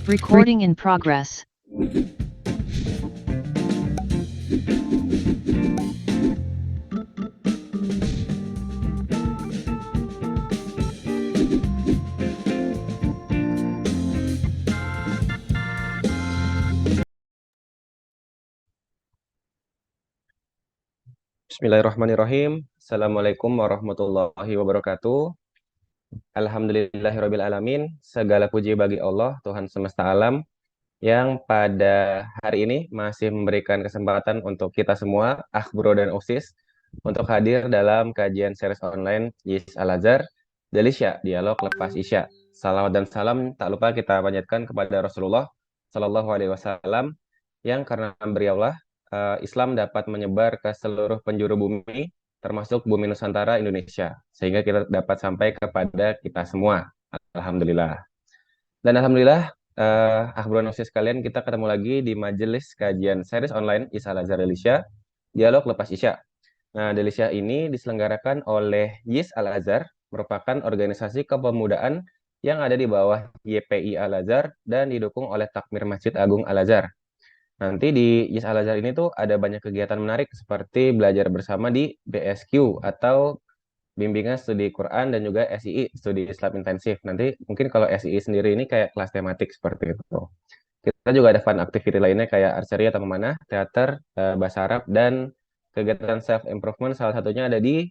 Recording in progress. Bismillahirrahmanirrahim. Assalamualaikum warahmatullahi wabarakatuh. Alhamdulillahirabbil alamin. Segala puji bagi Allah, Tuhan semesta alam, yang pada hari ini masih memberikan kesempatan untuk kita semua, Bro dan Usis, untuk hadir dalam kajian series online Yis Al-Azhar, Delisya, Dialog Lepas Isya. Salawat dan salam tak lupa kita panjatkan kepada Rasulullah Sallallahu Alaihi Wasallam, yang karena beliaulah Islam dapat menyebar ke seluruh penjuru bumi, termasuk bumi Nusantara Indonesia, sehingga kita dapat sampai kepada kita semua. Alhamdulillah. Dan alhamdulillah, Ahbro Nosis sekalian, kita ketemu lagi di majelis kajian series online Isa Al-Azhar Delisya, Dialog Lepas Isya. Nah, Delisya ini diselenggarakan oleh Yis Al-Azhar, merupakan organisasi kepemudaan yang ada di bawah YPI Al-Azhar dan didukung oleh Takmir Masjid Agung Al-Azhar. Nanti di Yis Al-Azhar ini tuh ada banyak kegiatan menarik seperti belajar bersama di BSQ atau Bimbingan Studi Quran, dan juga SII, Studi Islam Intensif. Nanti mungkin kalau SII sendiri ini kayak kelas tematik seperti itu. Kita juga ada fun activity lainnya kayak archery atau memanah, teater, bahasa Arab, dan kegiatan self-improvement salah satunya ada di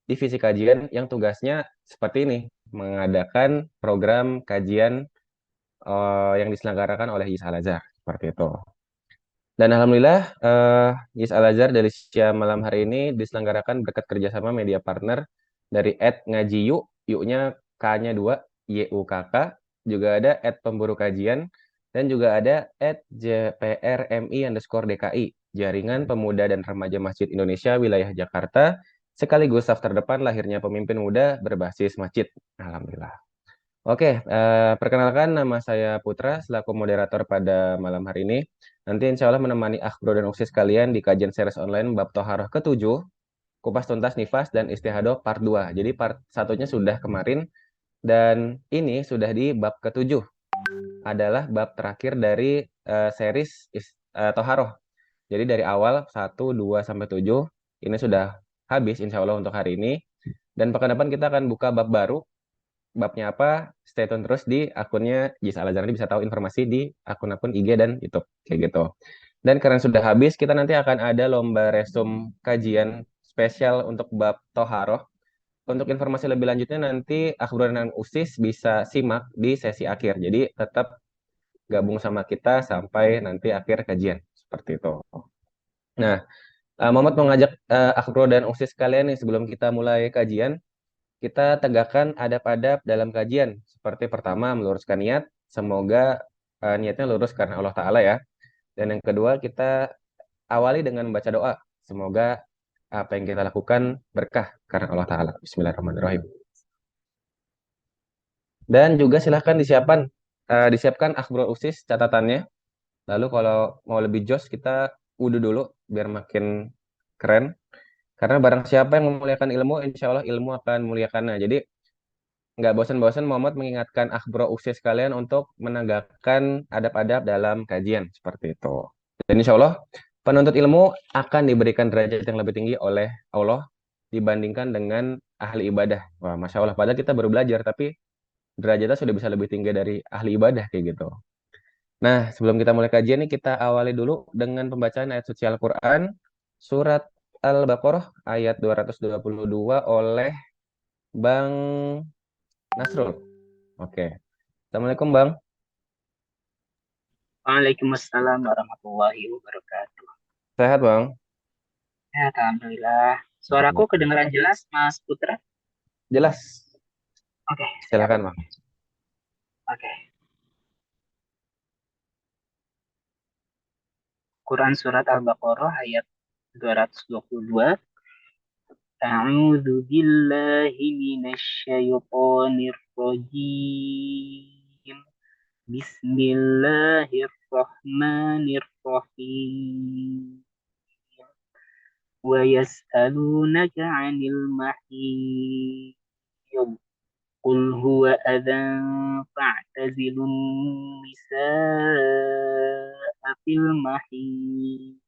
divisi kajian yang tugasnya seperti ini, mengadakan program kajian yang diselenggarakan oleh Yis Al-Azhar, seperti itu. Dan alhamdulillah, Yis Al-Azhar dari siang malam hari ini diselenggarakan berkat kerjasama media partner dari @ngajiyu, U-nya K-nya 2, YUKK, juga ada @pemburu kajian, dan juga ada @JPRMI_DKI, Jaringan Pemuda dan Remaja Masjid Indonesia Wilayah Jakarta, sekaligus staff terdepan lahirnya pemimpin muda berbasis masjid. Alhamdulillah. Oke, perkenalkan nama saya Putra selaku moderator pada malam hari ini. Nanti insya Allah menemani Bro dan Uksis kalian di kajian series online bab Toharoh ke-7, kupas tuntas nifas dan istihadoh part 2. Jadi part satunya sudah kemarin, dan ini sudah di bab ke-7. Adalah bab terakhir dari series Toharoh. Jadi dari awal 1, 2, sampai 7, ini sudah habis insya Allah untuk hari ini. Dan pekan depan kita akan buka bab baru. Babnya apa? Stay tune terus di akunnya Yis Al-Azhar, bisa tahu informasi di akun-akun IG dan YouTube kayak gitu. Dan karena sudah habis, kita nanti akan ada lomba resum kajian spesial untuk bab Toharoh. Untuk informasi lebih lanjutnya nanti Akhbar dan Usis bisa simak di sesi akhir. Jadi tetap gabung sama kita sampai nanti akhir kajian seperti itu. Nah, Muhammad mengajak Akhbar dan Usis kalian nih, sebelum kita mulai kajian, kita tegakkan adab-adab dalam kajian. Seperti pertama, meluruskan niat. Semoga niatnya lurus karena Allah Ta'ala ya. Dan yang kedua, kita awali dengan membaca doa. Semoga apa yang kita lakukan berkah karena Allah Ta'ala. Bismillahirrahmanirrahim. Dan juga silahkan disiapkan Akhbarul Usis catatannya. Lalu kalau mau lebih jos, kita wudhu dulu biar makin keren. Karena barang siapa yang memuliakan ilmu, insya Allah ilmu akan memuliakannya. Jadi nggak bosan-bosan Muhammad mengingatkan Bro Uksis kalian untuk menegakkan adab-adab dalam kajian seperti itu. Dan insya Allah penuntut ilmu akan diberikan derajat yang lebih tinggi oleh Allah dibandingkan dengan ahli ibadah. Wah, Masya Allah, padahal kita baru belajar, tapi derajatnya sudah bisa lebih tinggi dari ahli ibadah kayak gitu. Nah, sebelum kita mulai kajian nih, kita awali dulu dengan pembacaan ayat suci Al-Quran, surat Al-Baqarah ayat 222 oleh Bang Nasrul. Oke. Assalamualaikum Bang. Waalaikumsalam warahmatullahi wabarakatuh. Sehat Bang? Ya, alhamdulillah. Suaraku kedengaran jelas, Mas Putra? Jelas. Oke, siap. Silakan Bang. Oke. Quran Surat Al-Baqarah ayat 222. A'udzu billahi minasyaitonir rajim. Bismillahirrahmanirrahim. Wa yas'alunaka 'anil mahiyid. قل هو أذى فاعتزلوا النساء في المحيض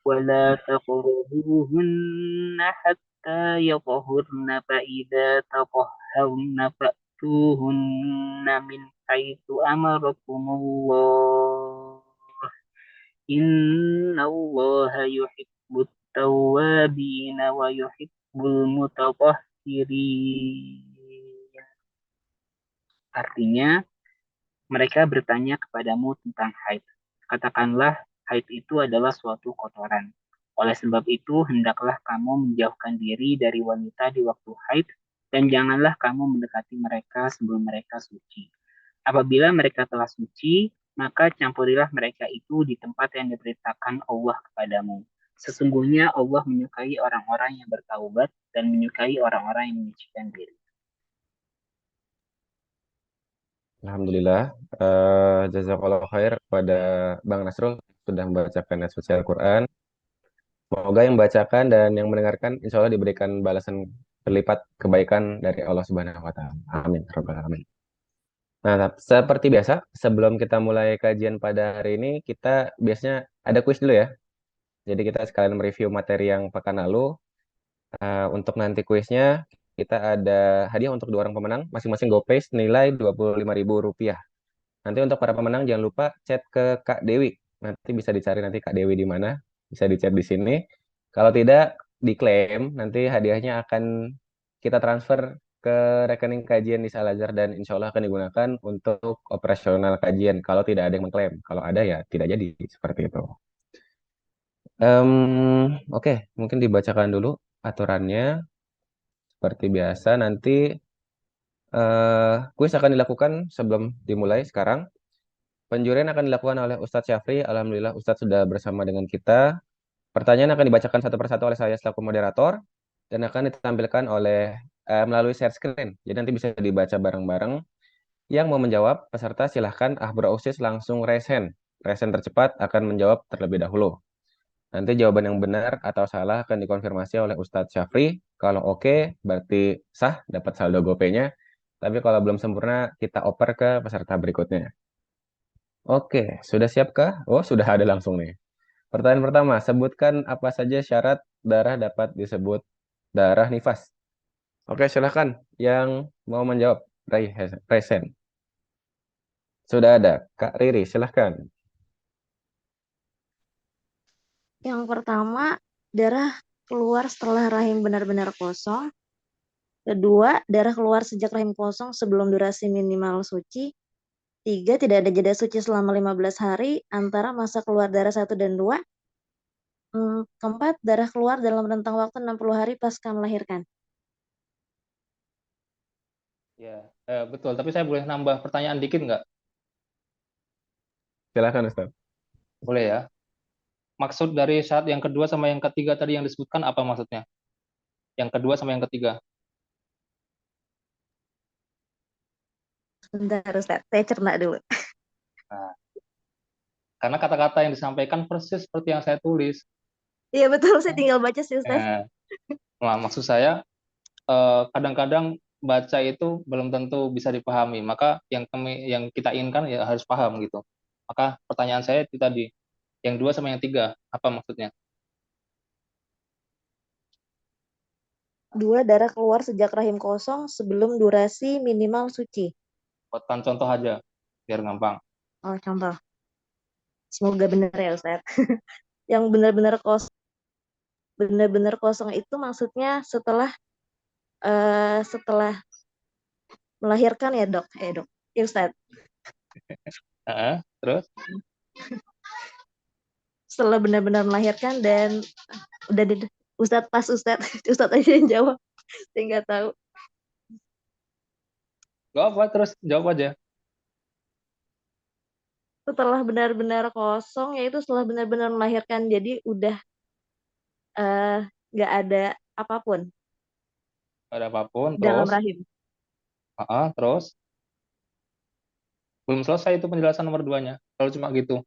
ولا تقربوهن حتى يطهرن فإذا تطهرن فأتوهن من حيث أمركم الله إن الله يحب التوابين ويحب المتطهرين. Artinya, mereka bertanya kepadamu tentang haid. Katakanlah, haid itu adalah suatu kotoran. Oleh sebab itu, hendaklah kamu menjauhkan diri dari wanita di waktu haid, dan janganlah kamu mendekati mereka sebelum mereka suci. Apabila mereka telah suci, maka campurilah mereka itu di tempat yang diberitakan Allah kepadamu. Sesungguhnya Allah menyukai orang-orang yang bertaubat dan menyukai orang-orang yang menyucikan diri. Alhamdulillah, jazakallah khair kepada Bang Nasrul sudah membacakan ayat suci Al-Quran. Semoga yang membacakan dan yang mendengarkan insya Allah diberikan balasan berlipat kebaikan dari Allah Subhanahu wa Ta'ala. Amin. Rabbal alamin. Nah, seperti biasa, sebelum kita mulai kajian pada hari ini, kita biasanya ada kuis dulu ya. Jadi kita sekalian mereview materi yang pekan lalu. Untuk nanti kuisnya, kita ada hadiah untuk dua orang pemenang, masing-masing GoPay senilai Rp25.000. Nanti untuk para pemenang jangan lupa chat ke Kak Dewi. Nanti bisa dicari nanti Kak Dewi di mana. Bisa di-chat di sini. Kalau tidak diklaim, nanti hadiahnya akan kita transfer ke rekening kajian di Salazar dan insya Allah akan digunakan untuk operasional kajian. Kalau tidak ada yang mengklaim, kalau ada ya tidak jadi seperti itu. Oke, mungkin dibacakan dulu aturannya. Seperti biasa nanti kuis akan dilakukan sebelum dimulai sekarang. Penjurian akan dilakukan oleh Ustadz Syafri. Alhamdulillah Ustadz sudah bersama dengan kita. Pertanyaan akan dibacakan satu persatu oleh saya selaku moderator dan akan ditampilkan oleh melalui share screen. Jadi nanti bisa dibaca bareng-bareng. Yang mau menjawab peserta silahkan Ahbro Ausis langsung raise hand. Raise hand tercepat akan menjawab terlebih dahulu. Nanti jawaban yang benar atau salah akan dikonfirmasi oleh Ustadz Syafri. Kalau oke, berarti sah, dapat saldo GoPay-nya. Tapi kalau belum sempurna, kita oper ke peserta berikutnya. Oke, sudah siapkah? Oh, sudah ada langsung nih. Pertanyaan pertama, sebutkan apa saja syarat darah dapat disebut darah nifas. Oke, silakan. Yang mau menjawab, raise hand. Sudah ada. Kak Riri, silahkan. Yang pertama, darah keluar setelah rahim benar-benar kosong. Kedua, darah keluar sejak rahim kosong sebelum durasi minimal suci. Tiga, tidak ada jeda suci selama 15 hari antara masa keluar darah 1 dan 2. Keempat, darah keluar dalam rentang waktu 60 hari pasca melahirkan. Ya, betul. Tapi saya boleh nambah pertanyaan dikit nggak? Silahkan, Ustaz. Boleh ya. Maksud dari syarat yang kedua sama yang ketiga tadi yang disebutkan apa maksudnya? Yang kedua sama yang ketiga. Sebentar, Ustaz. Saya cerna dulu. Nah, karena kata-kata yang disampaikan persis seperti yang saya tulis. Iya, betul. Saya tinggal baca sih, Ustaz. Nah, maksud saya kadang-kadang baca itu belum tentu bisa dipahami. Maka yang kita inginkan ya harus paham gitu. Maka pertanyaan saya itu tadi, yang dua sama yang tiga, apa maksudnya? Dua, darah keluar sejak rahim kosong sebelum durasi minimal suci. Buatkan contoh aja, biar gampang. Oh, contoh. Semoga benar ya, Ustaz. Yang benar-benar kosong itu maksudnya setelah melahirkan ya, Dok. Dok. Ya, Ustaz. Terus? Setelah benar-benar melahirkan dan udah Ustaz pas Ustaz Ustaz aja yang jawab. Saya nggak tahu. Gak apa, terus jawab aja. Setelah benar-benar kosong, yaitu setelah benar-benar melahirkan. Jadi udah nggak ada apapun Gak ada apapun, dalam terus? rahim. Terus? Belum selesai itu penjelasan nomor duanya. Kalau cuma gitu.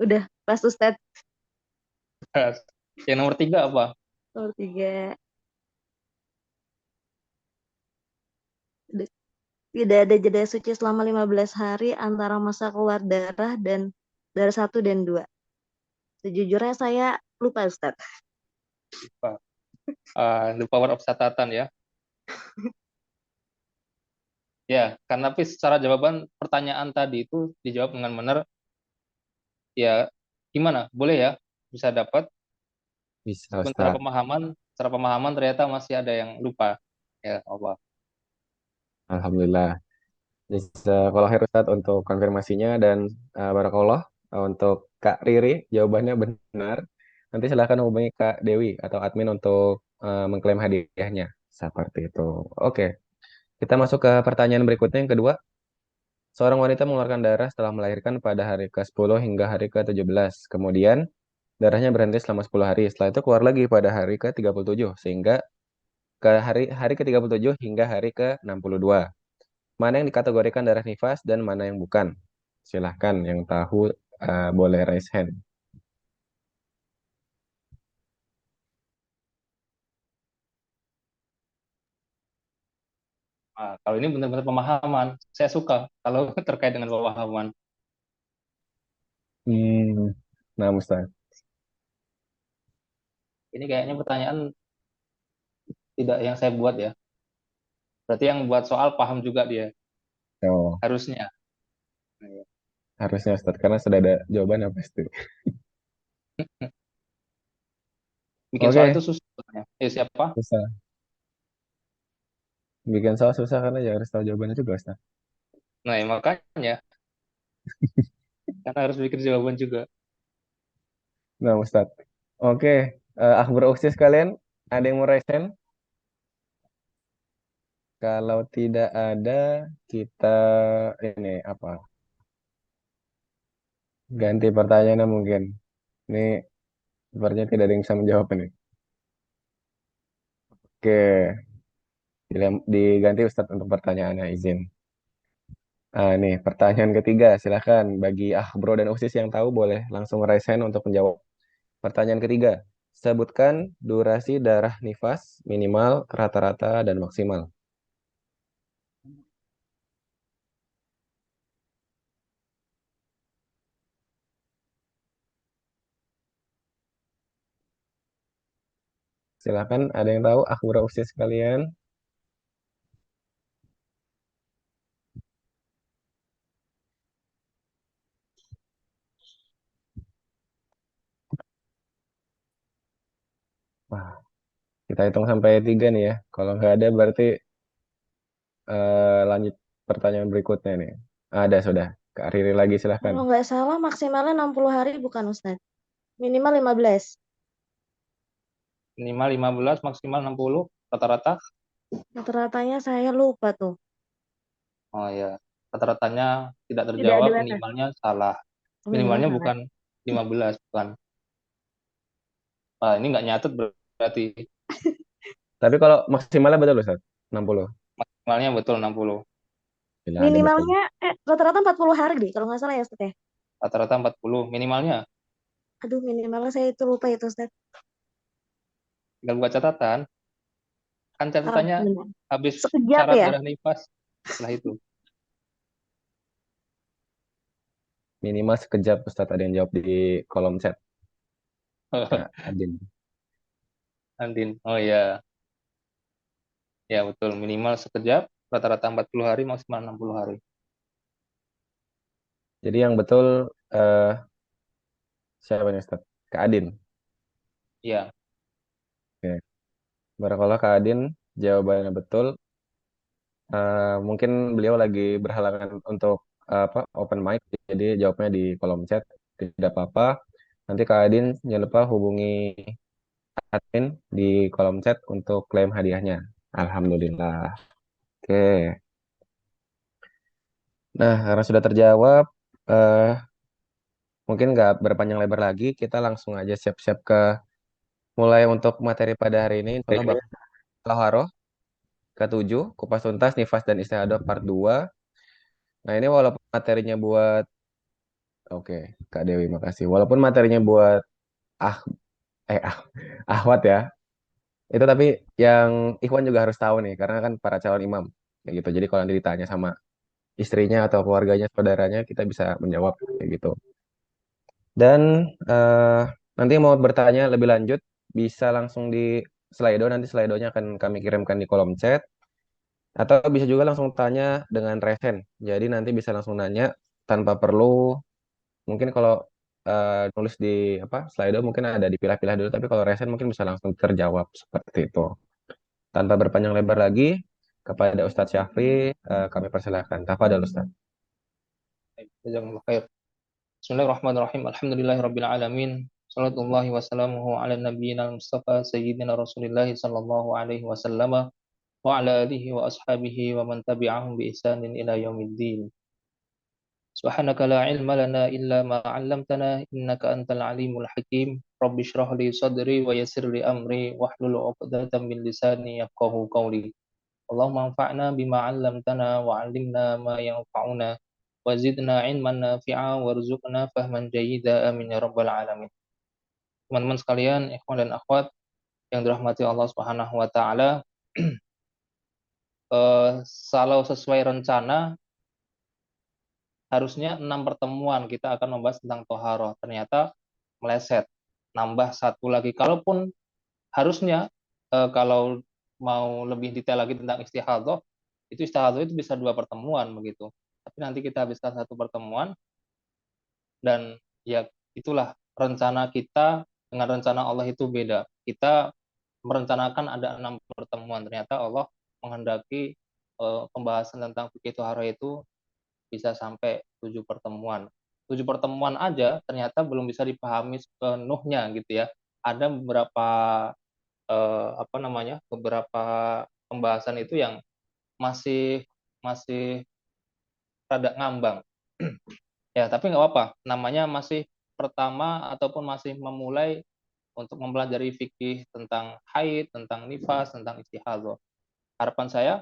Udah pas Ustaz. Yang nomor tiga apa? Nomor 3. Tidak ada jeda suci selama 15 hari antara masa keluar darah dan darah 1 dan 2. Sejujurnya saya lupa, Ustadz. The power of catatan ya. Ya, karena tapi secara jawaban pertanyaan tadi itu dijawab dengan benar, ya gimana? Boleh ya? Bisa dapat. Bisa, Meskipun Ustaz. secara pemahaman ternyata masih ada yang lupa. Ya, apa? Alhamdulillah. Bisa kalau Her Ustaz untuk konfirmasinya dan barakallah untuk Kak Riri jawabannya benar. Nanti silakan hubungi Kak Dewi atau admin untuk mengklaim hadiahnya. Seperti itu. Oke, kita masuk ke pertanyaan berikutnya yang kedua. Seorang wanita mengeluarkan darah setelah melahirkan pada hari ke-10 hingga hari ke-17. Kemudian darahnya berhenti selama 10 hari. Setelah itu keluar lagi pada hari ke-37 sehingga ke hari ke-37 hingga hari ke-62. Mana yang dikategorikan darah nifas dan mana yang bukan? Silahkan yang tahu boleh raise hand. Nah, kalau ini benar-benar pemahaman, saya suka kalau terkait dengan pemahaman. Nah, Ustaz. Ini kayaknya pertanyaan tidak yang saya buat ya. Berarti yang buat soal paham juga dia, Oh, harusnya. harusnya Ustaz, karena sudah ada jawabannya pasti. Bikin soal itu Oke, susah sebenarnya. Siapa? susah. Bikin soal susah karena ya harus tahu jawabannya juga, Ustaz. Nah, ya makanya karena harus bikin jawaban juga. Nah, Ustaz. Oke, Akbar Uksis kalian, ada yang mau raise hand? Kalau tidak ada, kita ini apa? Ganti pertanyaannya mungkin. Ini sepertinya tidak ada yang bisa menjawab ini. Oke, diganti Ustadz untuk pertanyaannya, izin. Nih, pertanyaan ketiga, silahkan. Bagi Bro dan Usis yang tahu, boleh langsung raise hand untuk menjawab. Pertanyaan ketiga, sebutkan durasi darah nifas, minimal, rata-rata, dan maksimal. Silahkan, ada yang tahu, Bro Usis kalian? Wah, kita hitung sampai tiga nih ya. Kalau nggak ada, berarti lanjut pertanyaan berikutnya nih. Ada, sudah. Kak Riri lagi, silahkan. Kalau nggak salah maksimalnya 60 hari bukan, Ustadz? Minimal 15. Minimal 15, maksimal 60, rata-rata. Rata-ratanya saya lupa tuh. Oh ya, rata-ratanya tidak Tidak ada terjawab, batas. minimalnya salah. Minimal Minimalnya salah. bukan 15, bukan. Ini nggak nyatet berarti. Tapi kalau maksimalnya betul, Ustaz? 60. Maksimalnya betul 60. Bila ada betul. Minimalnya rata-rata 40 hari deh kalau nggak salah ya, Ustadz ya. Rata-rata 40. Minimalnya, Aduh, minimalnya saya itu lupa itu, Ustadz. tinggal buka catatan. Kan catatannya Benar. habis Sekejap syarat ya. darah nifas. Setelah itu. Minimal sekejap, Ustaz. Ada yang jawab di kolom chat. Kak Adin. Andin. Oh ya, ya betul. Minimal sekejap, rata-rata 40 hari, maksimal 60 hari. Jadi yang betul eh siapa nih, Ustaz? Kak Adin. Ya, Oke. Barakallah Kak Adin. Jawabannya betul. Mungkin beliau lagi berhalangan untuk apa open mic. Jadi jawabnya di kolom chat. Tidak apa-apa. Nanti Kak Adin jangan lupa hubungi admin di kolom chat untuk klaim hadiahnya. Alhamdulillah. Oke. Nah, karena sudah terjawab, eh, mungkin nggak berpanjang lebar lagi, kita langsung aja siap-siap ke mulai untuk materi pada hari ini. Insya Allah bakal Taharoh ke-7, kupas tuntas, nifas, dan istihadah part 2. Nah, ini walaupun materinya buat, oke, Kak Dewi, makasih. Walaupun materinya buat ah, eh, ah, ahwat ya, itu tapi yang Ikhwan juga harus tahu nih, karena kan para calon imam. kayak gitu. Jadi kalau nanti ditanya sama istrinya atau keluarganya, saudaranya, kita bisa menjawab kayak gitu. Dan nanti mau bertanya lebih lanjut bisa langsung di Slido, nanti Slido-nya akan kami kirimkan di kolom chat, atau bisa juga langsung tanya dengan resen. Jadi nanti bisa langsung nanya tanpa perlu, mungkin kalau nulis di Slido mungkin ada dipilah-pilah dulu, tapi kalau resen mungkin bisa langsung terjawab seperti itu. Tanpa berpanjang lebar lagi, kepada Ustadz Syafri kami persilahkan. Tafadhol Ustadz. Jazakumullah khair. Bismillahirrahmanirrahim. Alhamdulillahirabbil alamin. Sallallahu wasallamuhu ala nabiyyina Mustafa sayyidina Rasulillah sallallahu alaihi wasallam wa ala alihi wa ashabihi wa man tabi'ahum bi ihsanin ila yaumiddin. Subhanaka la ilma lana illa ma 'allamtana innaka antal alimul hakim. Rabbi shrah li sadri wa yassir li amri wahlul 'uqdatam min lisani yafqahu qawli. Allahumma anfa'na bima 'allamtana wa 'allimna ma yanfa'una wa zidna 'ilman nafi'a warzuqna fahman jayyida amin ya rabbal alamin. Teman-teman sekalian, ikhwan dan akhwat yang dirahmati Allah Subhanahu wa taala, kalau sesuai rencana harusnya 6 pertemuan kita akan membahas tentang toharoh. Ternyata meleset, nambah satu lagi. Kalaupun harusnya kalau mau lebih detail lagi tentang istihadhah, istihadhah itu bisa 2 pertemuan begitu. Tapi nanti kita habiskan 1 pertemuan, dan ya itulah rencana kita dengan rencana Allah itu beda. Kita merencanakan ada 6 pertemuan, ternyata Allah menghendaki pembahasan tentang fikih toharoh itu bisa sampai 7 pertemuan. 7 pertemuan aja ternyata belum bisa dipahami sepenuhnya gitu ya. Ada beberapa beberapa pembahasan itu yang masih rada ngambang. Ya, tapi nggak apa-apa. Namanya masih pertama ataupun masih memulai untuk mempelajari fikih tentang haid, tentang nifas, tentang istihadhah. Harapan saya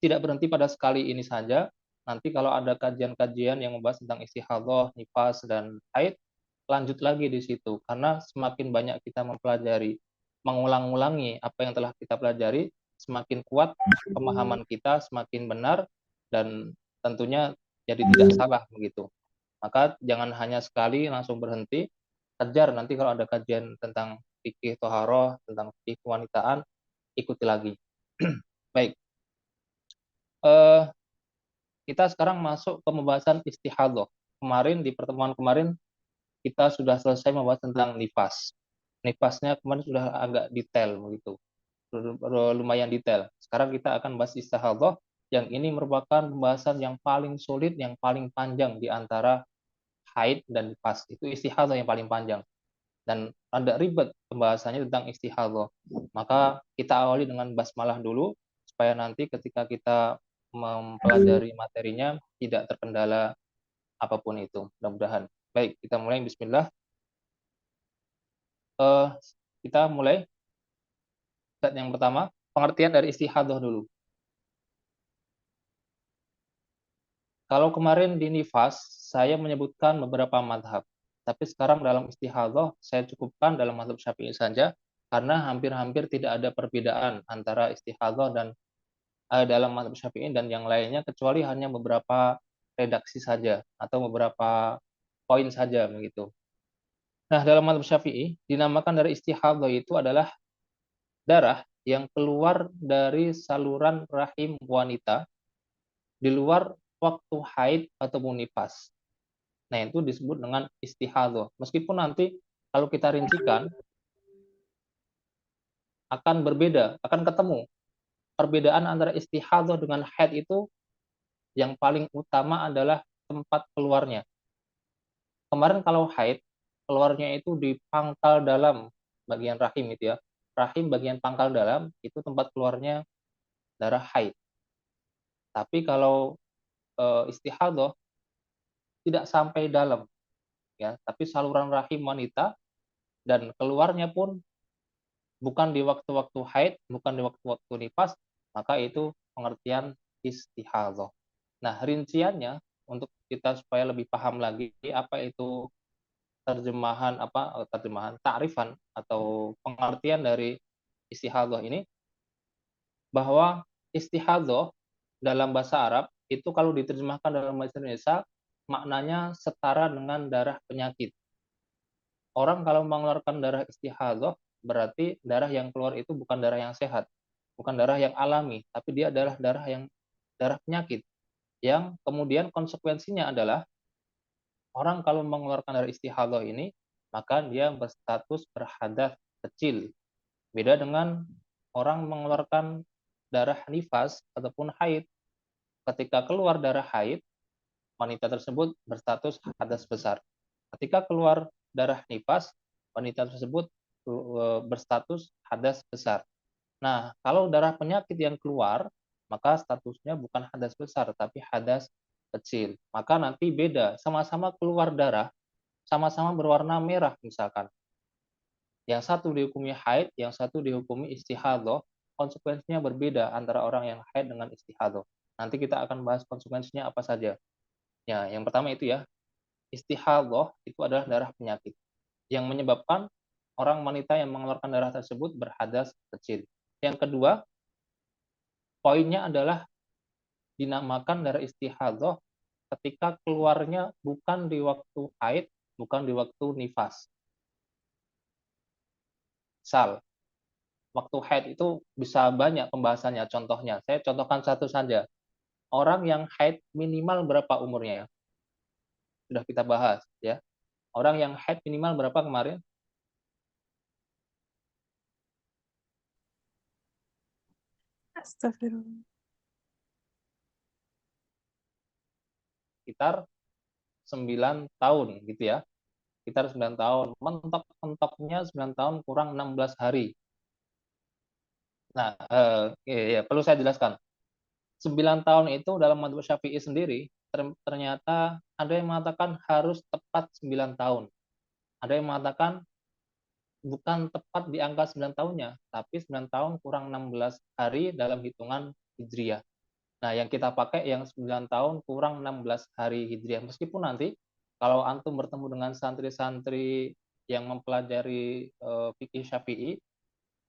tidak berhenti pada sekali ini saja. Nanti kalau ada kajian-kajian yang membahas tentang istihadhah, nifas, dan haid, lanjut lagi di situ. Karena semakin banyak kita mempelajari, mengulang-ulangi apa yang telah kita pelajari, semakin kuat pemahaman kita, semakin benar, dan tentunya jadi tidak salah begitu. Maka jangan hanya sekali langsung berhenti, kejar nanti kalau ada kajian tentang fikih toharoh, tentang fikih kewanitaan, ikuti lagi. Baik, kita sekarang masuk ke pembahasan istihadhah. Kemarin di pertemuan kemarin kita sudah selesai membahas tentang nifas. Nifasnya kemarin sudah agak detail begitu, lumayan detail. Sekarang kita akan bahas istihadhah, yang ini merupakan pembahasan yang paling sulit, yang paling panjang di antara haid dan nifas. Itu istihadhah yang paling panjang dan ada ribet pembahasannya tentang istihadhah. Maka kita awali dengan basmalah dulu supaya nanti ketika kita mempelajari materinya tidak terkendala apapun itu. Mudah-mudahan. Baik, kita mulai. Bismillah. Kita mulai. Yang pertama, pengertian dari istihadhah dulu. Kalau kemarin di nifas, saya menyebutkan beberapa madhab. Tapi sekarang dalam istihadhah, saya cukupkan dalam madhab Syafi'i saja, karena hampir-hampir tidak ada perbedaan antara istihadhah dan dalam madhab Syafi'i dan yang lainnya, kecuali hanya beberapa redaksi saja, atau beberapa poin saja begitu. Nah, dalam madhab Syafi'i, dinamakan dari istihadhah itu adalah darah yang keluar dari saluran rahim wanita di luar waktu haid ataupun nifas. Nah, itu disebut dengan istihadhah. Meskipun nanti kalau kita rincikan akan berbeda, akan ketemu. Perbedaan antara istihadhah dengan haid itu yang paling utama adalah tempat keluarnya. Kemarin kalau haid, keluarnya itu di pangkal dalam bagian rahim itu ya. Rahim bagian pangkal dalam itu tempat keluarnya darah haid. Tapi kalau istihadhah tidak sampai dalam ya, tapi saluran rahim wanita dan keluarnya pun bukan di waktu-waktu haid, bukan di waktu-waktu nifas, maka itu pengertian istihadhah. Nah, rinciannya untuk kita supaya lebih paham lagi apa itu takrifan atau pengertian dari istihadhah ini, bahwa istihadhah dalam bahasa Arab itu kalau diterjemahkan dalam bahasa Indonesia maknanya setara dengan darah penyakit. Orang kalau mengeluarkan darah istihadhah berarti darah yang keluar itu bukan darah yang sehat, bukan darah yang alami, tapi dia adalah darah penyakit yang kemudian konsekuensinya adalah orang kalau mengeluarkan darah istihadhah ini maka dia berstatus berhadas kecil. Beda dengan orang mengeluarkan darah nifas ataupun haid. Ketika keluar darah haid, wanita tersebut berstatus hadas besar. Ketika keluar darah nifas, wanita tersebut berstatus hadas besar. Nah, kalau darah penyakit yang keluar, maka statusnya bukan hadas besar, tapi hadas kecil. Maka nanti beda, sama-sama keluar darah, sama-sama berwarna merah misalkan. Yang satu dihukumi haid, yang satu dihukumi istihadhah, konsekuensinya berbeda antara orang yang haid dengan istihadhah. Nanti kita akan bahas konsekuensinya apa saja. Ya, yang pertama itu ya, istihadhah itu adalah darah penyakit yang menyebabkan orang wanita yang mengeluarkan darah tersebut berhadas kecil. Yang kedua, poinnya adalah dinamakan darah istihadhah ketika keluarnya bukan di waktu haid, bukan di waktu nifas. Sal, waktu haid itu bisa banyak pembahasannya. Contohnya, saya contohkan satu saja. Orang yang haid minimal berapa umurnya? Sudah kita bahas ya. Orang yang haid minimal berapa kemarin? Astagfirullah. Sekitar 9 tahun gitu ya. Sekitar 9 tahun. Mentok-mentoknya 9 tahun kurang 16 hari. Nah, ya, perlu saya jelaskan. 9 tahun itu dalam madzhab Syafi'i sendiri ternyata ada yang mengatakan harus tepat 9 tahun. Ada yang mengatakan bukan tepat di angka 9 tahunnya, tapi 9 tahun kurang 16 hari dalam hitungan Hijriah. Nah, yang kita pakai yang 9 tahun kurang 16 hari Hijriah. Meskipun nanti kalau antum bertemu dengan santri-santri yang mempelajari fikih Syafi'i,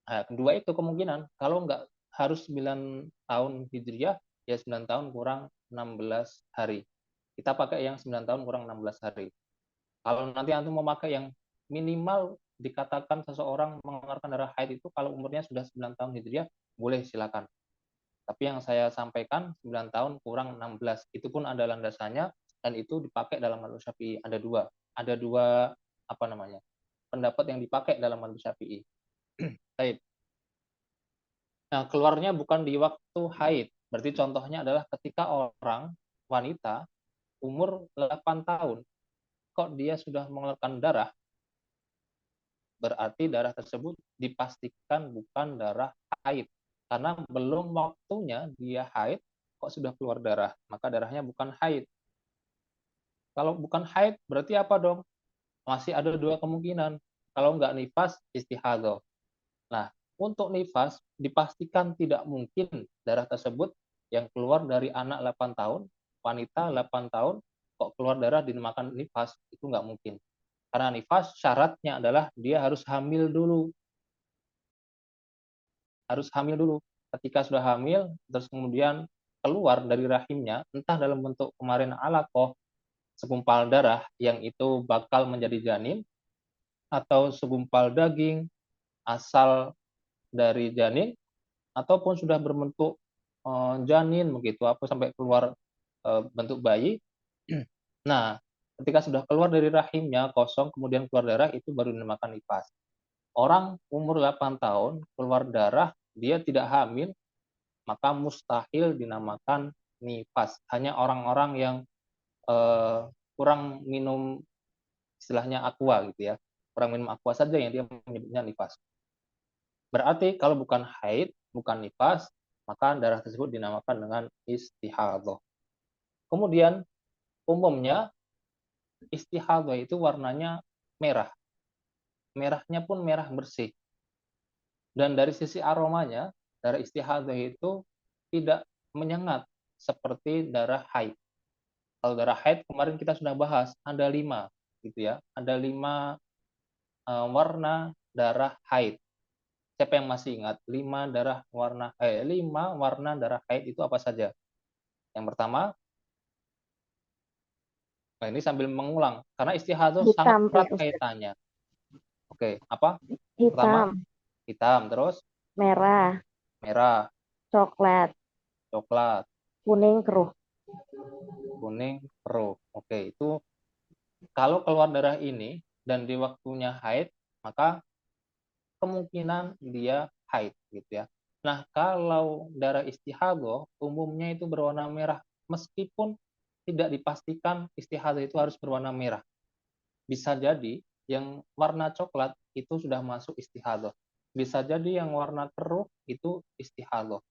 nah, kedua itu kemungkinan kalau nggak harus 9 tahun Hijriah, ya 9 tahun kurang 16 hari. Kita pakai yang 9 tahun kurang 16 hari. Kalau nanti antum memakai yang minimal dikatakan seseorang mengeluarkan darah haid itu kalau umurnya sudah 9 tahun Hijriah, boleh silakan. Tapi yang saya sampaikan 9 tahun kurang 16. Itu pun ada landasannya dan itu dipakai dalam madzhab Syafi'i. Ada dua apa namanya? Pendapat yang dipakai dalam madzhab Syafi'i. Baik. Nah, keluarnya bukan di waktu haid. Berarti contohnya adalah ketika orang wanita umur 8 tahun kok dia sudah mengeluarkan darah, berarti darah tersebut dipastikan bukan darah haid. Karena belum waktunya dia haid, kok sudah keluar darah. Maka darahnya bukan haid. Kalau bukan haid, berarti apa dong? Masih ada dua kemungkinan. Kalau nggak nifas, istihadhah. Nah, untuk nifas, dipastikan tidak mungkin darah tersebut yang keluar dari anak 8 tahun, wanita 8 tahun, kok keluar darah dinamakan nifas, itu nggak mungkin. Karena nifas syaratnya adalah dia harus hamil dulu. Harus hamil dulu. Ketika sudah hamil, terus kemudian keluar dari rahimnya, entah dalam bentuk kemarin alaqah, segumpal darah yang itu bakal menjadi janin, atau segumpal daging asal dari janin, ataupun sudah berbentuk janin begitu, apa sampai keluar bentuk bayi. Nah, ketika sudah keluar dari rahimnya kosong, kemudian keluar darah, itu baru dinamakan nifas. Orang umur 8 tahun keluar darah, dia tidak hamil, maka mustahil dinamakan nifas. Hanya orang-orang yang kurang minum istilahnya aqua gitu ya. Kurang minum aqua saja yang dia menyebutnya nifas. Berarti kalau bukan haid, bukan nifas, maka darah tersebut dinamakan dengan istihadhah. Kemudian umumnya istihadhah itu warnanya merah. Merahnya pun merah bersih. Dan dari sisi aromanya, darah istihadhah itu tidak menyengat seperti darah haid. Kalau darah haid kemarin kita sudah bahas, ada 5 gitu ya. Ada 5 warna darah haid. Siapa yang masih ingat 5 warna darah haid itu apa saja? Yang pertama, nah ini sambil mengulang, karena istihadah Hitam, sangat erat Ustaz. kaitannya. Oke, apa? Pertama, Hitam, hitam, terus merah, merah, coklat, coklat, kuning, keruh. kuning, keruh. Oke, itu kalau keluar darah ini dan di waktunya haid, maka kemungkinan dia haid gitu ya. Nah, kalau darah istihadah umumnya itu berwarna merah, meskipun tidak dipastikan istihadah itu harus berwarna merah. Bisa jadi yang warna coklat itu sudah masuk istihadah. Bisa jadi yang warna keruh itu istihadah.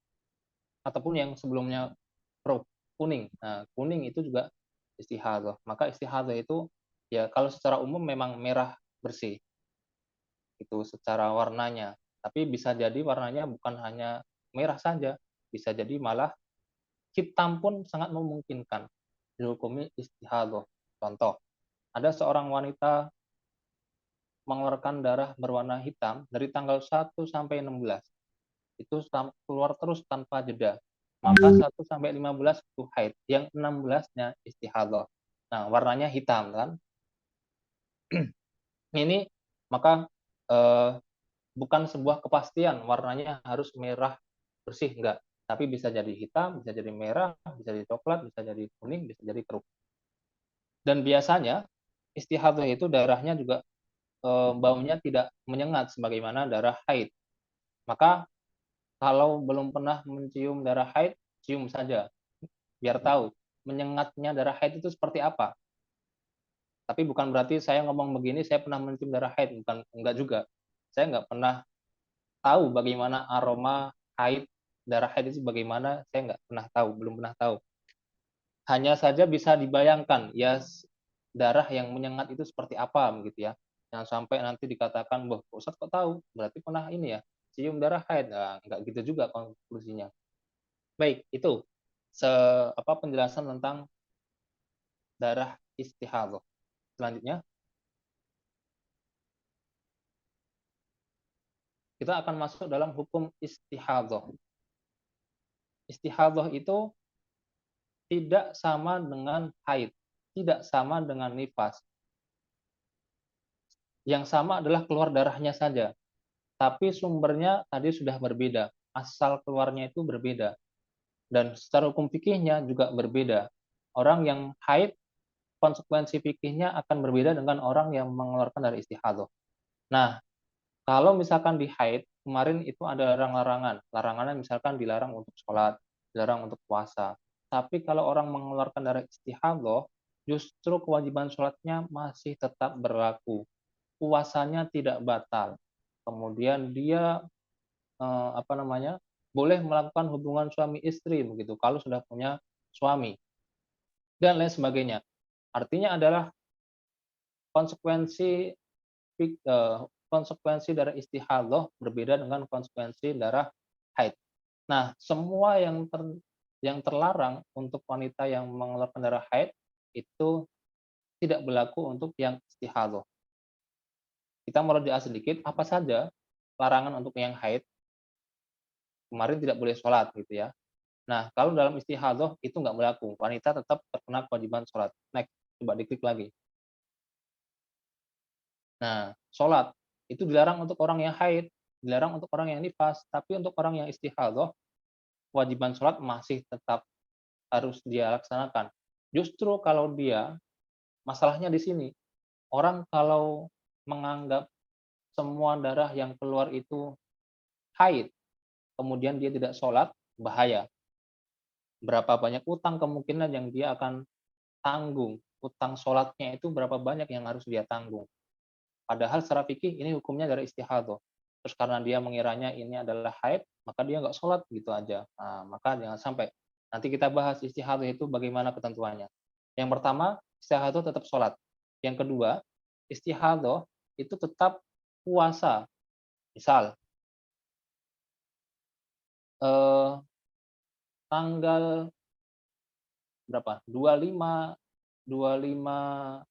Ataupun yang sebelumnya keruh, kuning. Nah, kuning itu juga istihadah. Maka istihadah itu ya kalau secara umum memang merah bersih. Itu secara warnanya. Tapi bisa jadi warnanya bukan hanya merah saja, bisa jadi malah hitam pun sangat memungkinkan dihukumi istihadah. Contoh, ada seorang wanita mengeluarkan darah berwarna hitam dari tanggal 1 sampai 16. Itu keluar terus tanpa jeda. Maka 1 sampai 15 itu haid, yang 16-nya istihadah. Nah, warnanya hitam kan? Ini maka eh, bukan sebuah kepastian warnanya harus merah bersih, enggak. Tapi bisa jadi hitam, bisa jadi merah, bisa jadi coklat, bisa jadi kuning, bisa jadi keruh. Dan biasanya istihadah itu darahnya juga baunya tidak menyengat sebagaimana darah haid. Maka kalau belum pernah mencium darah haid, cium saja biar tahu menyengatnya darah haid itu seperti apa. Tapi bukan berarti saya ngomong begini saya pernah mencium darah haid, bukan, enggak juga. Saya enggak pernah tahu bagaimana aroma haid, darah haid itu bagaimana, saya enggak pernah tahu, belum pernah tahu. Hanya saja bisa dibayangkan ya darah yang menyengat itu seperti apa begitu ya. Jangan sampai nanti dikatakan, "Wah, Ustaz kok tahu? Berarti pernah ini ya, cium darah haid." Nah, enggak gitu juga konklusinya. Baik, itu penjelasan tentang darah istihadah. Selanjutnya, kita akan masuk dalam hukum istihadah. Istihadah itu tidak sama dengan haid, tidak sama dengan nifas. Yang sama adalah keluar darahnya saja, tapi sumbernya tadi sudah berbeda, asal keluarnya itu berbeda. Dan secara hukum fikihnya juga berbeda. Orang yang haid, konsekuensi fikihnya akan berbeda dengan orang yang mengeluarkan dari istihadah. Nah, kalau misalkan di haid, kemarin itu ada larangan. Larangannya misalkan dilarang untuk sholat, dilarang untuk puasa. Tapi kalau orang mengeluarkan dari istihadah, justru kewajiban sholatnya masih tetap berlaku. Puasanya tidak batal. Kemudian dia boleh melakukan hubungan suami istri begitu kalau sudah punya suami dan lain sebagainya. Artinya adalah konsekuensi konsekuensi darah istihadah berbeda dengan konsekuensi darah haid. Nah, semua yang terlarang untuk wanita yang mengeluarkan darah haid itu tidak berlaku untuk yang istihadah. Kita merujuk sedikit, apa saja larangan untuk yang haid? Kemarin tidak boleh sholat gitu ya. Nah, kalau dalam istihadah itu nggak berlaku. Wanita tetap terkena kewajiban sholat. Next, coba diklik lagi. Nah, sholat itu dilarang untuk orang yang haid, dilarang untuk orang yang nifas, tapi untuk orang yang istihadah, kewajiban sholat masih tetap harus dia laksanakan. Justru kalau dia, masalahnya di sini, orang kalau menganggap semua darah yang keluar itu haid, kemudian dia tidak sholat, bahaya. Berapa banyak utang kemungkinan yang dia akan tanggung. Utang sholatnya itu berapa banyak yang harus dia tanggung. Padahal secara fikih ini hukumnya dari istihadah. Terus karena dia mengiranya ini adalah haid, maka dia nggak sholat gitu aja. Nah, maka jangan sampai. Nanti kita bahas istihadah itu bagaimana ketentuannya. Yang pertama, istihadah tetap sholat. Yang kedua, istihadah itu tetap puasa. Misal, tanggal berapa? 25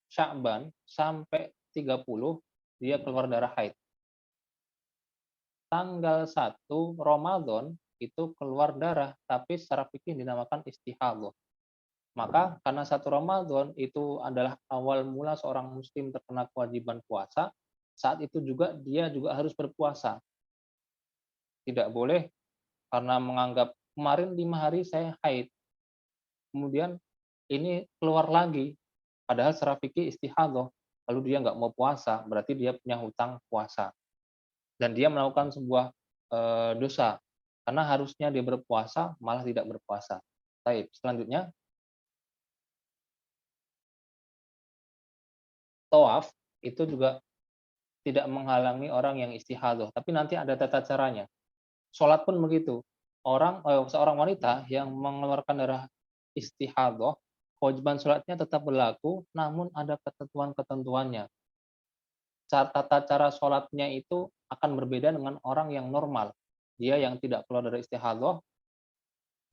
Sya'ban sampai 30 dia keluar darah haid. Tanggal 1 Ramadan itu keluar darah, tapi secara fikih dinamakan istihadhah. Maka karena 1 Ramadan itu adalah awal mula seorang muslim terkena kewajiban puasa, saat itu juga dia juga harus berpuasa. Tidak boleh karena menganggap kemarin 5 hari saya haid, kemudian ini keluar lagi, padahal secara fikih istihadhah, lalu dia nggak mau puasa, berarti dia punya hutang puasa. Dan dia melakukan sebuah dosa, karena harusnya dia berpuasa, malah tidak berpuasa. Baik, selanjutnya, tawaf itu juga tidak menghalangi orang yang istihadhah, tapi nanti ada tata caranya. Sholat pun begitu. Seorang wanita yang mengeluarkan darah istihadhah, kewajiban sholatnya tetap berlaku, namun ada ketentuan-ketentuannya. Tata cara sholatnya itu akan berbeda dengan orang yang normal. Dia yang tidak keluar dari istihadhah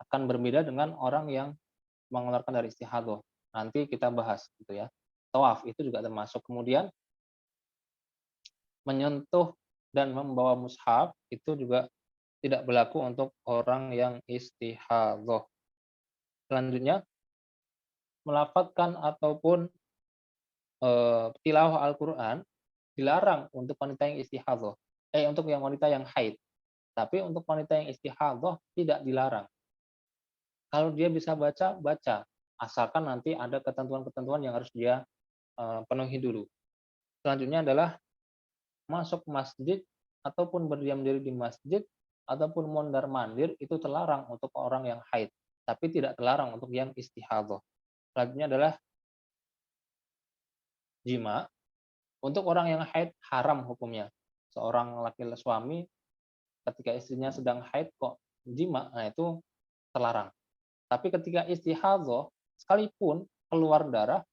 akan berbeda dengan orang yang mengeluarkan dari istihadhah. Nanti kita bahas gitu ya. Tawaf itu juga termasuk. Kemudian menyentuh dan membawa mushaf itu juga tidak berlaku untuk orang yang istihadhah. Selanjutnya, melafadzkan ataupun tilawah Al-Qur'an dilarang untuk wanita yang istihadhah. Untuk yang wanita yang haid. Tapi untuk wanita yang istihadhah tidak dilarang. Kalau dia bisa baca, baca. Asalkan nanti ada ketentuan-ketentuan yang harus dia penuhi dulu. Selanjutnya adalah masuk masjid ataupun berdiam diri di masjid ataupun mondar-mandir itu terlarang untuk orang yang haid, tapi tidak terlarang untuk yang istihadhah. Selanjutnya adalah jima. Untuk orang yang haid haram hukumnya. Seorang laki-laki suami ketika istrinya sedang haid kok jima, nah itu terlarang. Tapi ketika istihadhah, sekalipun keluar darah,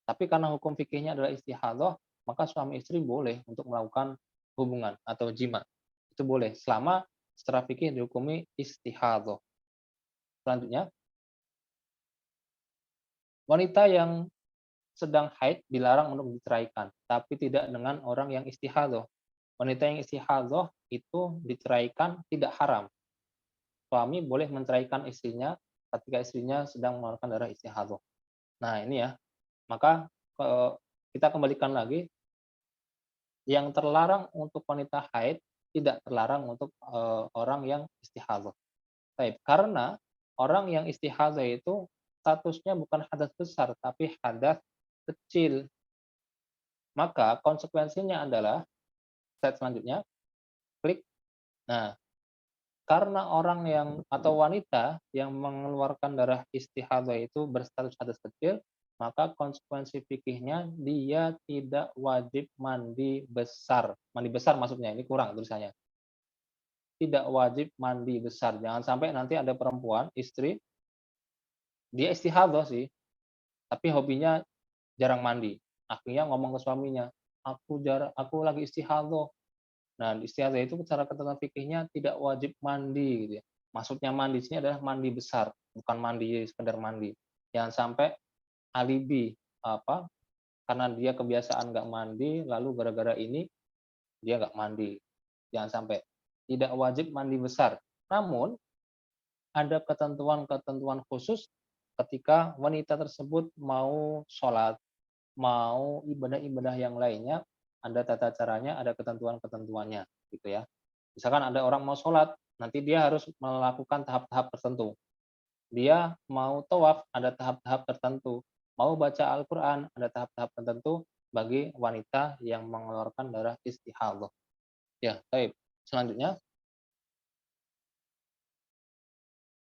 tapi karena hukum fikihnya adalah istihadhah, maka suami istri boleh untuk melakukan hubungan atau jima. Itu boleh, selama secara fikih dihukumi istihadhah. Selanjutnya, wanita yang sedang haid dilarang untuk diceraikan, tapi tidak dengan orang yang istihadhah. Wanita yang istihadhah itu diceraikan tidak haram. Suami boleh menceraikan istrinya ketika istrinya sedang mengeluarkan darah istihadhah. Nah, ini ya. Maka kita kembalikan lagi, yang terlarang untuk wanita haid tidak terlarang untuk orang yang istihadhah. Baik, karena orang yang istihadhah itu statusnya bukan hadas besar, tapi hadas kecil. Maka konsekuensinya adalah, slide selanjutnya, klik. Nah, karena orang yang atau wanita yang mengeluarkan darah istihadhah itu berstatus hadas kecil, maka konsekuensi fikihnya dia tidak wajib mandi besar. Mandi besar maksudnya, ini kurang tulisannya. Tidak wajib mandi besar. Jangan sampai nanti ada perempuan, istri, dia istihadhah sih, tapi hobinya jarang mandi. Akhirnya ngomong ke suaminya, aku lagi istihadhah. Nah, istihadhah itu secara ketentuan fikihnya tidak wajib mandi gitu ya. Maksudnya mandi di sini adalah mandi besar, bukan mandi sekedar mandi. Jangan sampai alibi karena dia kebiasaan nggak mandi, lalu gara-gara ini dia nggak mandi. Jangan sampai. Tidak wajib mandi besar. Namun ada ketentuan-ketentuan khusus ketika wanita tersebut mau sholat, mau ibadah-ibadah yang lainnya, ada tata caranya, ada ketentuan-ketentuannya, gitu ya. Misalkan ada orang mau sholat, nanti dia harus melakukan tahap-tahap tertentu. Dia mau tawaf, ada tahap-tahap tertentu. Mau baca Al-Quran, ada tahap-tahap tertentu bagi wanita yang mengeluarkan darah istihadhah. Ya, baik. Selanjutnya,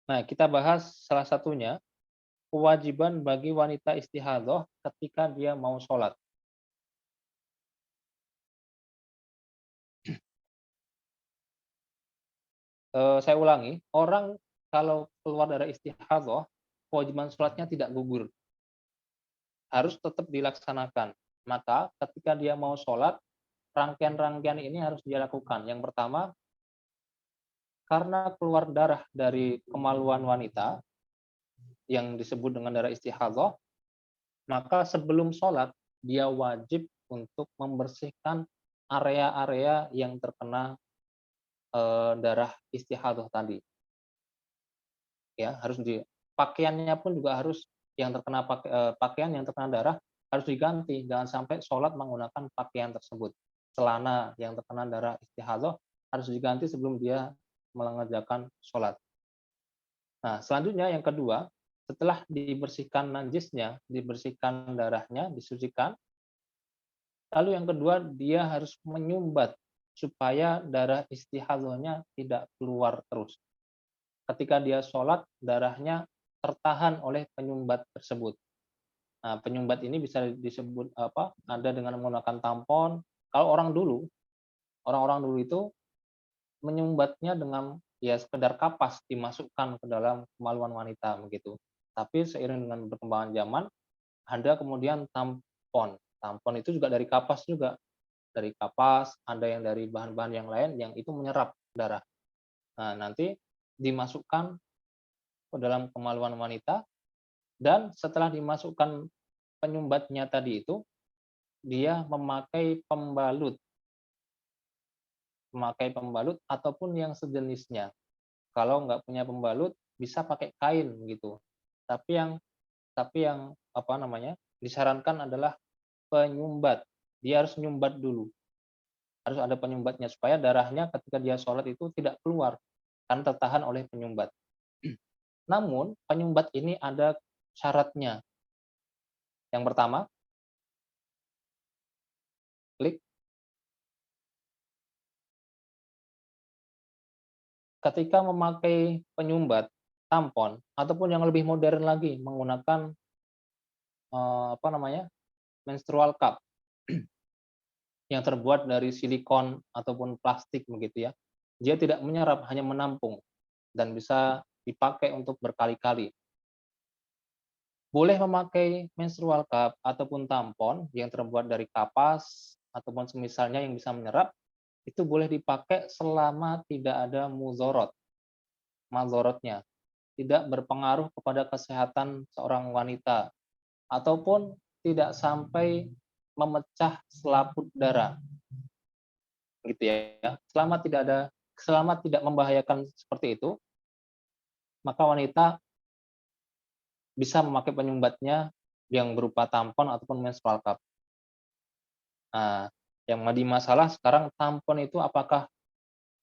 nah kita bahas salah satunya, kewajiban bagi wanita istihadhah ketika dia mau sholat. Saya ulangi, orang kalau keluar dari istihadhah, kewajiban sholatnya tidak gugur. Harus tetap dilaksanakan. Maka ketika dia mau sholat, rangkaian-rangkaian ini harus dia lakukan. Yang pertama, karena keluar darah dari kemaluan wanita, yang disebut dengan darah istihadhah, maka sebelum sholat, dia wajib untuk membersihkan area-area yang terkena darah istihadhah tadi. Ya, harus pakaiannya pun juga harus yang terkena pakaian yang terkena darah harus diganti. Jangan sampai sholat menggunakan pakaian tersebut. Celana yang terkena darah istihadhah harus diganti sebelum dia mengerjakan sholat. Nah, selanjutnya yang kedua, setelah dibersihkan najisnya, dibersihkan darahnya, disucikan, lalu yang kedua dia harus menyumbat supaya darah istihadhahnya tidak keluar terus. Ketika dia sholat, darahnya tertahan oleh penyumbat tersebut. Nah, penyumbat ini bisa disebut ada dengan menggunakan tampon. Kalau orang-orang dulu itu menyumbatnya dengan ya sekedar kapas dimasukkan ke dalam kemaluan wanita begitu. Tapi seiring dengan perkembangan zaman, ada kemudian tampon. Tampon itu juga dari kapas juga. Dari kapas, ada yang dari bahan-bahan yang lain yang itu menyerap darah. Nah, nanti dimasukkan ke dalam kemaluan wanita, dan setelah dimasukkan penyumbatnya tadi itu, dia memakai pembalut ataupun yang sejenisnya. Kalau nggak punya pembalut, bisa pakai kain gitu. Tapi yang disarankan adalah penyumbat. Dia harus nyumbat dulu. Harus ada penyumbatnya supaya darahnya ketika dia sholat itu tidak keluar karena tertahan oleh penyumbat. Namun penyumbat ini ada syaratnya. Yang pertama, klik. Ketika memakai penyumbat tampon ataupun yang lebih modern lagi menggunakan menstrual cup yang terbuat dari silikon ataupun plastik begitu ya. Dia tidak menyerap, hanya menampung dan bisa dipakai untuk berkali-kali. Boleh memakai menstrual cup ataupun tampon yang terbuat dari kapas ataupun semisalnya yang bisa menyerap, itu boleh dipakai selama tidak ada mazorotnya, tidak berpengaruh kepada kesehatan seorang wanita, ataupun tidak sampai memecah selaput darah, gitu ya. Selama tidak membahayakan seperti itu, maka wanita bisa memakai penyumbatnya yang berupa tampon ataupun menstrual cup. Nah, yang menjadi masalah sekarang tampon itu apakah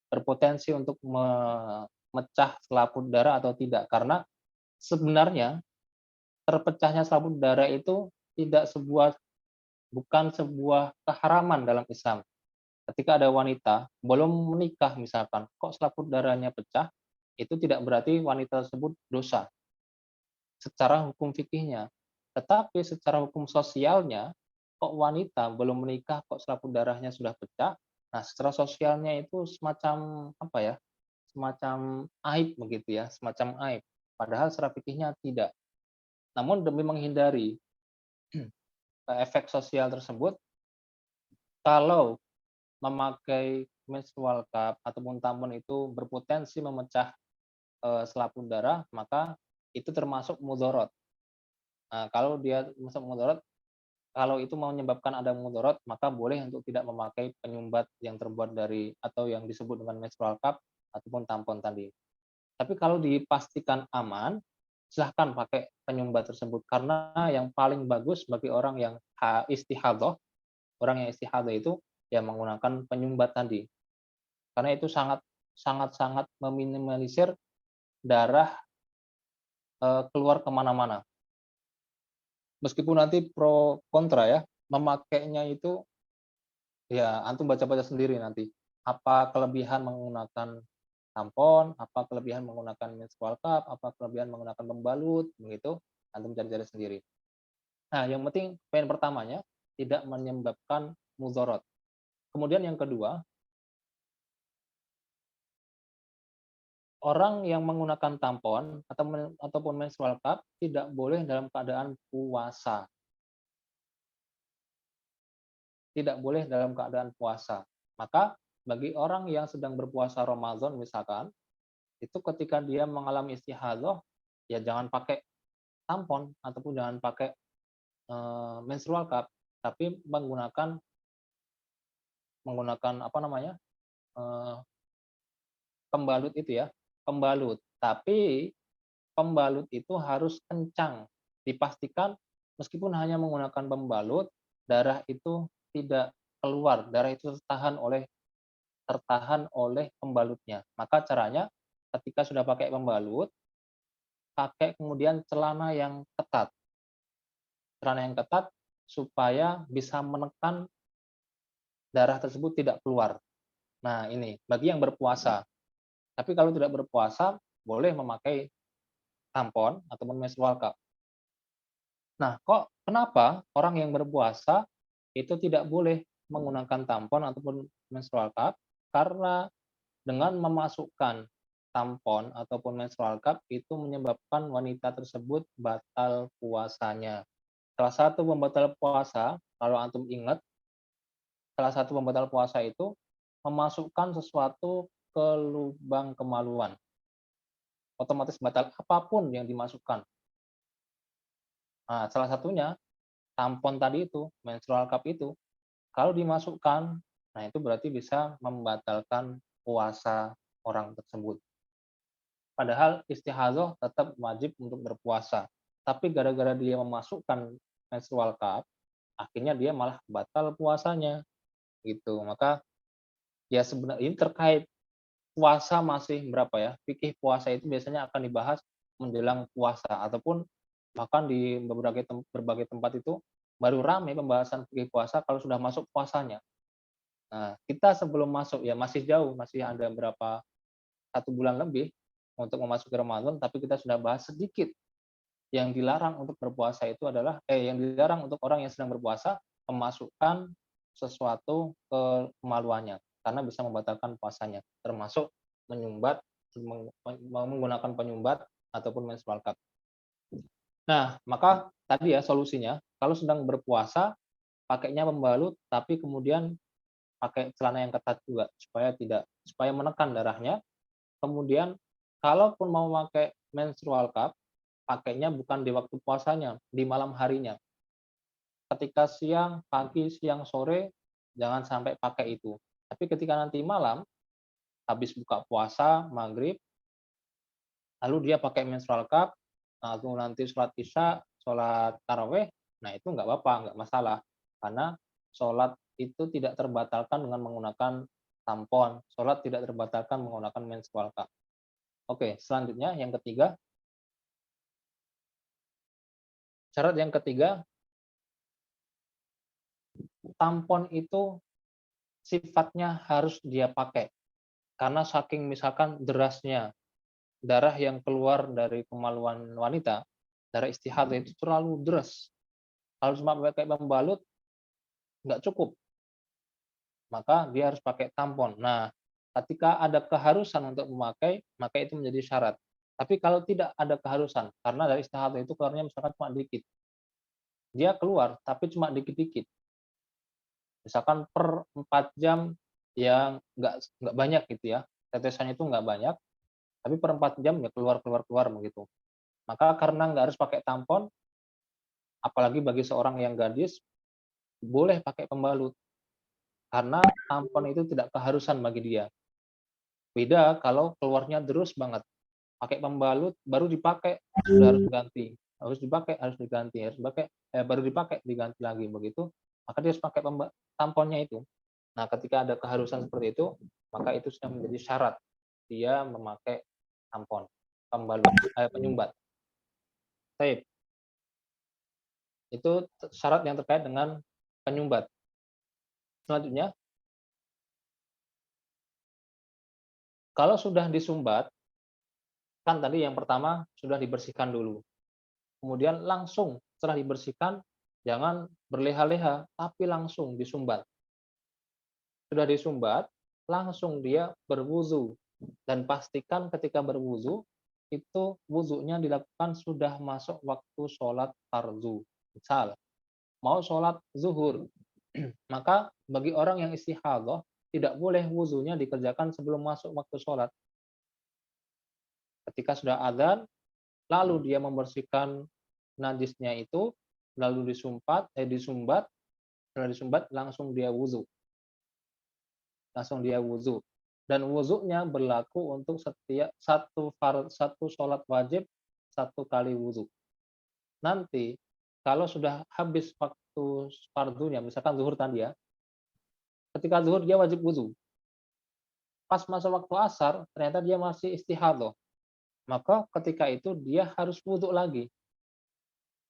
berpotensi untuk memecah selaput darah atau tidak? Karena sebenarnya terpecahnya selaput darah itu bukan sebuah keharaman dalam Islam. Ketika ada wanita belum menikah misalkan, kok selaput darahnya pecah, itu tidak berarti wanita tersebut dosa secara hukum fikihnya. Tetapi secara hukum sosialnya, kok wanita belum menikah kok selaput darahnya sudah pecah, nah secara sosialnya itu semacam semacam aib begitu ya, semacam aib. Padahal secara fikihnya tidak. Namun demi menghindari efek sosial tersebut, kalau memakai menstrual cup ataupun tampon itu berpotensi memecah selaput darah, maka itu termasuk mudorot. Nah, kalau dia masuk mudorot, kalau itu menyebabkan ada mudorot, maka boleh untuk tidak memakai penyumbat yang terbuat dari atau yang disebut dengan menstrual cup ataupun tampon tadi. Tapi kalau dipastikan aman, silahkan pakai penyumbat tersebut karena yang paling bagus bagi orang yang istihadhah, itu ya menggunakan penyumbat tadi. Karena itu sangat meminimalisir darah keluar kemana-mana. Meskipun nanti pro kontra ya, memakainya itu ya antum baca-baca sendiri nanti. Apa kelebihan menggunakan tampon, apa kelebihan menggunakan menstrual cup, apa kelebihan menggunakan pembalut, begitu. Antum cari-cari sendiri. Nah, yang penting poin pertamanya tidak menyebabkan mudorot. Kemudian yang kedua, orang yang menggunakan tampon ataupun menstrual cup tidak boleh dalam keadaan puasa. Tidak boleh dalam keadaan puasa. Maka bagi orang yang sedang berpuasa Ramadan misalkan, itu ketika dia mengalami istihadhah, ya jangan pakai tampon ataupun jangan pakai menstrual cup, tapi menggunakan pembalut itu ya, pembalut. Tapi pembalut itu harus kencang. Dipastikan meskipun hanya menggunakan pembalut, darah itu tidak keluar, darah itu tertahan oleh pembalutnya. Maka caranya ketika sudah pakai pembalut, pakai kemudian celana yang ketat. Celana yang ketat supaya bisa menekan darah tersebut tidak keluar. Nah, ini bagi yang berpuasa. Tapi kalau tidak berpuasa, boleh memakai tampon ataupun menstrual cup. Nah, kenapa orang yang berpuasa itu tidak boleh menggunakan tampon ataupun menstrual cup? Karena dengan memasukkan tampon ataupun menstrual cup itu menyebabkan wanita tersebut batal puasanya. Salah satu pembatal puasa, kalau antum ingat, salah satu pembatal puasa itu memasukkan sesuatu ke lubang kemaluan. Otomatis batal apapun yang dimasukkan. Nah, salah satunya tampon tadi itu, menstrual cup itu, kalau dimasukkan, nah itu berarti bisa membatalkan puasa orang tersebut. Padahal istihadzoh tetap wajib untuk berpuasa. Tapi gara-gara dia memasukkan menstrual cup, akhirnya dia malah batal puasanya. Gitu. Maka ya sebenarnya ini terkait puasa masih berapa ya? Fikih puasa itu biasanya akan dibahas menjelang puasa ataupun bahkan di berbagai tempat itu baru ramai pembahasan fikih puasa kalau sudah masuk puasanya. Nah, kita sebelum masuk ya masih jauh, masih ada berapa 1 bulan lebih untuk memasuki Ramadan, tapi kita sudah bahas sedikit. Yang dilarang untuk berpuasa itu adalah yang dilarang untuk orang yang sedang berpuasa memasukkan sesuatu ke kemaluannya karena bisa membatalkan puasanya, termasuk menyumbat, menggunakan penyumbat ataupun menstrual cup. Nah, maka tadi ya solusinya, kalau sedang berpuasa pakainya pembalut tapi kemudian pakai celana yang ketat juga supaya menekan darahnya. Kemudian kalaupun mau pakai menstrual cup, pakainya bukan di waktu puasanya, di malam harinya. Ketika siang, pagi, siang, sore, jangan sampai pakai itu. Tapi ketika nanti malam, habis buka puasa, maghrib, lalu dia pakai menstrual cup, lalu nanti sholat isya, sholat taraweh, nah itu nggak apa-apa, nggak masalah. Karena sholat itu tidak terbatalkan dengan menggunakan tampon, sholat tidak terbatalkan menggunakan menstrual cup. Oke, selanjutnya yang ketiga, syarat yang ketiga, tampon itu sifatnya harus dia pakai. Karena saking misalkan derasnya darah yang keluar dari kemaluan wanita, darah istihadah itu terlalu deras. Kalau cuma pakai pembalut, nggak cukup. Maka dia harus pakai tampon. Nah, ketika ada keharusan untuk memakai, maka itu menjadi syarat. Tapi kalau tidak ada keharusan, karena dari istihadah itu keluarnya misalkan cuma dikit. Dia keluar, tapi cuma dikit-dikit. Misalkan per 4 jam yang nggak banyak gitu ya, tetesannya itu nggak banyak, tapi per 4 jam ya keluar begitu. Maka karena nggak harus pakai tampon, apalagi bagi seorang yang gadis, boleh pakai pembalut. Karena tampon itu tidak keharusan bagi dia. Beda kalau keluarnya terus banget. Pakai pembalut, baru dipakai, sudah harus diganti. Harus dipakai, harus diganti. Baru dipakai, diganti lagi. Begitu, maka dia harus pakai tamponnya itu. Nah, ketika ada keharusan seperti itu, maka itu sudah menjadi syarat dia memakai tampon, penyumbat. Tape. Itu syarat yang terkait dengan penyumbat. Selanjutnya, kalau sudah disumbat, kan tadi yang pertama sudah dibersihkan dulu. Kemudian langsung setelah dibersihkan, jangan berleha-leha, tapi langsung disumbat. Sudah disumbat, langsung dia berwudu. Dan pastikan ketika berwudu, itu wudunya dilakukan sudah masuk waktu sholat fardu. Misal, mau sholat zuhur, maka bagi orang yang istihadhah, tidak boleh wudunya dikerjakan sebelum masuk waktu sholat. Ketika sudah adzan, lalu dia membersihkan najisnya itu, lalu disumbat, setelah disumbat langsung dia wudu. dan wudhunya berlaku untuk setiap satu sholat wajib 1 kali wudhu. Nanti kalau sudah habis waktu fardunya, misalkan zuhur tadi ya, ketika zuhur dia wajib wudhu. Pas masuk waktu asar, ternyata dia masih istihadhah. Maka ketika itu dia harus wudhu lagi.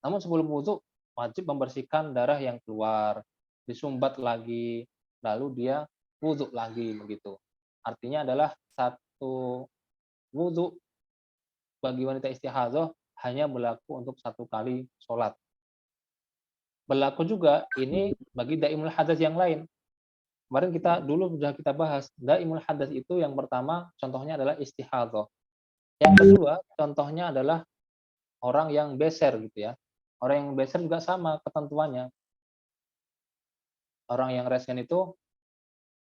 Namun sebelum wudhu, wajib membersihkan darah yang keluar, disumbat lagi, lalu dia wudhu lagi begitu. Artinya adalah satu wudhu bagi wanita istihadhah hanya berlaku untuk 1 kali sholat. Berlaku juga ini bagi daimul hadas yang lain. Kemarin sudah kita bahas, daimul hadas itu yang pertama contohnya adalah istihadhah. Yang kedua contohnya adalah orang yang beser gitu ya. Orang yang beser juga sama ketentuannya. Orang yang resen itu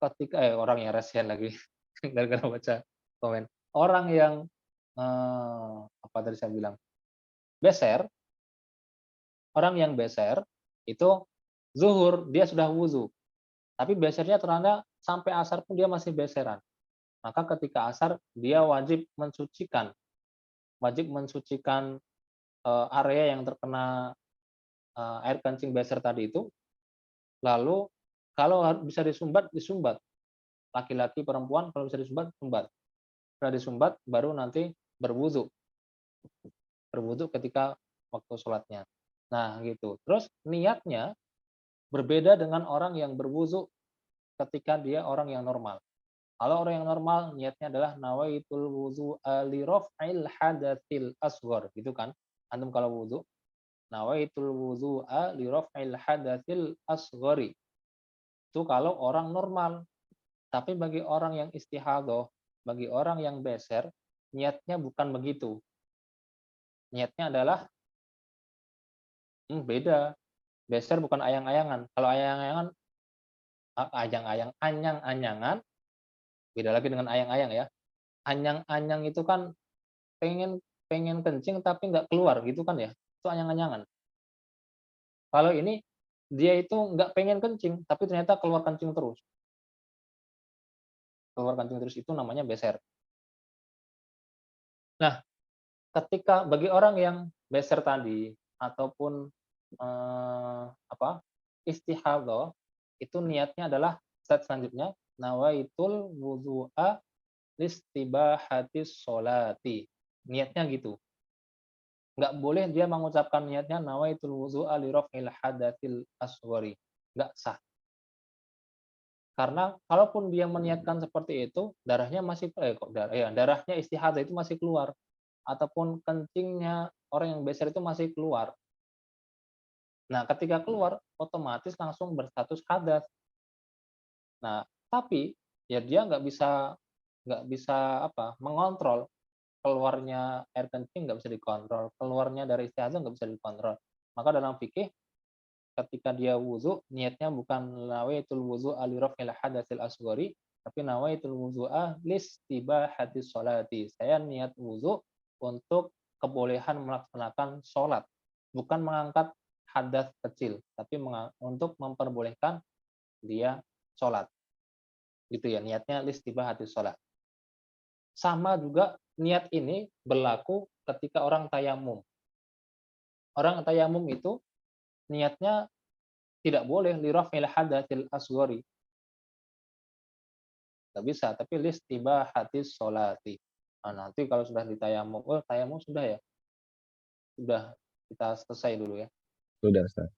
ketika orang yang resen lagi gara-gara baca komen. Orang yang apa tadi saya bilang? Beser. Orang yang beser itu zuhur dia sudah wudhu. Tapi besernya ternyata sampai asar pun dia masih beseran. Maka ketika asar dia wajib mensucikan area yang terkena air kencing beser tadi itu. Lalu kalau bisa disumbat, disumbat. Laki-laki, perempuan kalau bisa disumbat, sumbat. Setelah disumbat baru nanti berwudu. Berwudu ketika waktu sholatnya. Nah gitu. Terus niatnya berbeda dengan orang yang berwudu ketika dia orang yang normal. Kalau orang yang normal niatnya adalah nawaitul wudu'a li raf'il hadatsil asghar, gitu kan? Antum kalau wudu nawaitul wudu'a li raf'il hadatsil asghari. Itu kalau orang normal. Tapi bagi orang yang istihadhah, bagi orang yang beser, niatnya bukan begitu. Niatnya adalah beda. Beser bukan ayang-ayangan. Kalau ayang-ayangan anyang-anyangan beda lagi dengan ayang-ayang ya. Anyang-anyang itu kan pengen kencing tapi nggak keluar gitu kan ya. Itu anyang-anyangan. Kalau ini dia itu nggak pengen kencing tapi ternyata keluar kencing terus. Keluar kencing terus itu namanya beser. Nah, ketika bagi orang yang beser tadi ataupun istihadhah itu niatnya adalah step selanjutnya nawaitul wudu'a listibahatis sholati. Niatnya gitu. Nggak boleh dia mengucapkan niatnya nawaitul wudu'a li raf'il hadatsil asghari. Nggak sah. Karena kalaupun dia meniatkan seperti itu, darahnya masih darahnya istihadhah itu masih keluar ataupun kencingnya orang yang beser itu masih keluar. Nah, ketika keluar otomatis langsung berstatus hadas. Nah, tapi ya dia nggak bisa mengontrol keluarnya air kencing, nggak bisa dikontrol, keluarnya dari istihadhah nggak bisa dikontrol. Maka dalam fikih ketika dia wudu niatnya bukan nawaitul wudu'a li raf'il hadatsil asghari tapi nawaitul wudu'a listibahatis sholati. Saya niat wudu untuk kebolehan melaksanakan sholat, bukan mengangkat hadas kecil, tapi untuk memperbolehkan dia sholat. Gitu ya, niatnya listibahatis sholat. Sama juga niat ini berlaku ketika orang tayamum. Orang tayamum itu niatnya tidak boleh li raf'il hadatsil asghari. Nggak bisa, tapi listibahatis sholati. Nah, nanti kalau sudah ditayamum, tayamum sudah ya? Sudah, kita selesai dulu ya. Sudah, Ustaz.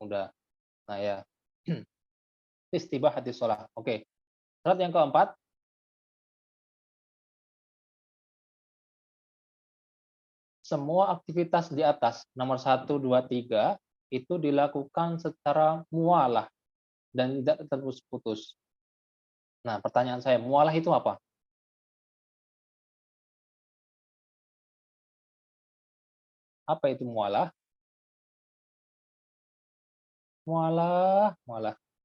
Udah. Nah ya. Istibahatis sholat. Oke. Syarat yang keempat. Semua aktivitas di atas, nomor 1, 2, 3, itu dilakukan secara mualah dan tidak terputus-putus. Nah, pertanyaan saya, mualah itu apa? Apa itu mualah? Mualah,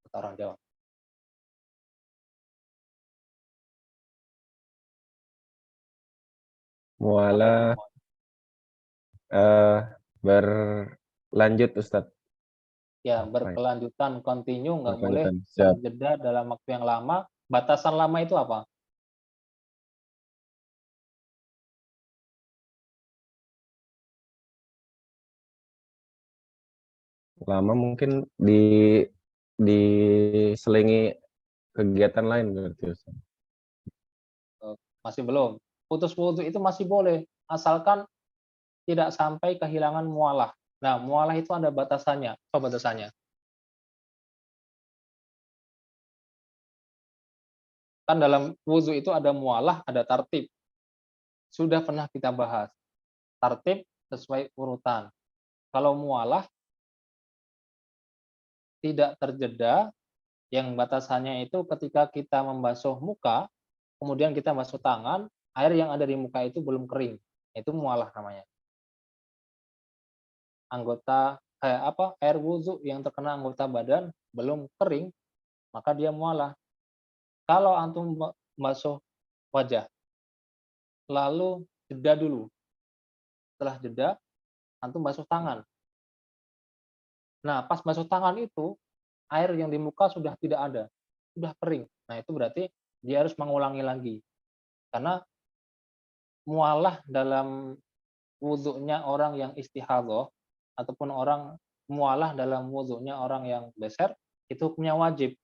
kata orang Jawa. Mualah berlanjut, Ustadz. Ya, berkelanjutan, continue, nggak boleh Berkelanjutan. Siap. terjeda dalam waktu yang lama. Batasan lama itu apa? Lama mungkin diselingi kegiatan lain berarti Ustaz. Masih belum. Putus wudhu itu masih boleh, asalkan tidak sampai kehilangan mualah. Nah, mualah itu ada batasannya. Apa batasannya? Kan dalam wudhu itu ada mualah, ada tartib. Sudah pernah kita bahas. Tartib sesuai urutan. Kalau mualah tidak terjeda, yang batasannya itu ketika kita membasuh muka, kemudian kita basuh tangan, air yang ada di muka itu belum kering. Itu mualah namanya. Air wudhu yang terkena anggota badan belum kering, maka dia mualah. Kalau antum basuh wajah, lalu jeda dulu. Setelah jeda, antum basuh tangan. Nah, pas basuh tangan itu, air yang di muka sudah tidak ada, sudah kering. Nah, itu berarti dia harus mengulangi lagi. Karena mualah dalam wudhunya orang yang istihadhah, ataupun mualah dalam wudhunya orang yang beser, itu hukumnya wajib.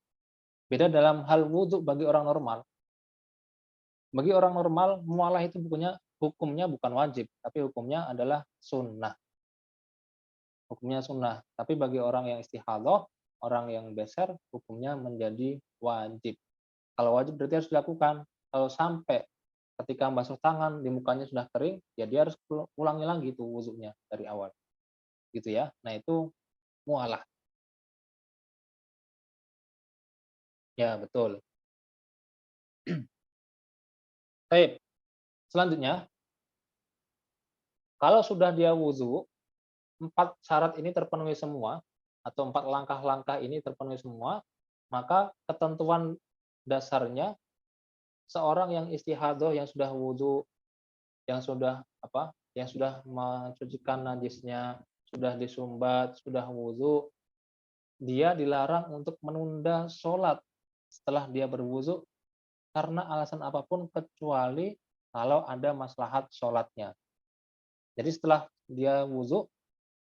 Beda dalam hal wudhu bagi orang normal. Bagi orang normal, mualah itu hukumnya bukan wajib, tapi hukumnya adalah sunnah. Hukumnya sunnah. Tapi bagi orang yang istihadhah, orang yang beser, hukumnya menjadi wajib. Kalau wajib berarti harus dilakukan. Kalau sampai ketika basuh tangan di mukanya sudah kering, ya dia harus ulangi lagi tuh wudhunya dari awal. Gitu ya. Nah, itu mualah. Ya, betul. Baik. Selanjutnya, kalau sudah dia wudhu, 4 syarat ini terpenuhi semua, atau 4 langkah-langkah ini terpenuhi semua, maka ketentuan dasarnya seorang yang istihadhah, yang sudah wudhu, yang sudah mencucikan najisnya, sudah disumbat, sudah wudhu, dia dilarang untuk menunda sholat setelah dia berwudhu karena alasan apapun kecuali kalau ada maslahat sholatnya. Jadi setelah dia wudhu,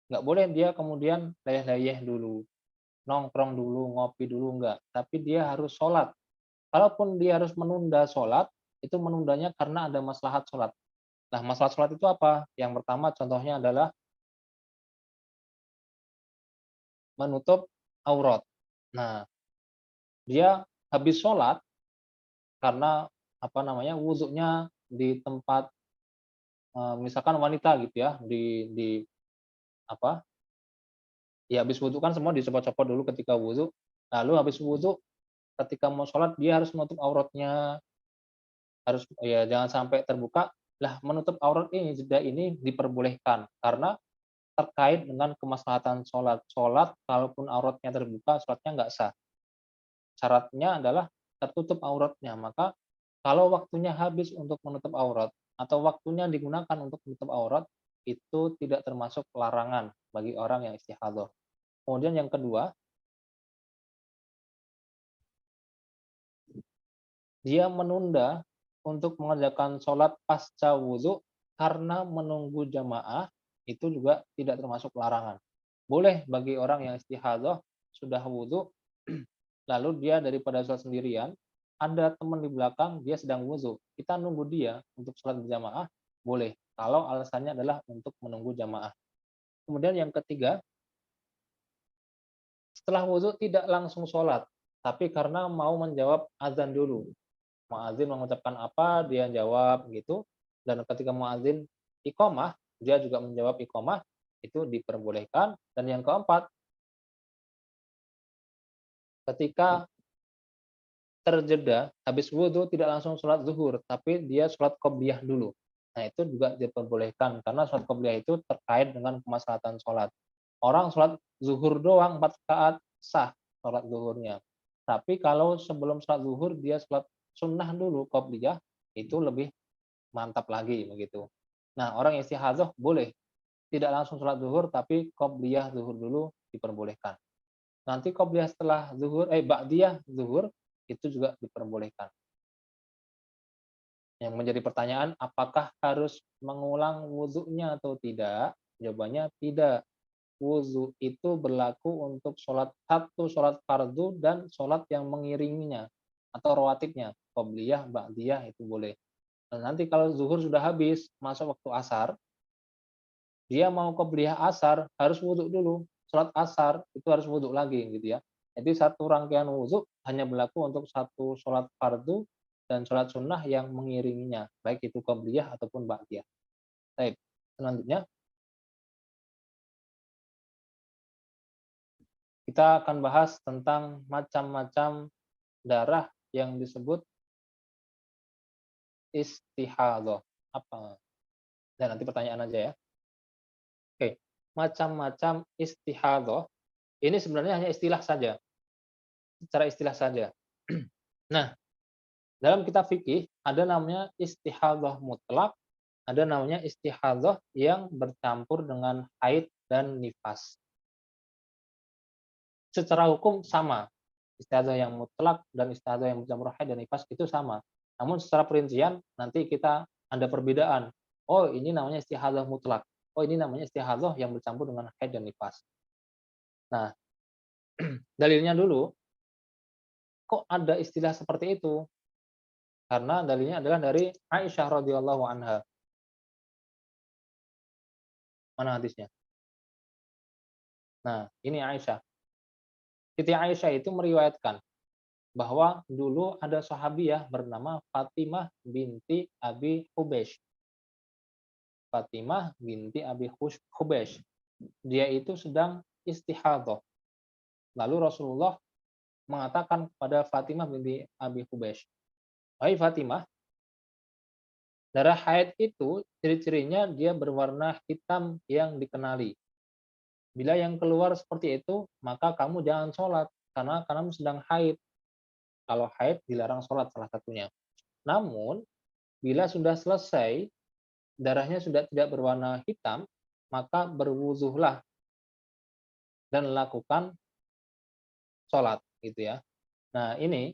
nggak boleh dia kemudian leyeh-leyeh dulu, nongkrong dulu, ngopi dulu, enggak. Tapi dia harus sholat. Kalaupun dia harus menunda sholat, itu menundanya karena ada maslahat sholat. Nah, maslahat sholat itu apa? Yang pertama contohnya adalah menutup aurat. Nah, dia habis sholat karena wudhunya di tempat misalkan wanita gitu ya, habis wudhu kan semua dicopot-copot dulu ketika wudhu. Lalu habis wudhu ketika mau sholat dia harus menutup auratnya, harus ya jangan sampai terbuka. Lah, menutup aurat ini, jeda ini diperbolehkan karena terkait dengan kemaslahatan sholat. Sholat kalaupun auratnya terbuka, sholatnya nggak sah. Syaratnya adalah tertutup auratnya. Maka kalau waktunya habis untuk menutup aurat atau waktunya digunakan untuk menutup aurat, itu tidak termasuk larangan bagi orang yang istihadhah. Kemudian yang kedua, dia menunda untuk mengerjakan sholat pasca wudhu karena menunggu jamaah, itu juga tidak termasuk larangan. Boleh bagi orang yang istihadhah sudah wudhu, lalu dia daripada sholat sendirian, ada teman di belakang, dia sedang wudhu, kita nunggu dia untuk sholat berjamaah, boleh. Kalau alasannya adalah untuk menunggu jamaah. Kemudian yang ketiga, setelah wudhu tidak langsung sholat, tapi karena mau menjawab azan dulu. Muadzin mengucapkan apa, dia jawab gitu. Dan ketika muadzin iqamah, dia juga menjawab iqamah, itu diperbolehkan. Dan yang keempat, ketika terjeda, habis wudhu tidak langsung sholat zuhur, tapi dia sholat qobliyah dulu. Nah, itu juga diperbolehkan, karena sholat qobliyah itu terkait dengan kemaslahatan sholat. Orang sholat zuhur doang 4 rakaat sah sholat zuhurnya. Tapi kalau sebelum sholat zuhur dia sholat sunnah dulu qobliyah, itu lebih mantap lagi begitu. Nah, orang yang istihadhah boleh tidak langsung sholat zuhur, tapi qobliyah zuhur dulu diperbolehkan. Nanti qobliyah setelah zuhur, ba'diyah zuhur itu juga diperbolehkan. Yang menjadi pertanyaan, apakah harus mengulang wudhunya atau tidak? Jawabannya tidak. wudhu itu berlaku untuk satu sholat fardu dan sholat yang mengiringinya atau rawatibnya, qobliyah, ba'diyah itu boleh. Nah, nanti kalau zuhur sudah habis, masuk waktu asar, dia mau qobliyah asar harus wudhu dulu. Sholat asar itu harus wudhu lagi gitu ya. Jadi satu rangkaian wudhu hanya berlaku untuk satu sholat fardu dan sholat sunnah yang mengiringinya, baik itu qobliyah ataupun ba'diyah. Baik, selanjutnya kita akan bahas tentang macam-macam darah yang disebut istihadah. Apa? Dan nanti pertanyaan aja ya. Oke, macam-macam istihadah ini sebenarnya hanya istilah saja, secara istilah saja. Nah, dalam kitab fikih ada namanya istihadah mutlak, ada namanya istihadah yang bercampur dengan haid dan nifas. Secara hukum sama. Istihadah yang mutlak dan istihadah yang bercampur haid dan nifas itu sama. Namun secara perincian nanti kita ada perbedaan. Oh, ini namanya istihadah mutlak. Oh, ini namanya istihadah yang bercampur dengan haid dan nifas. Nah, dalilnya dulu, kok ada istilah seperti itu? Karena dalilnya adalah dari Aisyah radhiyallahu anha. Mana hadisnya? Nah, ini Aisyah. Siti Aisyah itu meriwayatkan bahwa dulu ada sahabiyah bernama Fatimah binti Abi Hubaysh. Fatimah binti Abi Hubaysh. Dia itu sedang istihadah. Lalu Rasulullah mengatakan kepada Fatimah binti Abi Hubaysh, "Hai Fatimah, darah haid itu ciri-cirinya dia berwarna hitam yang dikenali. Bila yang keluar seperti itu, maka kamu jangan sholat, karena kamu sedang haid. Kalau haid, dilarang sholat salah satunya. Namun, bila sudah selesai, darahnya sudah tidak berwarna hitam, maka berwuzuhlah dan lakukan sholat." Gitu ya. Nah, ini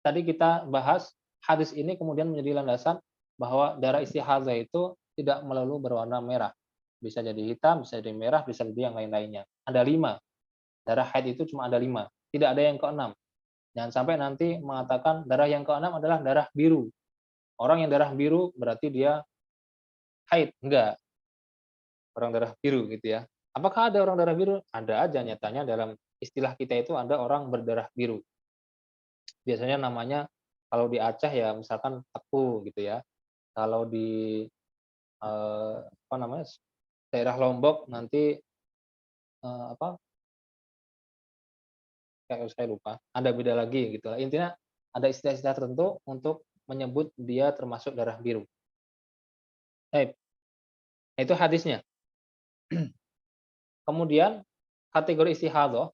tadi kita bahas hadis ini kemudian menjadi landasan bahwa darah istihadah itu tidak melulu berwarna merah. Bisa jadi hitam, bisa jadi merah, bisa jadi yang lain-lainnya. Ada 5. Darah haid itu cuma ada 5. Tidak ada yang ke-6. Jangan sampai nanti mengatakan darah yang ke-6 adalah darah biru. Orang yang darah biru berarti dia haid. Enggak. Orang darah biru gitu ya. Apakah ada orang darah biru? Ada aja nyatanya dalam istilah kita itu ada orang berdarah biru. Biasanya namanya kalau di Aceh ya misalkan teku gitu ya. Kalau di apa namanya daerah Lombok nanti apa kayak saya lupa, ada beda lagi gitu lah. Intinya ada istilah-istilah tertentu untuk menyebut dia termasuk darah biru. Itu hadisnya. Kemudian kategori istihadah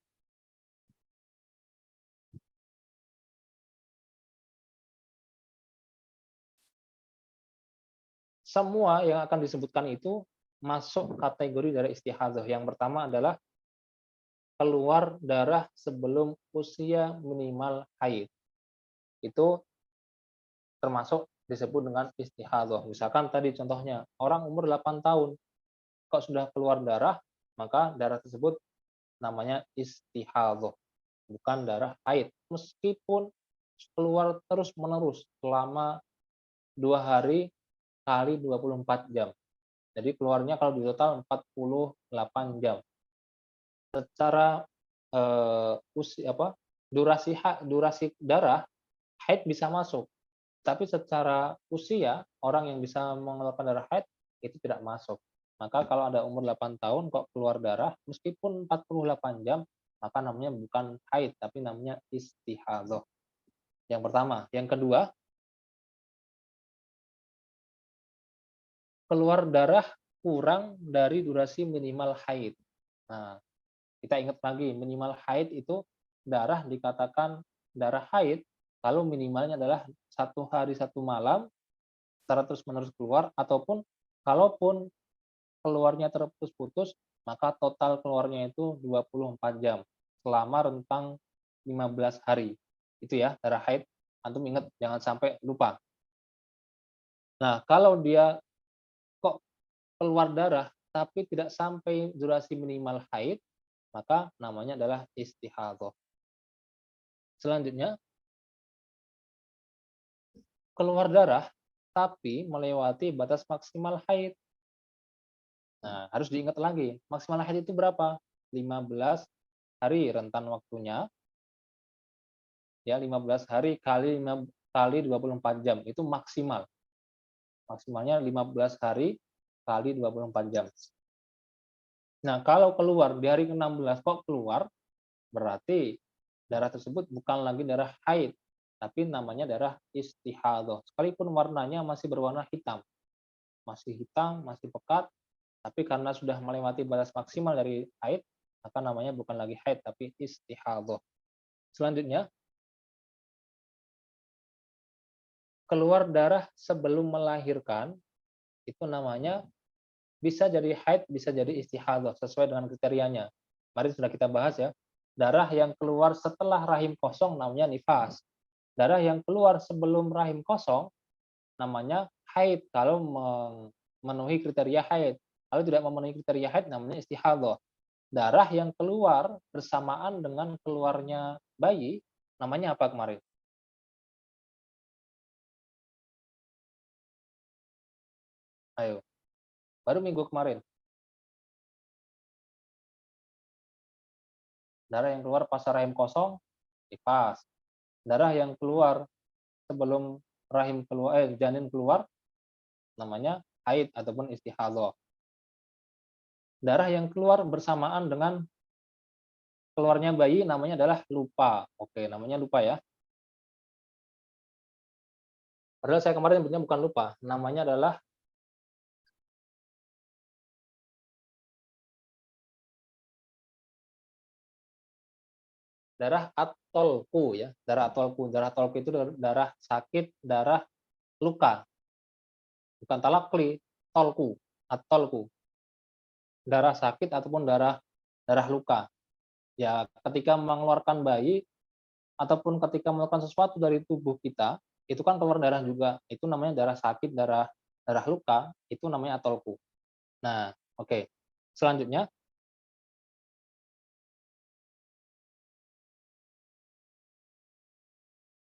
semua yang akan disebutkan itu masuk kategori dari istihadah. Yang pertama adalah keluar darah sebelum usia minimal haid. Itu termasuk disebut dengan istihadah. Misalkan tadi contohnya, orang umur 8 tahun, kok sudah keluar darah, maka darah tersebut namanya istihadah, bukan darah haid. Meskipun keluar terus-menerus selama 2 hari kali 24 jam. Jadi keluarnya kalau di total 48 jam. Secara durasi darah haid bisa masuk. Tapi secara usia orang yang bisa mengeluarkan darah haid itu tidak masuk. Maka kalau ada umur 8 tahun kok keluar darah meskipun 48 jam maka namanya bukan haid tapi namanya istihadah. Yang pertama, yang kedua, keluar darah kurang dari durasi minimal haid. Nah, kita ingat lagi, minimal haid itu darah dikatakan darah haid kalau minimalnya adalah 1 hari 1 malam secara terus-menerus keluar, ataupun kalaupun keluarnya terputus-putus, maka total keluarnya itu 24 jam selama rentang 15 hari. Itu ya, darah haid. Antum ingat, jangan sampai lupa. Nah, kalau dia kok keluar darah tapi tidak sampai durasi minimal haid, maka namanya adalah istihadhah. Selanjutnya, keluar darah tapi melewati batas maksimal haid. Nah, harus diingat lagi, maksimal haid itu berapa? 15 hari rentan waktunya, ya 15 hari kali 24 jam, itu maksimal. Maksimalnya 15 hari kali 24 jam. Nah, kalau keluar di hari ke-16 kok keluar, berarti darah tersebut bukan lagi darah haid, tapi namanya darah istihadhah. Sekalipun warnanya masih berwarna hitam, masih pekat, tapi karena sudah melewati batas maksimal dari haid, maka namanya bukan lagi haid, tapi istihadhah. Selanjutnya, keluar darah sebelum melahirkan, itu namanya bisa jadi haid, bisa jadi istihadhah, sesuai dengan kriterianya. Kemarin sudah kita bahas ya, darah yang keluar setelah rahim kosong namanya nifas. Darah yang keluar sebelum rahim kosong namanya haid, kalau memenuhi kriteria haid. Kalau tidak memenuhi kriteria haid namanya istihadhah. Darah yang keluar bersamaan dengan keluarnya bayi namanya apa kemarin? Ayo, baru minggu kemarin. Darah yang keluar pas rahim kosong, nifas. Darah yang keluar sebelum rahim keluar, janin keluar, namanya haid ataupun istihadhah. Darah yang keluar bersamaan dengan keluarnya bayi namanya adalah lupa. Oke, namanya lupa ya. Padahal saya kemarin nyebutnya bukan lupa, namanya adalah darah atolku ya. Darah atolku. Darah atolku itu darah sakit, darah luka. Bukan talakli, tolku, atolku. Darah sakit ataupun darah luka. Ya, ketika mengeluarkan bayi ataupun ketika melakukan sesuatu dari tubuh kita, itu kan keluar darah juga. Itu namanya darah sakit, darah luka, itu namanya atolku. Nah, oke. Selanjutnya,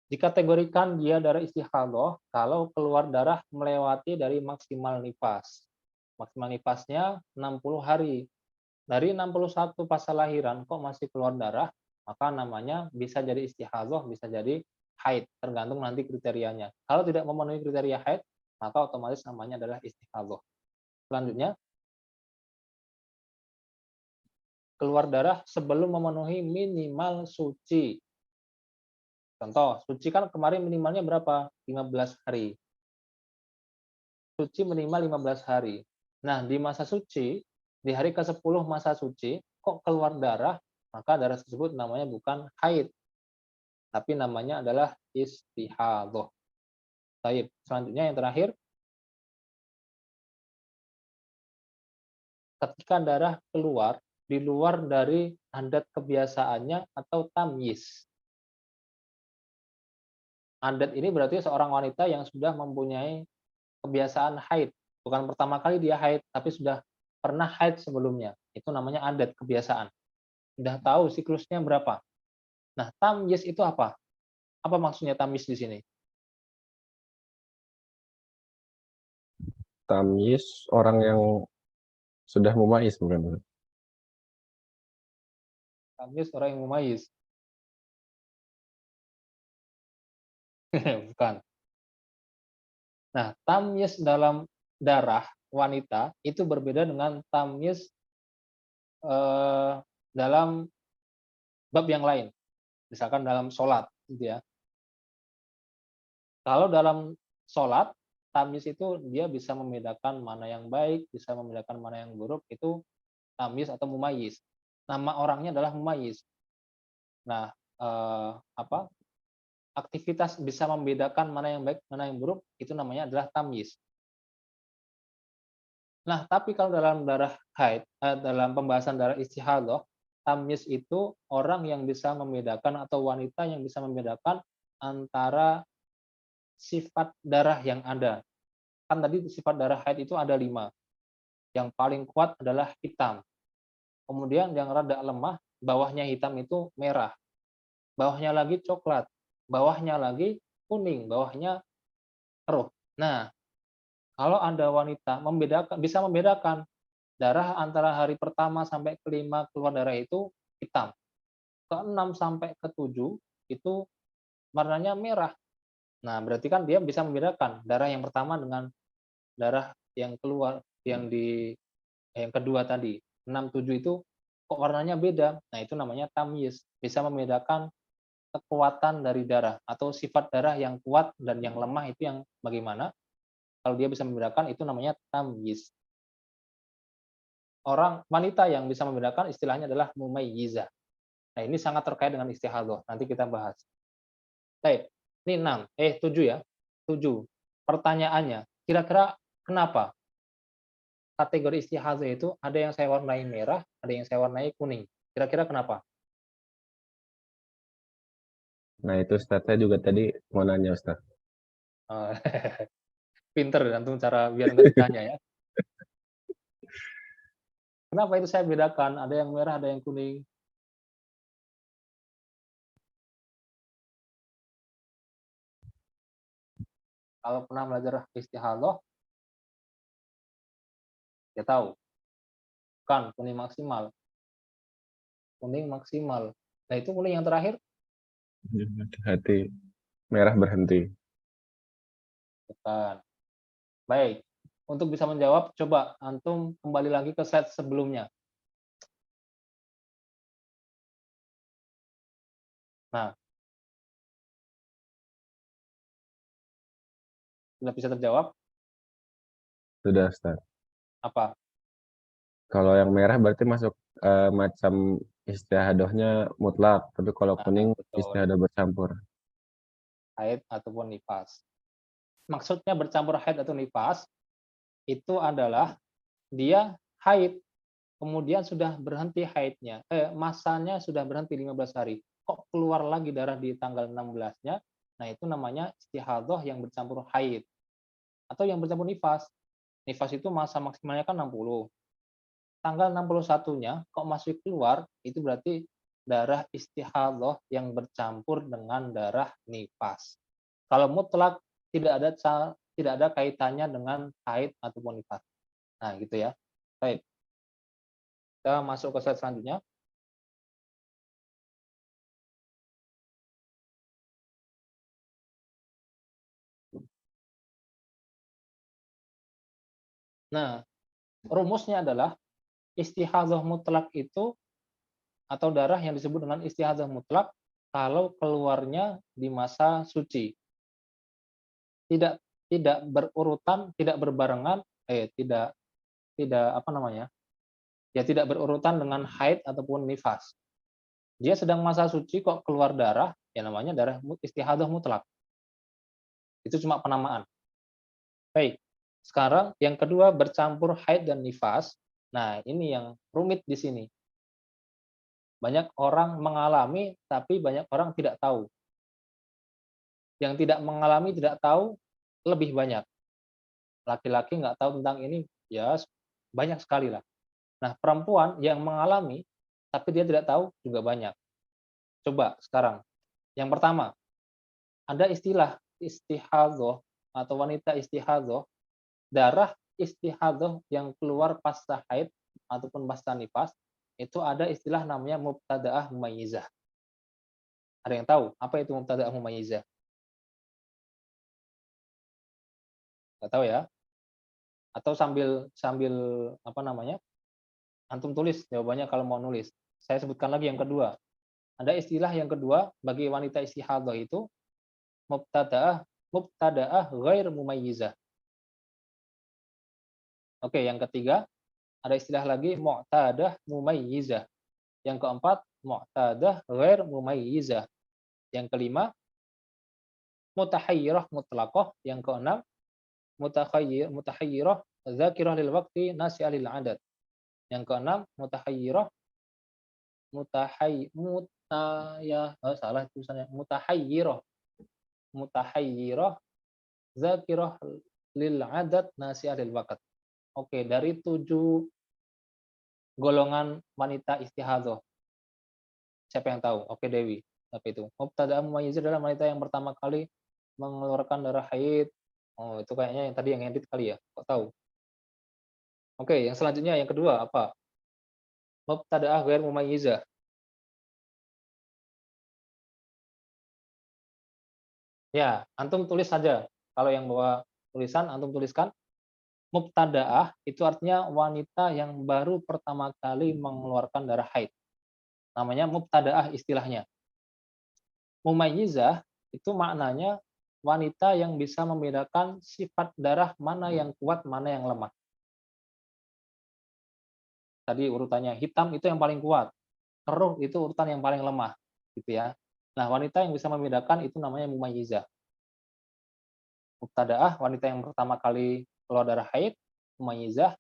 dikategorikan dia darah istihadhah kalau keluar darah melewati dari maksimal nifas. Maksimal nifasnya 60 hari. Dari 61 pasca lahiran kok masih keluar darah, maka namanya bisa jadi istihadhah, bisa jadi haid, tergantung nanti kriterianya. Kalau tidak memenuhi kriteria haid, maka otomatis namanya adalah istihadhah. Selanjutnya, keluar darah sebelum memenuhi minimal suci. Contoh, suci kan kemarin minimalnya berapa? 15 hari. Suci minimal 15 hari. Nah, di masa suci, di hari ke-10 masa suci, kok keluar darah, maka darah tersebut namanya bukan haid, tapi namanya adalah istihadhah. Baik, selanjutnya yang terakhir, ketika darah keluar di luar dari adat kebiasaannya atau tamyiz. Adat ini berarti seorang wanita yang sudah mempunyai kebiasaan haid. Bukan pertama kali dia haid, tapi sudah pernah haid sebelumnya. Itu namanya adat, kebiasaan. Sudah tahu siklusnya berapa. Nah, tamyiz itu apa? Apa maksudnya tamyiz di sini? Tamyiz orang yang sudah mumayyiz bukan? Tamyiz orang yang mumayyiz. Bukan. Nah, tamyiz dalam darah wanita itu berbeda dengan tamyiz dalam bab yang lain. Misalkan dalam sholat, gitu ya. Kalau dalam sholat, tamyiz itu dia bisa membedakan mana yang baik, bisa membedakan mana yang buruk, itu tamyiz atau mumayyiz. Nama orangnya adalah mumayyiz. Nah, aktivitas bisa membedakan mana yang baik, mana yang buruk, itu namanya adalah tamyiz. Nah, tapi kalau dalam darah haid, dalam pembahasan darah istihadhah, tamyiz itu orang yang bisa membedakan atau wanita yang bisa membedakan antara sifat darah yang ada. Kan tadi sifat darah haid itu ada 5. Yang paling kuat adalah hitam. Kemudian yang rada lemah, bawahnya hitam itu merah. Bawahnya lagi coklat. Bawahnya lagi kuning. Bawahnya keruh. Nah, kalau ada wanita bisa membedakan darah antara hari pertama sampai kelima keluar darah itu hitam. Ke-6 sampai ke-7 itu warnanya merah. Nah, berarti kan dia bisa membedakan darah yang pertama dengan darah yang keluar yang kedua tadi. 6, 7 itu kok warnanya beda. Nah, itu namanya tamyiz. Bisa membedakan kekuatan dari darah atau sifat darah yang kuat dan yang lemah itu yang bagaimana. Kalau dia bisa membedakan itu namanya tamyiz. Wanita yang bisa membedakan istilahnya adalah mumayyizah. Nah, ini sangat terkait dengan istihadah. Nanti kita bahas. Baik, ini 7 ya. 7. Pertanyaannya, kira-kira kenapa kategori istihadah itu ada yang saya warnai merah, ada yang saya warnai kuning. Kira-kira kenapa? Nah, itu Ustaz, saya juga tadi mau nanya Ustaz. Pinter antum cara biar nggak ditanya ya. Kenapa itu saya bedakan? Ada yang merah, ada yang kuning. Kalau pernah belajar istihadah, ya tahu. Kan kuning maksimal. Kuning maksimal. Nah, itu kuning yang terakhir. Hati-hati, merah berhenti. Bukan. Baik. Untuk bisa menjawab, coba antum kembali lagi ke slide sebelumnya. Nah, sudah bisa terjawab? Sudah Ustaz. Apa? Kalau yang merah berarti masuk macam istihadahnya mutlak, tapi kalau kuning Betul. istihadah bercampur. Haid ataupun nifas. Maksudnya bercampur haid atau nifas itu adalah dia haid, kemudian sudah berhenti haidnya, masanya sudah berhenti 15 hari. Kok keluar lagi darah di tanggal 16-nya? Nah, itu namanya istihadah yang bercampur haid. Atau yang bercampur nifas. Nifas itu masa maksimalnya kan 60. Tanggal 61-nya kok masih keluar, itu berarti darah istihadah yang bercampur dengan darah nifas. Kalau mutlak tidak ada kaitannya dengan haid ataupun nifas. Nah, gitu ya. Baik. Kita masuk ke slide selanjutnya. Nah, rumusnya adalah istihadah mutlak itu atau darah yang disebut dengan istihadah mutlak kalau keluarnya di masa suci. Tidak berurutan, tidak berbarengan, tidak berurutan dengan haid ataupun nifas. Dia sedang masa suci kok keluar darah, ya namanya darah istihadah mutlak. Itu cuma penamaan. Baik. Sekarang yang kedua bercampur haid dan nifas. Nah, ini yang rumit di sini. Banyak orang mengalami, tapi banyak orang tidak tahu. Yang tidak mengalami, tidak tahu, lebih banyak. Laki-laki nggak tahu tentang ini, ya banyak sekali lah. Nah, perempuan yang mengalami, tapi dia tidak tahu, juga banyak. Coba sekarang. Yang pertama, ada istilah istihadah atau wanita istihadah, darah istihadah yang keluar pasca haid ataupun pasca nifas, itu ada istilah namanya mubtada'ah mumayyizah. Ada yang tahu apa itu mubtada'ah mumayyizah? Nggak tahu ya? Atau sambil antum tulis jawabannya kalau mau nulis. Saya sebutkan lagi yang kedua. Ada istilah yang kedua bagi wanita istihadah itu mubtada'ah ghair mumayyizah. Oke, yang ketiga ada istilah lagi mu'tadah mumayyizah. Yang keempat mu'tadah ghair mumayyizah. Yang kelima mutahayyirah mutlaqah. Yang keenam mutahayyirah dzakirah lil waqti nasi'ah lil adad. Yang keenam mutahayyirah mutahayyirah dzakirah lil adad nasi'ah lil waqt. Oke, dari 7 golongan wanita istihadhah. Siapa yang tahu? Oke, Dewi. Apa itu? Mubtada'ah mumayyizah adalah wanita yang pertama kali mengeluarkan darah haid. Oh, itu kayaknya yang tadi yang edit kali ya? Kok tahu? Oke, yang selanjutnya yang kedua apa? Mubtada'ah ghair mumayyizah. Ya, antum tulis saja. Kalau yang bawa tulisan, antum tuliskan. Mubtada'ah itu artinya wanita yang baru pertama kali mengeluarkan darah haid. Namanya mubtada'ah istilahnya. Mumayyizah itu maknanya wanita yang bisa membedakan sifat darah mana yang kuat, mana yang lemah. Tadi urutannya hitam itu yang paling kuat, keruh itu urutan yang paling lemah, gitu ya. Nah, wanita yang bisa membedakan itu namanya mumayyizah. Mubtada'ah wanita yang pertama kali keluar darah haid, mumayyizah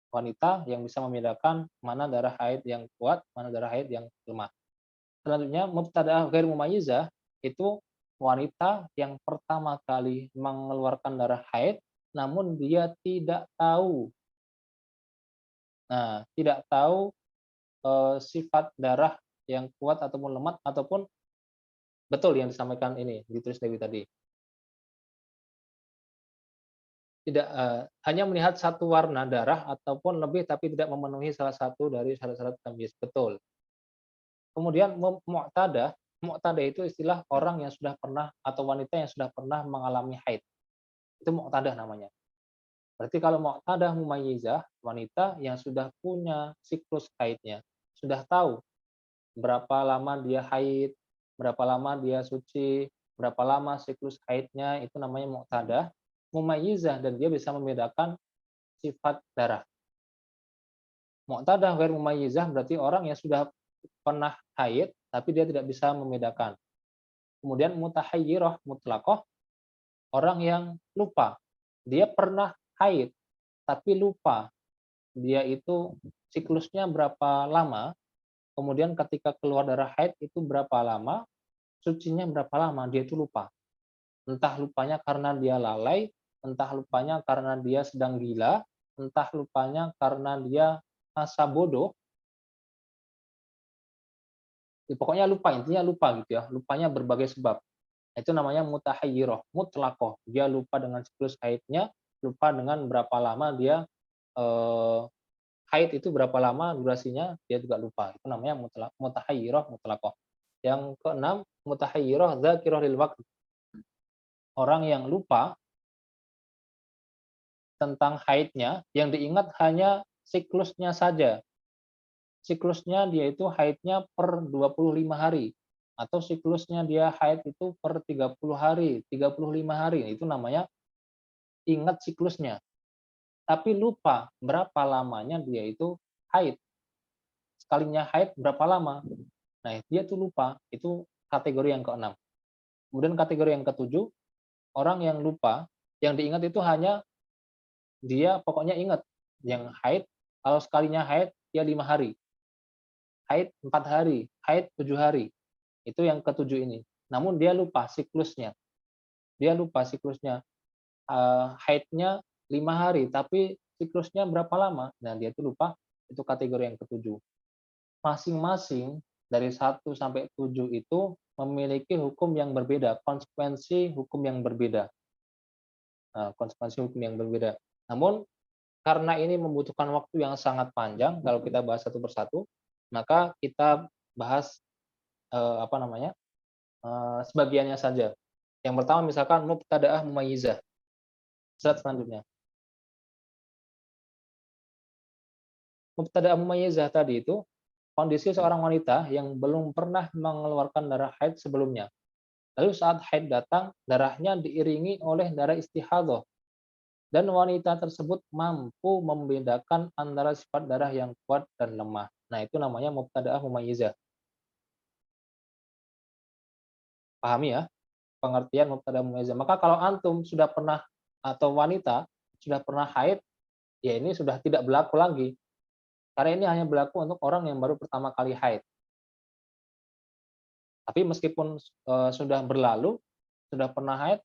wanita yang bisa membedakan mana darah haid yang kuat, mana darah haid yang lemah. Selanjutnya mubtada'ah ghair mumayyizah itu wanita yang pertama kali mengeluarkan darah haid namun dia tidak tahu. Nah, tidak tahu sifat darah yang kuat ataupun lemah ataupun betul yang disampaikan ini ditulis Dewi tadi. Tidak hanya melihat satu warna darah ataupun lebih tapi tidak memenuhi salah satu dari syarat-syarat tamyiz. Betul. Kemudian mu'tadah itu istilah orang yang sudah pernah atau wanita yang sudah pernah mengalami haid. Itu mu'tadah namanya. Berarti kalau mu'tadah mumayyizah, wanita yang sudah punya siklus haidnya, sudah tahu berapa lama dia haid, berapa lama dia suci, berapa lama siklus haidnya, itu namanya mu'tadah mumayyizah dan dia bisa membedakan sifat darah. Mu'tadah ghair mumayyizah berarti orang yang sudah pernah haid tapi dia tidak bisa membedakan. Kemudian mutahayyirah mutlaqah, orang yang lupa. Dia pernah haid tapi lupa dia itu siklusnya berapa lama, kemudian ketika keluar darah haid itu berapa lama, sucinya berapa lama, dia itu lupa. Entah lupanya karena dia lalai, entah lupanya karena dia sedang gila, entah lupanya karena dia masa bodoh. Pokoknya lupa, intinya lupa gitu ya. Lupanya berbagai sebab. Itu namanya mutahayyirah, mutlaqah. Dia lupa dengan siklus haidnya, lupa dengan berapa lama dia haid itu berapa lama durasinya, dia juga lupa. Itu namanya mutahayyirah mutlaqah. Yang keenam, mutahayyirah dzakirah lil waqt. Orang yang lupa tentang haidnya, yang diingat hanya siklusnya saja. Siklusnya dia itu haidnya per 25 hari. Atau siklusnya dia haid itu per 30 hari, 35 hari. Itu namanya ingat siklusnya. Tapi lupa berapa lamanya dia itu haid. Sekalinya haid berapa lama. Nah, dia tuh lupa. Itu kategori yang keenam. Kemudian kategori yang ketujuh, orang yang lupa, yang diingat itu hanya dia pokoknya ingat yang haid, kalau sekalinya haid dia 5 hari, haid 4 hari, haid 7 hari. Itu yang ketujuh ini. Namun dia lupa siklusnya. Dia lupa siklusnya. Haidnya 5 hari, tapi siklusnya berapa lama? Nah, dia itu lupa. Itu kategori yang ketujuh. Masing-masing dari 1 sampai 7 itu memiliki hukum yang berbeda, konsekuensi hukum yang berbeda. Konsekuensi hukum yang berbeda. Namun karena ini membutuhkan waktu yang sangat panjang kalau kita bahas satu persatu, maka kita bahas sebagiannya saja. Yang pertama misalkan mubtada'ah mumayyizah. Slide selanjutnya. Mubtada'ah mumayyizah tadi itu kondisi seorang wanita yang belum pernah mengeluarkan darah haid sebelumnya. Lalu saat haid datang, darahnya diiringi oleh darah istihadhah. Dan wanita tersebut mampu membedakan antara sifat darah yang kuat dan lemah. Nah, itu namanya mubtada'ah mumayyizah. Pahami ya? Pengertian mubtada'ah mumayyizah. Maka kalau antum sudah pernah atau wanita sudah pernah haid, ya ini sudah tidak berlaku lagi. Karena ini hanya berlaku untuk orang yang baru pertama kali haid. Tapi meskipun sudah berlalu, sudah pernah haid,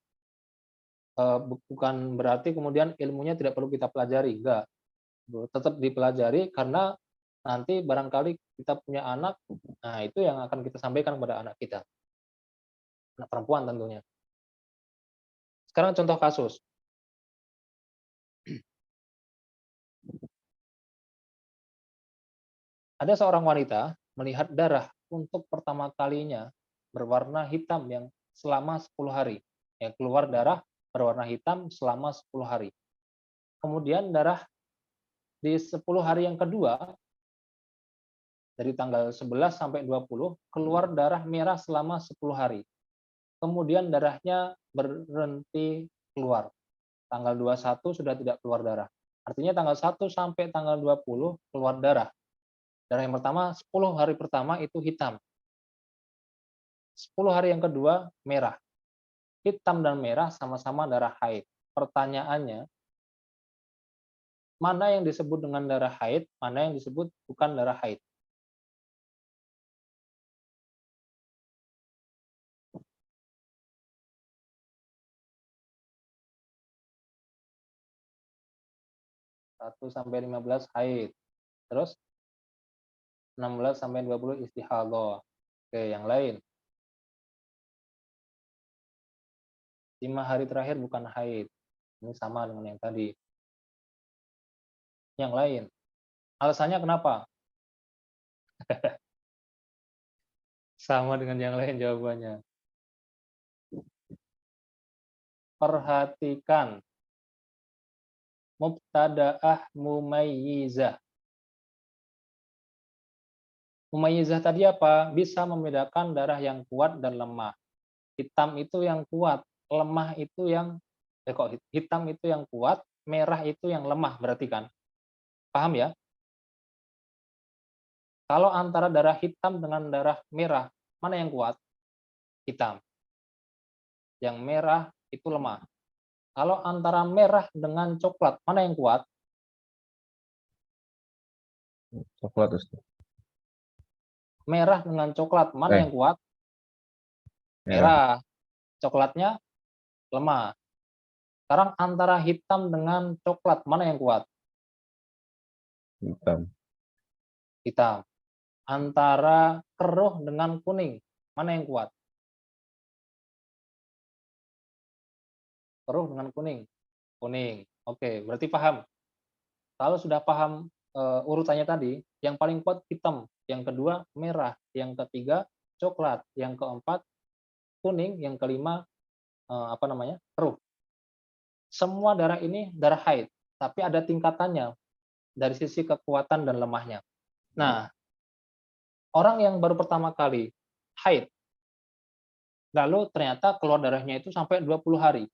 bukan berarti kemudian ilmunya tidak perlu kita pelajari, enggak. tetap dipelajari karena nanti barangkali kita punya anak, nah itu yang akan kita sampaikan kepada anak kita, anak perempuan tentunya. Sekarang contoh kasus. Ada seorang wanita melihat darah untuk pertama kalinya berwarna hitam yang selama 10 hari. Ya, keluar darah berwarna hitam selama 10 hari. Kemudian darah di 10 hari yang kedua, dari tanggal 11 sampai 20, keluar darah merah selama 10 hari. Kemudian darahnya berhenti keluar. Tanggal 21 sudah tidak keluar darah. Artinya tanggal 1 sampai tanggal 20 keluar darah. Darah yang pertama, 10 hari pertama itu hitam. 10 hari yang kedua, merah. Hitam dan merah sama-sama darah haid. Pertanyaannya, mana yang disebut dengan darah haid, mana yang disebut bukan darah haid? Satu sampai 15 haid. Terus 16 sampai 20 istihadah. Oke, yang lain. 5 hari terakhir bukan haid. Ini sama dengan yang tadi. Yang lain. Alasannya kenapa? Sama dengan yang lain jawabannya. Perhatikan. Mubtada'ah mumayyizah. Mumayyizah tadi apa? Bisa membedakan darah yang kuat dan lemah. Hitam itu yang kuat, lemah itu yang hitam itu yang kuat, merah itu yang lemah, berarti kan? Paham ya? Kalau antara darah hitam dengan darah merah, mana yang kuat? Hitam. Yang merah itu lemah. Kalau antara merah dengan coklat, mana yang kuat? Coklat, Ustaz. Merah dengan coklat, mana yang kuat? Merah. Merah. Coklatnya lemah. Sekarang antara hitam dengan coklat, mana yang kuat? Hitam. Hitam. Antara keruh dengan kuning, mana yang kuat? Keruh dengan kuning. Kuning. Oke, berarti paham. Kalau sudah paham urutannya tadi, yang paling kuat hitam, yang kedua merah, yang ketiga coklat, yang keempat kuning, yang kelima keruh. Semua darah ini darah haid, tapi ada tingkatannya dari sisi kekuatan dan lemahnya. Nah, orang yang baru pertama kali haid, lalu ternyata keluar darahnya itu sampai 20 hari.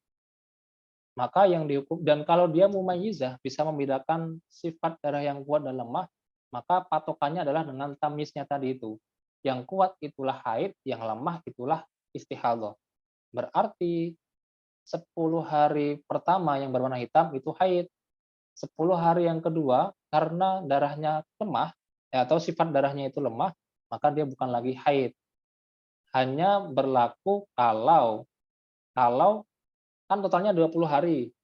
Maka yang dihukum, dan kalau dia mumayyizah bisa membedakan sifat darah yang kuat dan lemah, maka patokannya adalah dengan tamyiznya tadi itu. Yang kuat itulah haid, yang lemah itulah istihadah. Berarti 10 hari pertama yang berwarna hitam itu haid. 10 hari yang kedua karena darahnya lemah atau sifat darahnya itu lemah, maka dia bukan lagi haid. Hanya berlaku kalau kan totalnya 20 hari.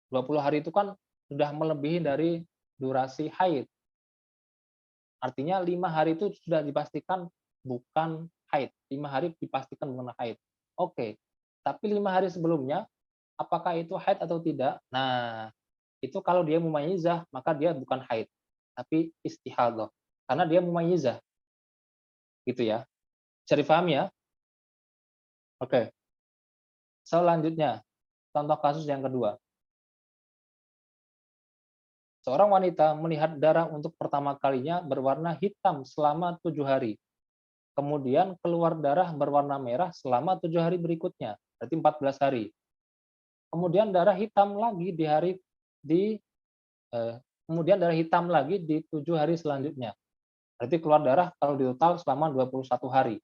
20 hari itu kan sudah melebihi dari durasi haid. Artinya 5 hari itu sudah dipastikan bukan haid. 5 hari dipastikan bukan haid. Oke. Tapi 5 hari sebelumnya, apakah itu haid atau tidak? Nah, itu kalau dia mumayyizah, maka dia bukan haid. Tapi istihadah. Karena dia mumayyizah. Gitu ya. Bisa difahami ya? Oke. Selanjutnya, contoh kasus yang kedua. Seorang wanita melihat darah untuk pertama kalinya berwarna hitam selama 7 hari. Kemudian keluar darah berwarna merah selama 7 hari berikutnya, berarti 14 hari. Kemudian darah hitam lagi kemudian darah hitam lagi di 7 hari selanjutnya. Berarti keluar darah kalau di total selama 21 hari.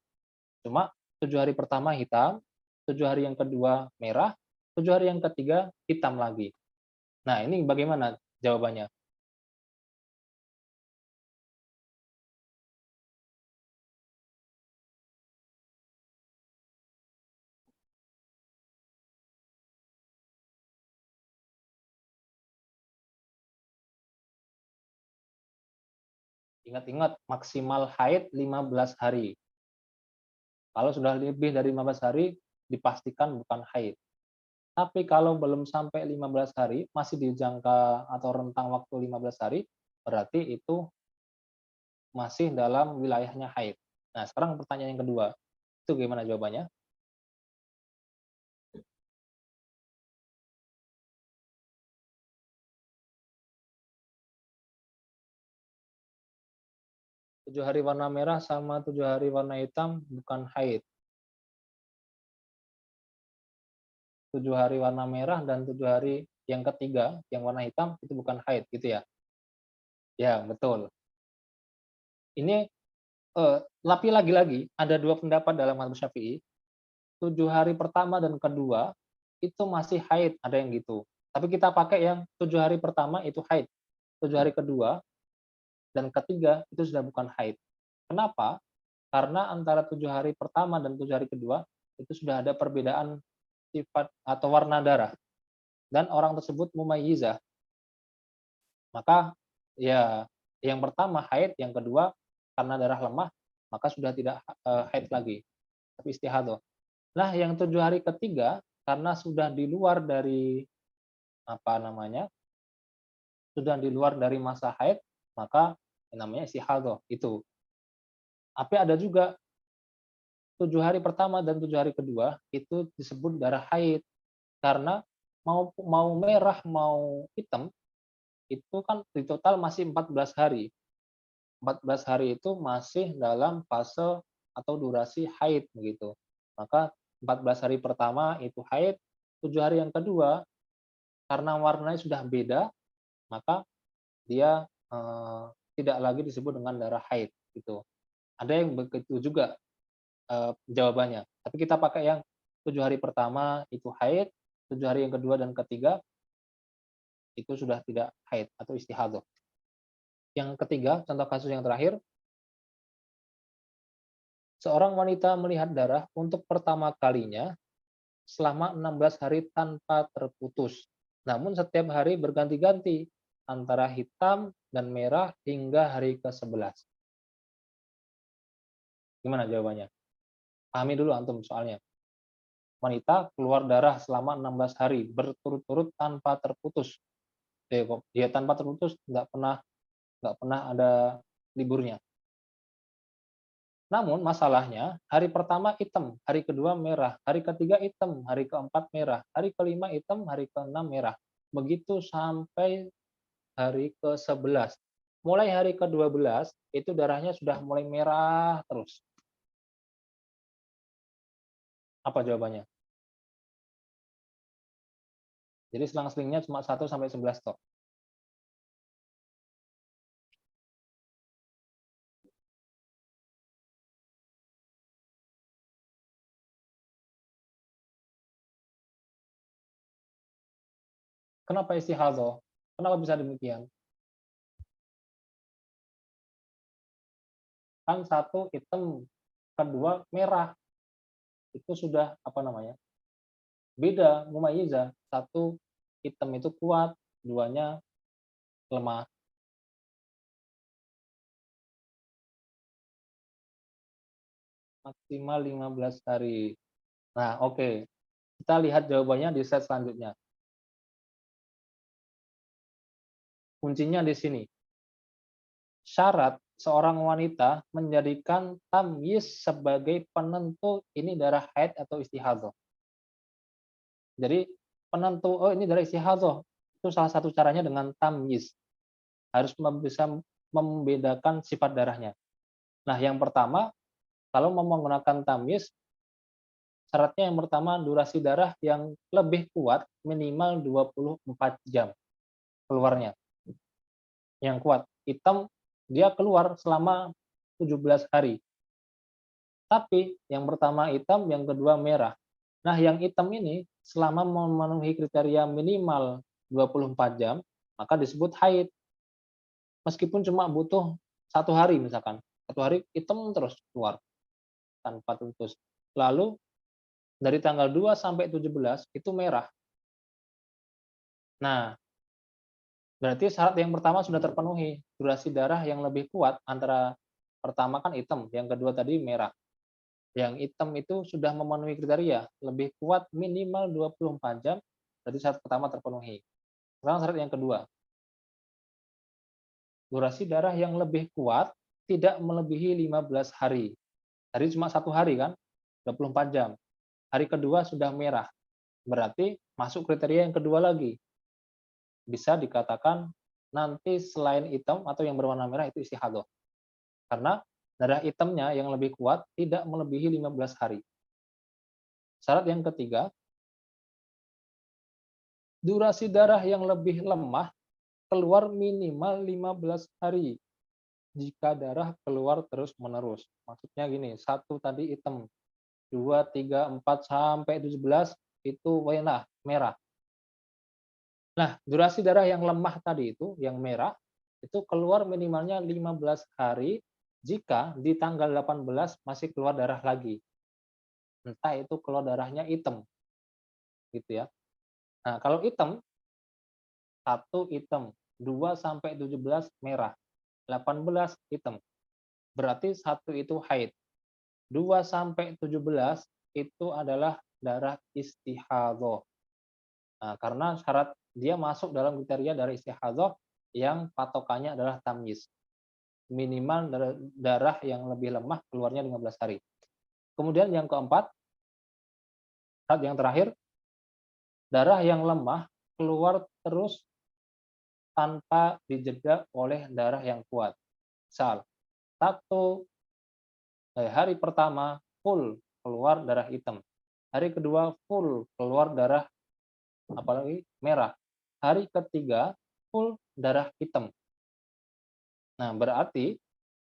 Cuma 7 hari pertama hitam, 7 hari yang kedua merah, 7 hari yang ketiga hitam lagi. Nah, ini bagaimana jawabannya? Ingat-ingat, maksimal haid 15 hari. Kalau sudah lebih dari 15 hari, dipastikan bukan haid. Tapi kalau belum sampai 15 hari, masih di jangka atau rentang waktu 15 hari, berarti itu masih dalam wilayahnya haid. Nah, sekarang pertanyaan yang kedua. Itu gimana jawabannya? Tujuh hari warna merah sama 7 hari warna hitam bukan haid. 7 hari warna merah dan 7 hari yang ketiga, yang warna hitam, itu bukan haid, gitu ya? Ya, betul. Ini, tapi lagi-lagi, ada dua pendapat dalam mazhab Syafi'i. 7 hari pertama dan kedua, itu masih haid, ada yang gitu. Tapi kita pakai yang 7 hari pertama itu haid. 7 hari kedua dan ketiga, itu sudah bukan haid. Kenapa? Karena antara 7 hari pertama dan 7 hari kedua, itu sudah ada perbedaan sifat atau warna darah. Dan orang tersebut mumayyizah. Maka ya yang pertama haid, yang kedua karena darah lemah, maka sudah tidak haid lagi, tapi istihadah. Nah, yang 7 hari ketiga karena sudah di luar dari apa namanya? Sudah di luar dari masa haid, maka yang namanya istihadah itu. Tapi ada juga 7 hari pertama dan 7 hari kedua itu disebut darah haid karena mau merah mau hitam itu kan di total masih 14 hari. 14 hari itu masih dalam fase atau durasi haid begitu. Maka 14 hari pertama itu haid, 7 hari yang kedua karena warnanya sudah beda, maka dia tidak lagi disebut dengan darah haid gitu. Ada yang begitu juga jawabannya. Tapi kita pakai yang 7 hari pertama itu haid, 7 hari yang kedua dan ketiga itu sudah tidak haid atau istihadah. Yang ketiga, contoh kasus yang terakhir, seorang wanita melihat darah untuk pertama kalinya selama 16 hari tanpa terputus. Namun setiap hari berganti-ganti antara hitam dan merah hingga hari ke-11. Gimana jawabannya? Pahami dulu antum soalnya. Wanita keluar darah selama 16 hari berturut-turut tanpa terputus. Dia tanpa terputus, nggak pernah ada liburnya. Namun masalahnya hari pertama hitam, hari kedua merah, hari ketiga hitam, hari keempat merah, hari kelima hitam, hari keenam merah. Begitu sampai hari ke-11. Mulai hari ke-12 itu darahnya sudah mulai merah terus. Apa jawabannya? Jadi selang-selingnya cuma 1 sampai 11 tok. Kenapa istihadah? Kenapa bisa demikian? Kan satu hitam, kedua merah. Itu sudah apa namanya? Beda, mumayyizah. Satu hitam itu kuat, duanya lemah. Maksimal 15 hari. Nah, oke. Kita lihat jawabannya di slide selanjutnya. Kuncinya di sini. Syarat seorang wanita menjadikan tamyiz sebagai penentu ini darah haid atau istihadah. Jadi penentu, oh ini darah istihadah. Itu salah satu caranya dengan tamyiz. Harus bisa membedakan sifat darahnya. Nah, yang pertama, kalau mau menggunakan tamyiz, syaratnya yang pertama durasi darah yang lebih kuat minimal 24 jam keluarnya. Yang kuat, hitam dia keluar selama 17 hari. Tapi yang pertama hitam, yang kedua merah. Nah, yang hitam ini selama memenuhi kriteria minimal 24 jam, maka disebut haid. Meskipun cuma butuh 1 hari misalkan. 1 hari hitam terus keluar tanpa putus. Lalu dari tanggal 2 sampai 17 itu merah. Nah, Berarti syarat yang pertama sudah terpenuhi. Durasi darah yang lebih kuat antara pertama kan hitam, yang kedua tadi merah. Yang hitam itu sudah memenuhi kriteria, lebih kuat minimal 24 jam, berarti syarat pertama terpenuhi. Sekarang syarat yang kedua. Durasi darah yang lebih kuat tidak melebihi 15 hari. Tadi cuma 1 hari kan, 24 jam. Hari kedua sudah merah, berarti masuk kriteria yang kedua lagi. Bisa dikatakan nanti selain hitam atau yang berwarna merah itu istihadah. Karena darah hitamnya yang lebih kuat tidak melebihi 15 hari. Syarat yang ketiga, durasi darah yang lebih lemah keluar minimal 15 hari. Jika darah keluar terus-menerus. Maksudnya gini, 1 tadi hitam, 2, 3, 4, sampai 17 itu merah. Nah, durasi darah yang lemah tadi itu, yang merah, itu keluar minimalnya 15 hari jika di tanggal 18 masih keluar darah lagi. Entah itu keluar darahnya hitam. Gitu ya. Nah, kalau hitam, 1 hitam, 2 sampai 17 merah, 18 hitam. Berarti 1 itu haid. 2 sampai 17 itu adalah darah istihadah. Nah, karena syarat dia masuk dalam kriteria darah istihadah yang patokannya adalah tamyiz. Minimal darah yang lebih lemah keluarnya 15 hari. Kemudian yang keempat, syarat yang terakhir, darah yang lemah keluar terus tanpa dijeda oleh darah yang kuat. Misal, 1 hari pertama full keluar darah hitam. Hari kedua full keluar darah apalagi merah. Hari ketiga full darah hitam. Nah, berarti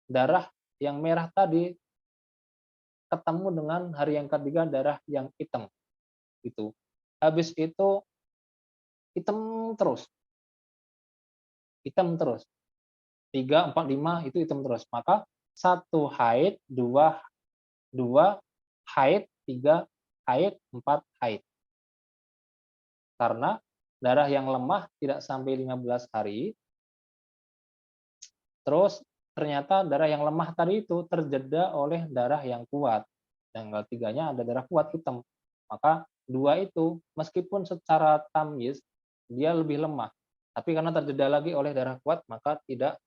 darah yang merah tadi ketemu dengan hari yang ketiga darah yang hitam. Gitu. Habis itu hitam terus. Hitam terus. 3, 4, 5 itu hitam terus. Maka 1 haid, 2 haid, 3 haid, 4 haid. Karena darah yang lemah tidak sampai 15 hari, terus ternyata darah yang lemah tadi itu terjeda oleh darah yang kuat. Tanggal 3-nya ada darah kuat hitam. Maka 2 itu meskipun secara tamyiz dia lebih lemah, tapi karena terjeda lagi oleh darah kuat maka tidak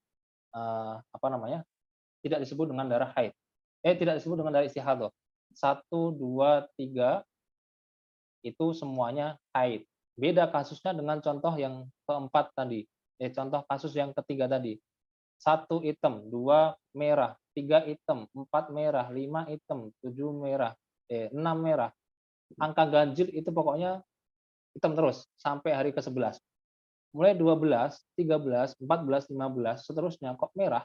tidak disebut dengan darah haid. Tidak disebut dengan darah istihadah. 1, 2, 3 itu semuanya haid. Beda kasusnya dengan contoh yang keempat tadi. Contoh kasus yang ketiga tadi. 1 hitam, 2 merah, 3 hitam, 4 merah, 5 hitam, 7 merah, 6 merah. Angka ganjil itu pokoknya hitam terus sampai hari ke-11. Mulai 12, 13, 14, 15, seterusnya kok merah,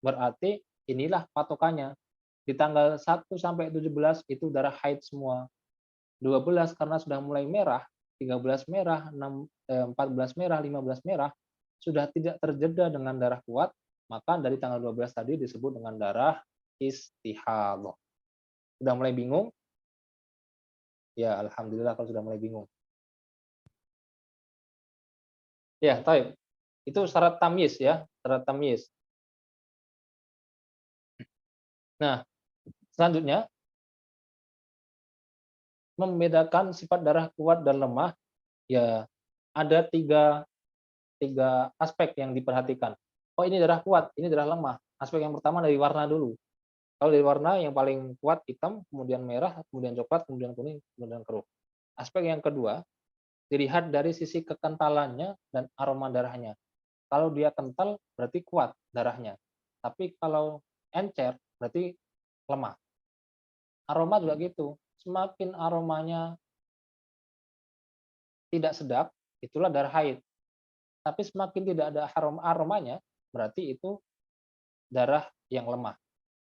berarti inilah patokannya. Di tanggal 1 sampai 17 itu darah haid semua. 12 karena sudah mulai merah, 13 merah, 14 merah, 15 merah, sudah tidak terjeda dengan darah kuat, maka dari tanggal 12 tadi disebut dengan darah istihadah. Sudah mulai bingung? Ya, alhamdulillah kalau sudah mulai bingung. Ya, taib. Itu syarat tamyiz ya, syarat tamyiz. Nah, selanjutnya membedakan sifat darah kuat dan lemah, ya ada tiga aspek yang diperhatikan. Oh, ini darah kuat, ini darah lemah. Aspek yang pertama dari warna dulu. Kalau dari warna yang paling kuat hitam, kemudian merah, kemudian coklat, kemudian kuning, kemudian keruh. Aspek yang kedua dilihat dari sisi kekentalannya dan aroma darahnya. Kalau dia kental berarti kuat darahnya. Tapi kalau encer berarti lemah. Aroma juga gitu. Semakin aromanya tidak sedap, itulah darah haid. Tapi semakin tidak ada aromanya, berarti itu darah yang lemah,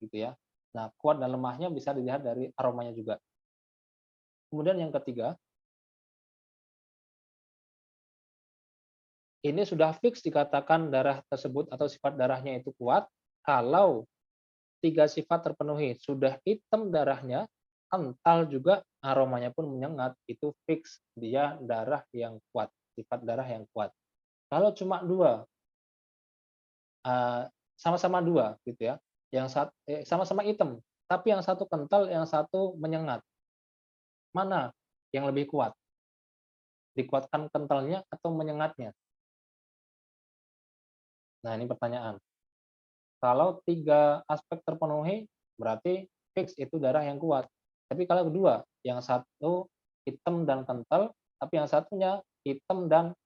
gitu ya. Nah, kuat dan lemahnya bisa dilihat dari aromanya juga. Kemudian yang ketiga, ini sudah fix dikatakan darah tersebut atau sifat darahnya itu kuat kalau 3 sifat terpenuhi. Sudah hitam darahnya, kental juga, aromanya pun menyengat, itu fix dia darah yang kuat, sifat darah yang kuat. Kalau cuma dua, sama-sama dua gitu ya, sama-sama hitam, tapi yang satu kental, yang satu menyengat. Mana yang lebih kuat? Dikuatkan kentalnya atau menyengatnya? Nah, ini pertanyaan. Kalau 3 aspek terpenuhi, berarti fix itu darah yang kuat. Tapi kalau kedua, yang satu hitam dan kental, tapi yang satunya hitam dan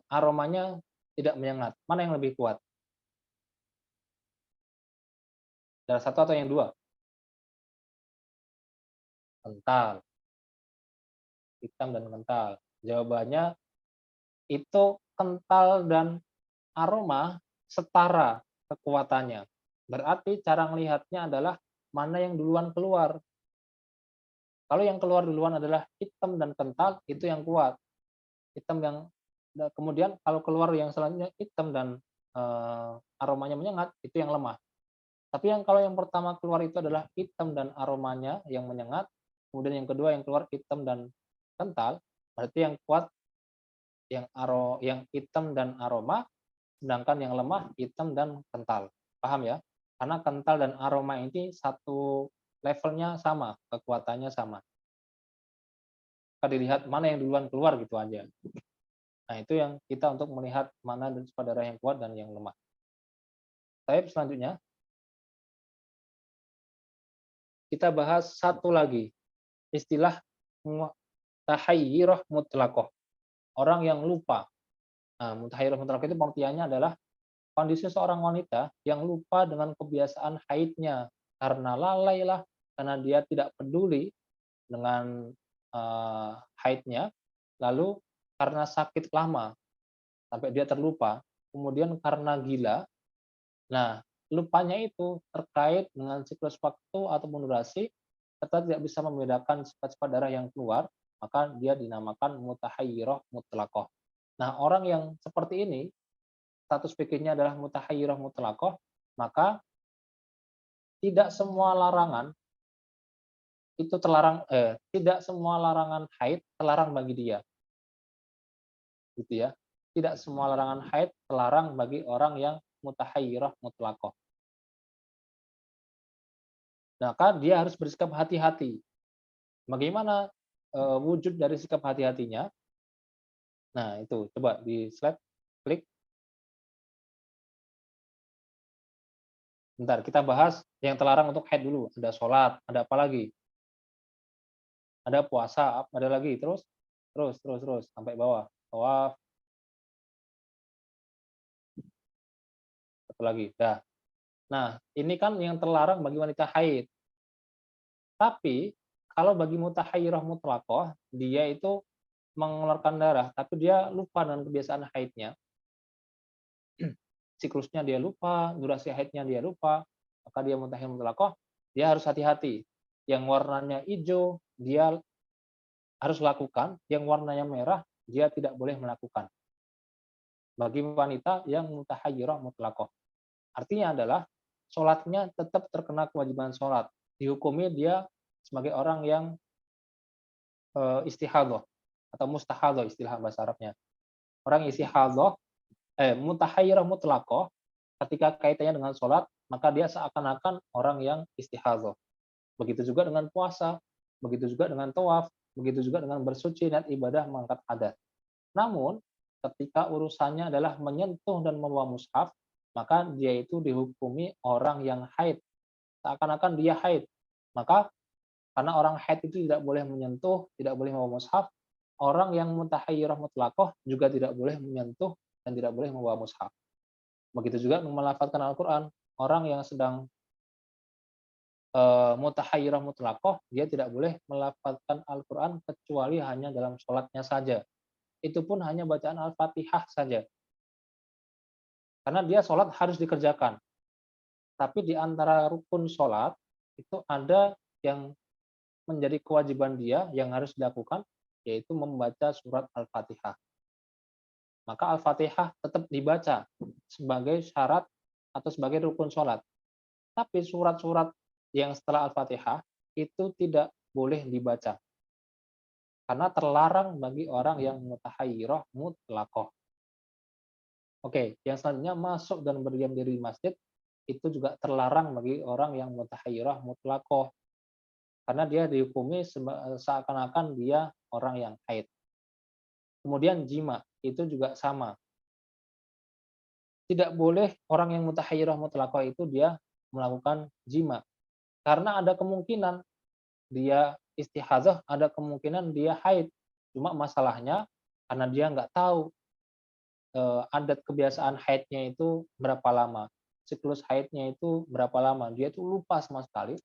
aromanya tidak menyengat. Mana yang lebih kuat? Darah satu atau yang dua? Kental, hitam dan kental. Jawabannya itu kental dan aroma setara kekuatannya. Berarti cara melihatnya adalah mana yang duluan keluar. Kalau yang keluar duluan adalah hitam dan kental, itu yang kuat. Hitam yang kemudian kalau keluar yang selanjutnya hitam dan aromanya menyengat, itu yang lemah. Tapi kalau yang pertama keluar itu adalah hitam dan aromanya yang menyengat, kemudian yang kedua yang keluar hitam dan kental, berarti yang kuat yang hitam dan aroma, sedangkan yang lemah hitam dan kental. Paham ya? Karena kental dan aroma ini satu levelnya sama, kekuatannya sama. Kita dilihat mana yang duluan keluar gitu aja. Nah, itu yang kita untuk melihat mana darah yang kuat dan yang lemah. Selanjutnya, kita bahas satu lagi, istilah mutahayyirah mutlaqah. Orang yang lupa. Nah, mutahayyirah mutlaqah itu pengertiannya adalah kondisi seorang wanita yang lupa dengan kebiasaan haidnya karena lalai lah, karena dia tidak peduli dengan haidnya, lalu karena sakit lama sampai dia terlupa, kemudian karena gila. Nah, lupanya itu terkait dengan siklus waktu ataupun durasi, serta tidak bisa membedakan sifat-sifat darah yang keluar, maka dia dinamakan mutahayyirah mutlaqah. Nah, orang yang seperti ini, status fikihnya adalah mutahayyirah mutlaqah, maka tidak semua larangan itu tidak semua larangan haid terlarang bagi dia. Gitu ya. Tidak semua larangan haid terlarang bagi orang yang mutahayyirah mutlaqah. Maka dia harus bersikap hati-hati. Bagaimana wujud dari sikap hati-hatinya? Nah, itu coba di slide, klik. Bentar, kita bahas yang terlarang untuk haid dulu. Ada sholat, ada apa lagi? Ada puasa, ada lagi, terus sampai bawah. Tawaf, satu lagi. Dah. Nah, ini kan yang terlarang bagi wanita haid. Tapi kalau bagi mutahayyirah mutlaqah, dia itu mengeluarkan darah, tapi dia lupa dengan kebiasaan haidnya. Siklusnya dia lupa, durasi haidnya dia lupa, maka dia mutahayyirah mutlaqah, dia harus hati-hati. Yang warnanya hijau, dia harus lakukan, yang warnanya merah, dia tidak boleh melakukan. Bagi wanita yang mutahayyirah mutlaqah. Artinya adalah sholatnya tetap terkena kewajiban sholat. Dihukumi dia sebagai orang yang istihadhah atau mustahadhah istilah bahasa Arabnya. Orang istihadhah, mutahayyirah mutlaqah, ketika kaitannya dengan sholat, maka dia seakan-akan orang yang istihadhah. Begitu juga dengan puasa, begitu juga dengan tawaf, begitu juga dengan bersuci niat ibadah mengangkat hadas. Namun, ketika urusannya adalah menyentuh dan membawa mushaf, maka dia itu dihukumi orang yang haid. Seakan-akan dia haid. Maka karena orang haid itu tidak boleh menyentuh, tidak boleh membawa mushaf, orang yang mutahayyirah mutlaqah juga tidak boleh menyentuh dan tidak boleh membawa mushaf. Begitu juga melafadzkan Al-Qur'an, orang yang sedang mutahayyirah mutlaqah, dia tidak boleh melafadzkan Al-Qur'an kecuali hanya dalam sholatnya saja. Itu pun hanya bacaan Al-Fatihah saja. Karena dia sholat harus dikerjakan. Tapi di antara rukun sholat, itu ada yang menjadi kewajiban dia yang harus dilakukan, yaitu membaca surat Al-Fatihah. Maka Al-Fatihah tetap dibaca sebagai syarat atau sebagai rukun sholat. Tapi surat-surat yang setelah Al-Fatihah itu tidak boleh dibaca. karena terlarang bagi orang yang mutahayyirah mutlaqah. Oke, yang selanjutnya masuk dan berdiam diri di masjid itu juga terlarang bagi orang yang mutahayyirah mutlaqah karena dia dihukumi seakan-akan dia orang yang haid. Kemudian jima itu juga sama. Tidak boleh orang yang mutahayyirah mutlaqah itu dia melakukan jima karena ada kemungkinan dia istihadzah, ada kemungkinan dia haid. Cuma masalahnya karena dia nggak tahu adat kebiasaan haidnya itu berapa lama, siklus haidnya itu berapa lama, dia itu lupa sama sekali,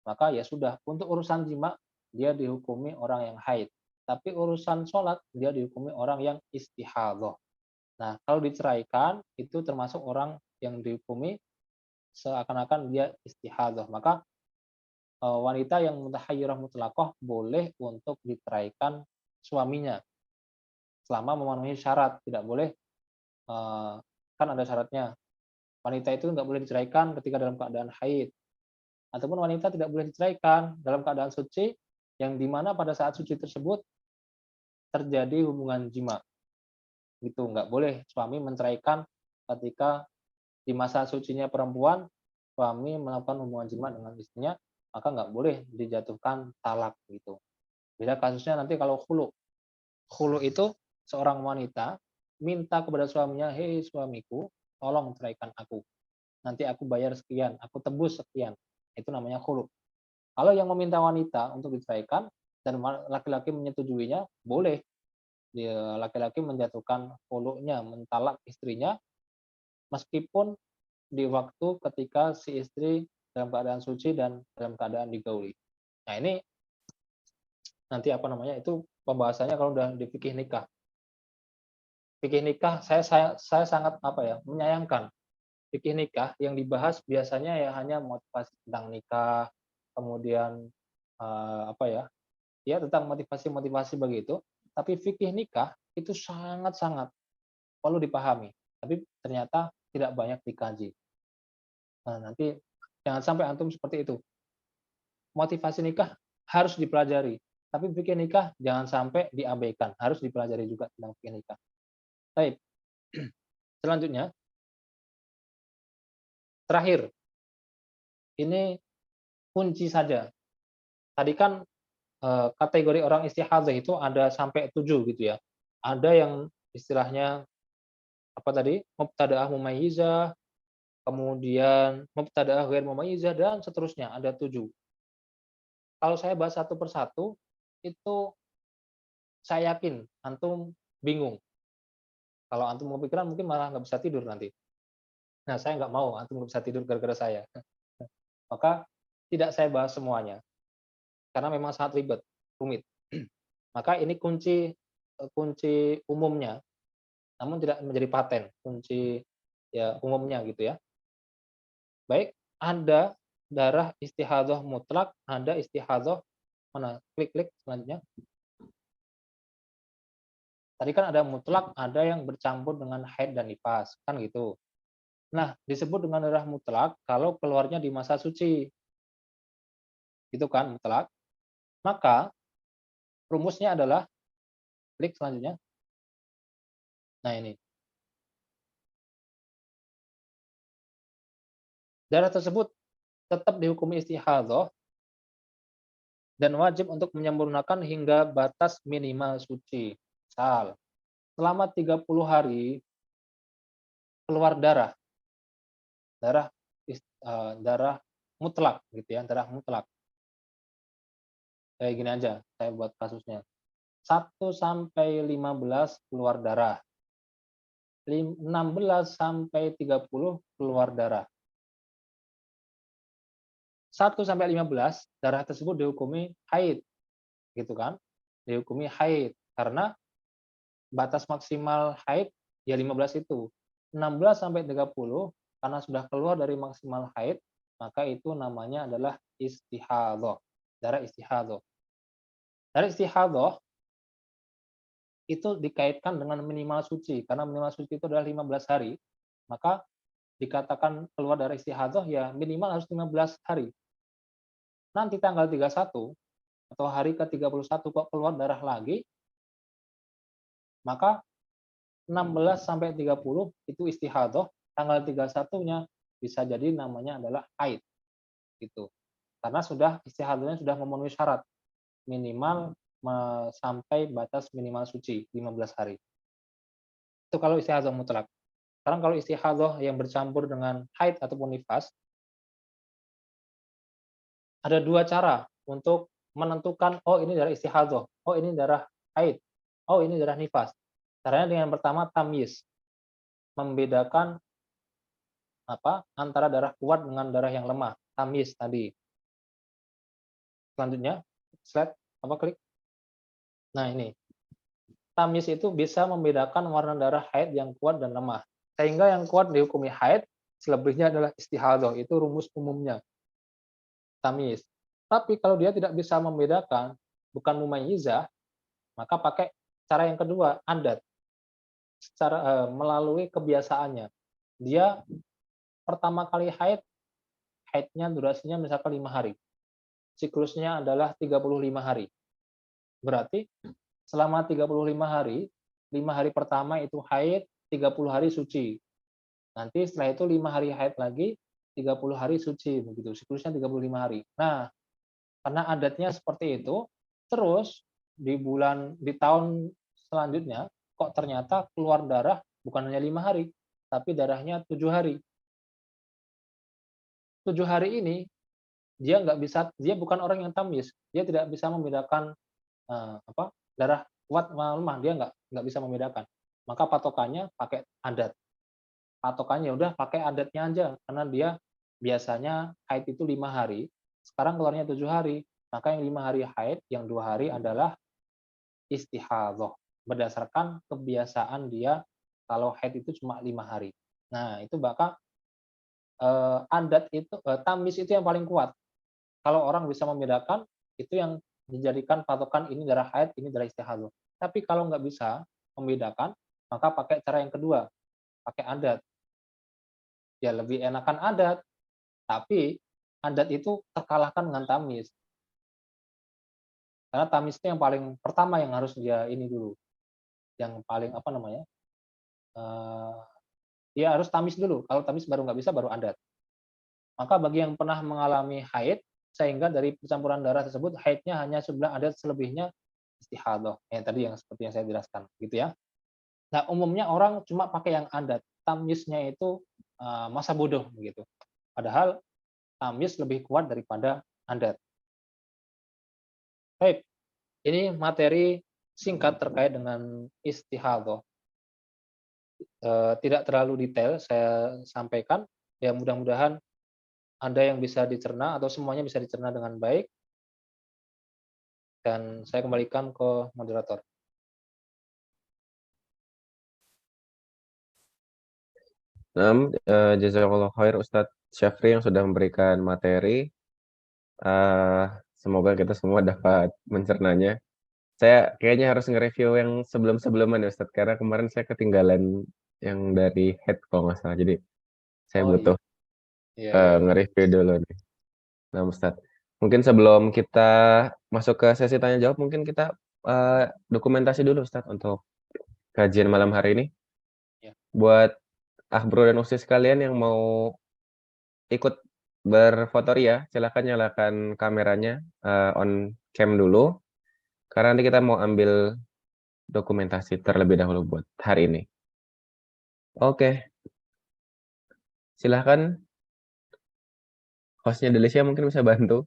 maka ya sudah, untuk urusan jima dia dihukumi orang yang haid, tapi urusan sholat dia dihukumi orang yang istihadhah. Nah, kalau diceraikan itu termasuk orang yang dihukumi seakan-akan dia istihadhah, maka wanita yang mutahayyirah mutlaqah boleh untuk diceraikan suaminya selama memenuhi syarat. Tidak boleh, kan ada syaratnya, wanita itu nggak boleh diceraikan ketika dalam keadaan haid, ataupun wanita tidak boleh diceraikan dalam keadaan suci, yang dimana pada saat suci tersebut terjadi hubungan jima. Gitu, nggak boleh suami menceraikan ketika di masa sucinya perempuan, suami melakukan hubungan jima dengan istrinya, maka nggak boleh dijatuhkan talak gitu. Beda kasusnya nanti kalau khulu. Khulu itu seorang wanita minta kepada suaminya, hei suamiku, tolong ceraikan aku. Nanti aku bayar sekian, aku tebus sekian. Itu namanya khulu. Kalau yang meminta wanita untuk diceraikan dan laki-laki menyetujuinya, boleh. Laki-laki menjatuhkan khulunya, mentalak istrinya, meskipun di waktu ketika si istri dalam keadaan suci dan dalam keadaan digauli. Nah ini nanti apa namanya itu pembahasannya kalau udah di fikih nikah. Fikih nikah saya sangat menyayangkan fikih nikah yang dibahas biasanya ya hanya motivasi tentang nikah, kemudian ya tentang motivasi begitu, tapi fikih nikah itu sangat-sangat perlu dipahami, tapi ternyata tidak banyak dikaji. Nah, nanti jangan sampai antum seperti itu. Motivasi nikah harus dipelajari, tapi fikih nikah jangan sampai diabaikan, harus dipelajari juga tentang fikih nikah. Baik. Selanjutnya, terakhir, ini kunci saja. Tadi kan kategori orang istihadzah itu ada sampai 7 gitu ya. Ada yang istilahnya apa tadi? Mubtada'ah mumayyizah, kemudian mubtada'ah ghair mumayyizah dan seterusnya, ada 7. Kalau saya bahas satu persatu, itu saya yakin antum bingung. Kalau antum kepikiran mungkin malah nggak bisa tidur nanti. Nah, saya nggak mau antum nggak bisa tidur gara-gara saya. Maka tidak saya bahas semuanya, karena memang sangat ribet, rumit. Maka ini kunci umumnya, namun tidak menjadi paten, kunci ya umumnya gitu ya. Baik, ada darah istihadzah mutlak, ada istihadzah mana? Klik selanjutnya. Tadi kan ada mutlak, ada yang bercampur dengan haid dan nifas, kan gitu. Nah, disebut dengan darah mutlak kalau keluarnya di masa suci. Itu kan mutlak. Maka rumusnya adalah klik selanjutnya. Nah, ini. Darah tersebut tetap dihukumi istihadzah dan wajib untuk menyempurnakan hingga batas minimal suci. Misal, selama 30 hari keluar darah mutlak gitu ya, darah mutlak. Kayak gini aja, saya buat kasusnya. 1 sampai 15 keluar darah. 16 sampai 30 keluar darah. 1 sampai 15 darah tersebut dihukumi haid. Gitu kan? Dihukumi haid karena batas maksimal haid ya 15 itu. 16 sampai 30 karena sudah keluar dari maksimal haid, maka itu namanya adalah istihadzah. Darah istihadzah. Darah istihadzah itu dikaitkan dengan minimal suci, karena minimal suci itu adalah 15 hari, maka dikatakan keluar dari istihadzah ya minimal harus 15 hari. Nanti tanggal 31 atau hari ke-31 kok keluar darah lagi, maka 16 sampai 30 itu istihadhah, tanggal 31-nya bisa jadi namanya adalah haid gitu. Karena istihadhahnya sudah memenuhi syarat minimal sampai batas minimal suci 15 hari. Itu kalau istihadhah mutlak. Sekarang kalau istihadhah yang bercampur dengan haid ataupun nifas, ada dua cara untuk menentukan, oh ini darah istihadhah, oh ini darah haid, oh ini darah nifas. Caranya dengan pertama tamyiz, membedakan antara darah kuat dengan darah yang lemah, tamyiz tadi. Selanjutnya, slide klik. Nah ini, tamyiz itu bisa membedakan warna darah haid yang kuat dan lemah. Sehingga yang kuat dihukumi haid, selebihnya adalah istihadhah. Itu rumus umumnya. Tamyiz. Tapi kalau dia tidak bisa membedakan, bukan mumayyizah, maka pakai cara yang kedua, adat. Melalui kebiasaannya. Dia pertama kali haidnya durasinya misalkan 5 hari. Siklusnya adalah 35 hari. Berarti selama 35 hari, 5 hari pertama itu haid, 30 hari suci. Nanti setelah itu 5 hari haid lagi, 30 hari suci, begitu. Siklusnya 35 hari. Nah, karena adatnya seperti itu, terus di tahun selanjutnya kok ternyata keluar darah bukan hanya 5 hari, tapi darahnya 7 hari. 7 hari ini dia bukan orang yang tamyiz, dia tidak bisa membedakan darah kuat lemah, dia nggak bisa membedakan. Maka patokannya pakai adat. Patokannya udah pakai adatnya aja, karena dia biasanya haid itu 5 hari, sekarang keluarnya 7 hari, maka yang 5 hari haid, yang 2 hari adalah istihadhah, berdasarkan kebiasaan dia kalau haid itu cuma 5 hari. Nah, itu bakal adat itu, tamyiz itu yang paling kuat. Kalau orang bisa membedakan, itu yang dijadikan patokan ini darah haid, ini darah istihadhah. Tapi kalau nggak bisa membedakan, maka pakai cara yang kedua, pakai adat. Ya lebih enakan adat, tapi adat itu terkalahkan dengan tamyiz. Karena tamyiz itu yang paling pertama yang harus dia ini dulu. Yang paling dia harus tamyiz dulu. Kalau tamyiz baru nggak bisa, baru adat. Maka bagi yang pernah mengalami haid, sehingga dari percampuran darah tersebut haidnya hanya 9 adat, selebihnya istihadhah. Tadi yang seperti yang saya jelaskan, gitu ya. Nah, umumnya orang cuma pakai yang adat. Tamyiznya itu masa bodoh begitu. Padahal tamyiz lebih kuat daripada adat. Baik, ini materi singkat terkait dengan istihadhah. Tidak terlalu detail saya sampaikan. Ya mudah-mudahan Anda yang bisa dicerna atau semuanya bisa dicerna dengan baik. Dan saya kembalikan ke moderator. Jazakallah khair Ustadz Syafri yang sudah memberikan materi. Semoga kita semua dapat mencernanya. Saya kayaknya harus nge-review yang sebelum-sebelumnya Ustadz, karena kemarin saya ketinggalan yang dari head kalau nggak salah. Jadi saya butuh nge-review dulu nih. Nah Ustadz, mungkin sebelum kita masuk ke sesi tanya jawab, mungkin kita dokumentasi dulu Ustadz untuk kajian malam hari ini. Ya. Buat Bro dan Usis sekalian yang mau ikut berfoto ya, silakan nyalakan kameranya on cam dulu, karena nanti kita mau ambil dokumentasi terlebih dahulu buat hari ini. Oke, silahkan hostnya Delicia mungkin bisa bantu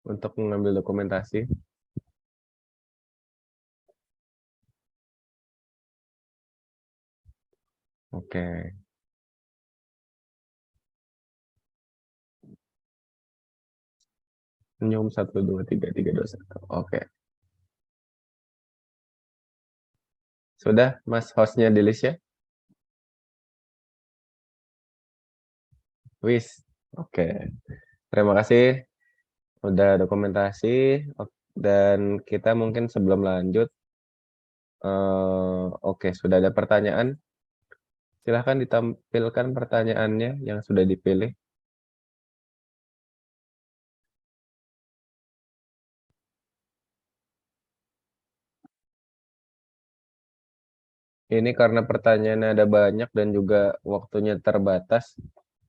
untuk mengambil dokumentasi. Oke. Senyum 1, 2, 3, 3, 2, 1. Oke. Sudah, Mas hostnya Delicia? Wis. Oke. Terima kasih udah dokumentasi. Dan kita mungkin sebelum lanjut, oke, sudah ada pertanyaan. Silahkan ditampilkan pertanyaannya yang sudah dipilih. Ini karena pertanyaannya ada banyak dan juga waktunya terbatas,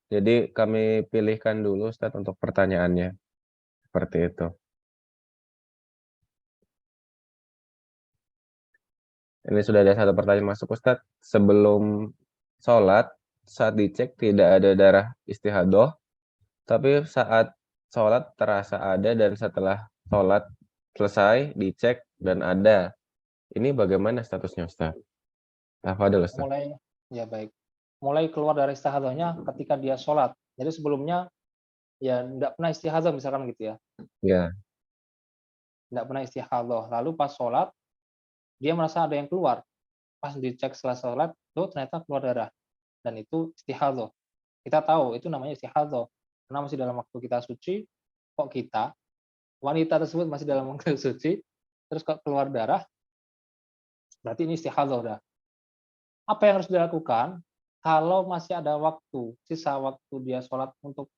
jadi kami pilihkan dulu Ustadz untuk pertanyaannya. Seperti itu. Ini sudah ada satu pertanyaan masuk Ustadz. Sebelum sholat, saat dicek tidak ada darah istihadah, tapi saat sholat terasa ada dan setelah sholat selesai dicek dan ada. Ini bagaimana statusnya Ustadz? Tafadhol Ustadz. Baik. Mulai keluar dari istihadahnya ketika dia sholat. Jadi sebelumnya ya tidak pernah istihadah misalkan gitu ya. Ya, Tidak pernah istihadah. Lalu pas sholat dia merasa ada yang keluar. Pas dicek setelah sholat, tuh ternyata keluar darah. Dan itu istihadah. Kita tahu itu namanya istihadah. Karena masih dalam waktu kita suci, kok kita, wanita tersebut masih dalam waktu suci, terus kok keluar darah, berarti ini istihadah udah. Apa yang harus dilakukan? Kalau masih ada waktu, sisa waktu dia sholat untuk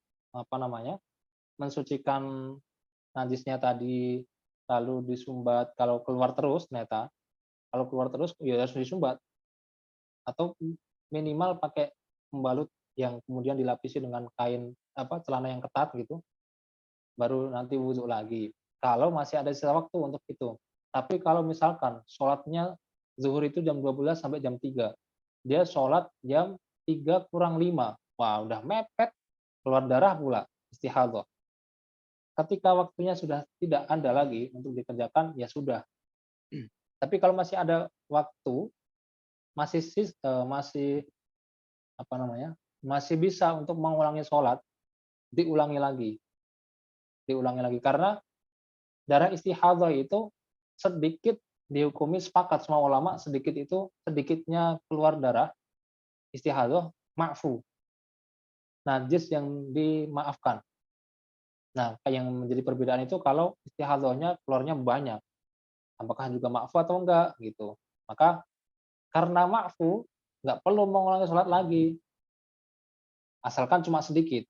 mensucikan najisnya tadi, lalu disumbat. Kalau keluar terus ternyata, kalau keluar terus ya harus disumbat. Atau minimal pakai pembalut yang kemudian dilapisi dengan kain celana yang ketat gitu, baru nanti wudhu lagi. Kalau masih ada sisa waktu untuk itu. Tapi kalau misalkan sholatnya zuhur itu jam 12 sampai jam 3, dia sholat jam 3 kurang 5, wah udah mepet, keluar darah pula, istihadah. Ketika waktunya sudah tidak ada lagi untuk dikerjakan, ya sudah. Tapi kalau masih ada waktu, masih masih bisa untuk mengulangi sholat, diulangi lagi karena darah istihadah itu sedikit dihukumi, sepakat semua ulama, sedikitnya keluar darah istihadah ma'fu, najis yang dimaafkan. Nah, yang menjadi perbedaan itu kalau istihadahnya keluarnya banyak, apakah juga ma'fu atau enggak gitu. Maka karena ma'fu nggak perlu mengulangi sholat lagi, asalkan cuma sedikit.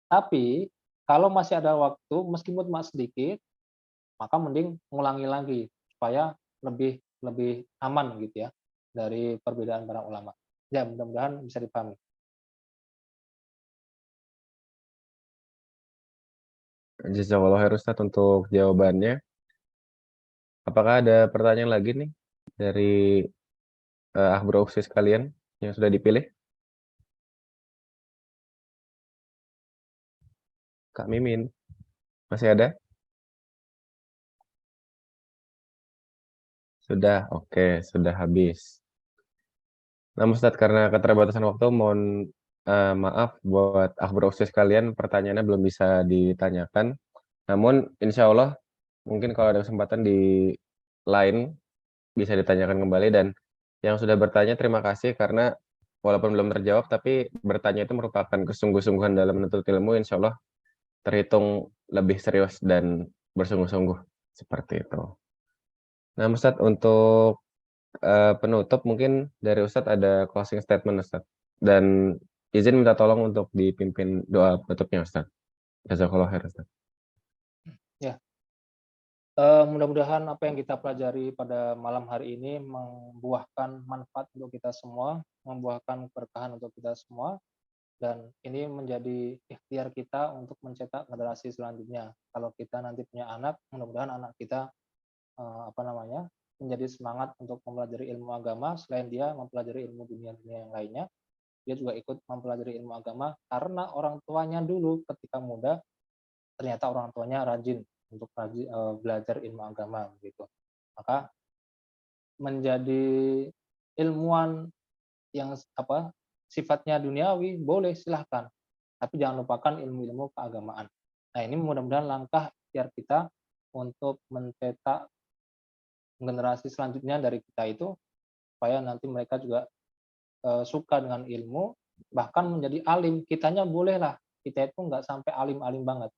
Tapi kalau masih ada waktu, meskipun cuma sedikit, maka mending mengulangi lagi supaya lebih lebih aman gitu ya dari perbedaan para ulama. Ya, mudah-mudahan bisa dipahami. Jazakallahu khair Ustadz untuk jawabannya. Apakah ada pertanyaan lagi nih dari Ahbro Uksis kalian yang sudah dipilih? Kak Mimin, masih ada? Sudah, oke, sudah habis. Nah, Ustadz, karena keterbatasan waktu, mohon maaf buat Ahbro Uksis kalian, pertanyaannya belum bisa ditanyakan. Namun, insya Allah, mungkin kalau ada kesempatan di lain, bisa ditanyakan kembali. Dan yang sudah bertanya, terima kasih karena walaupun belum terjawab, tapi bertanya itu merupakan kesungguh-sungguhan dalam menuntut ilmu, insya Allah terhitung lebih serius dan bersungguh-sungguh seperti itu. Nah, Ustadz, untuk penutup mungkin dari Ustadz ada closing statement Ustadz. Dan izin minta tolong untuk dipimpin doa penutupnya Ustadz. Jazakallahu khair Ustadz. Ya, mudah-mudahan apa yang kita pelajari pada malam hari ini membuahkan manfaat untuk kita semua, membuahkan keberkahan untuk kita semua, dan ini menjadi ikhtiar kita untuk mencetak generasi selanjutnya. Kalau kita nanti punya anak, mudah-mudahan anak kita menjadi semangat untuk mempelajari ilmu agama. Selain dia mempelajari ilmu dunia-dunia yang lainnya, dia juga ikut mempelajari ilmu agama karena orang tuanya dulu ketika muda ternyata orang tuanya rajin untuk belajar ilmu agama gitu. Maka menjadi ilmuwan yang sifatnya duniawi boleh, silahkan, tapi jangan lupakan ilmu-ilmu keagamaan. Nah, ini mudah-mudahan langkah ikhtiar kita untuk mencetak generasi selanjutnya dari kita itu supaya nanti mereka juga suka dengan ilmu, bahkan menjadi alim. Kitanya bolehlah, kita itu nggak sampai alim-alim banget,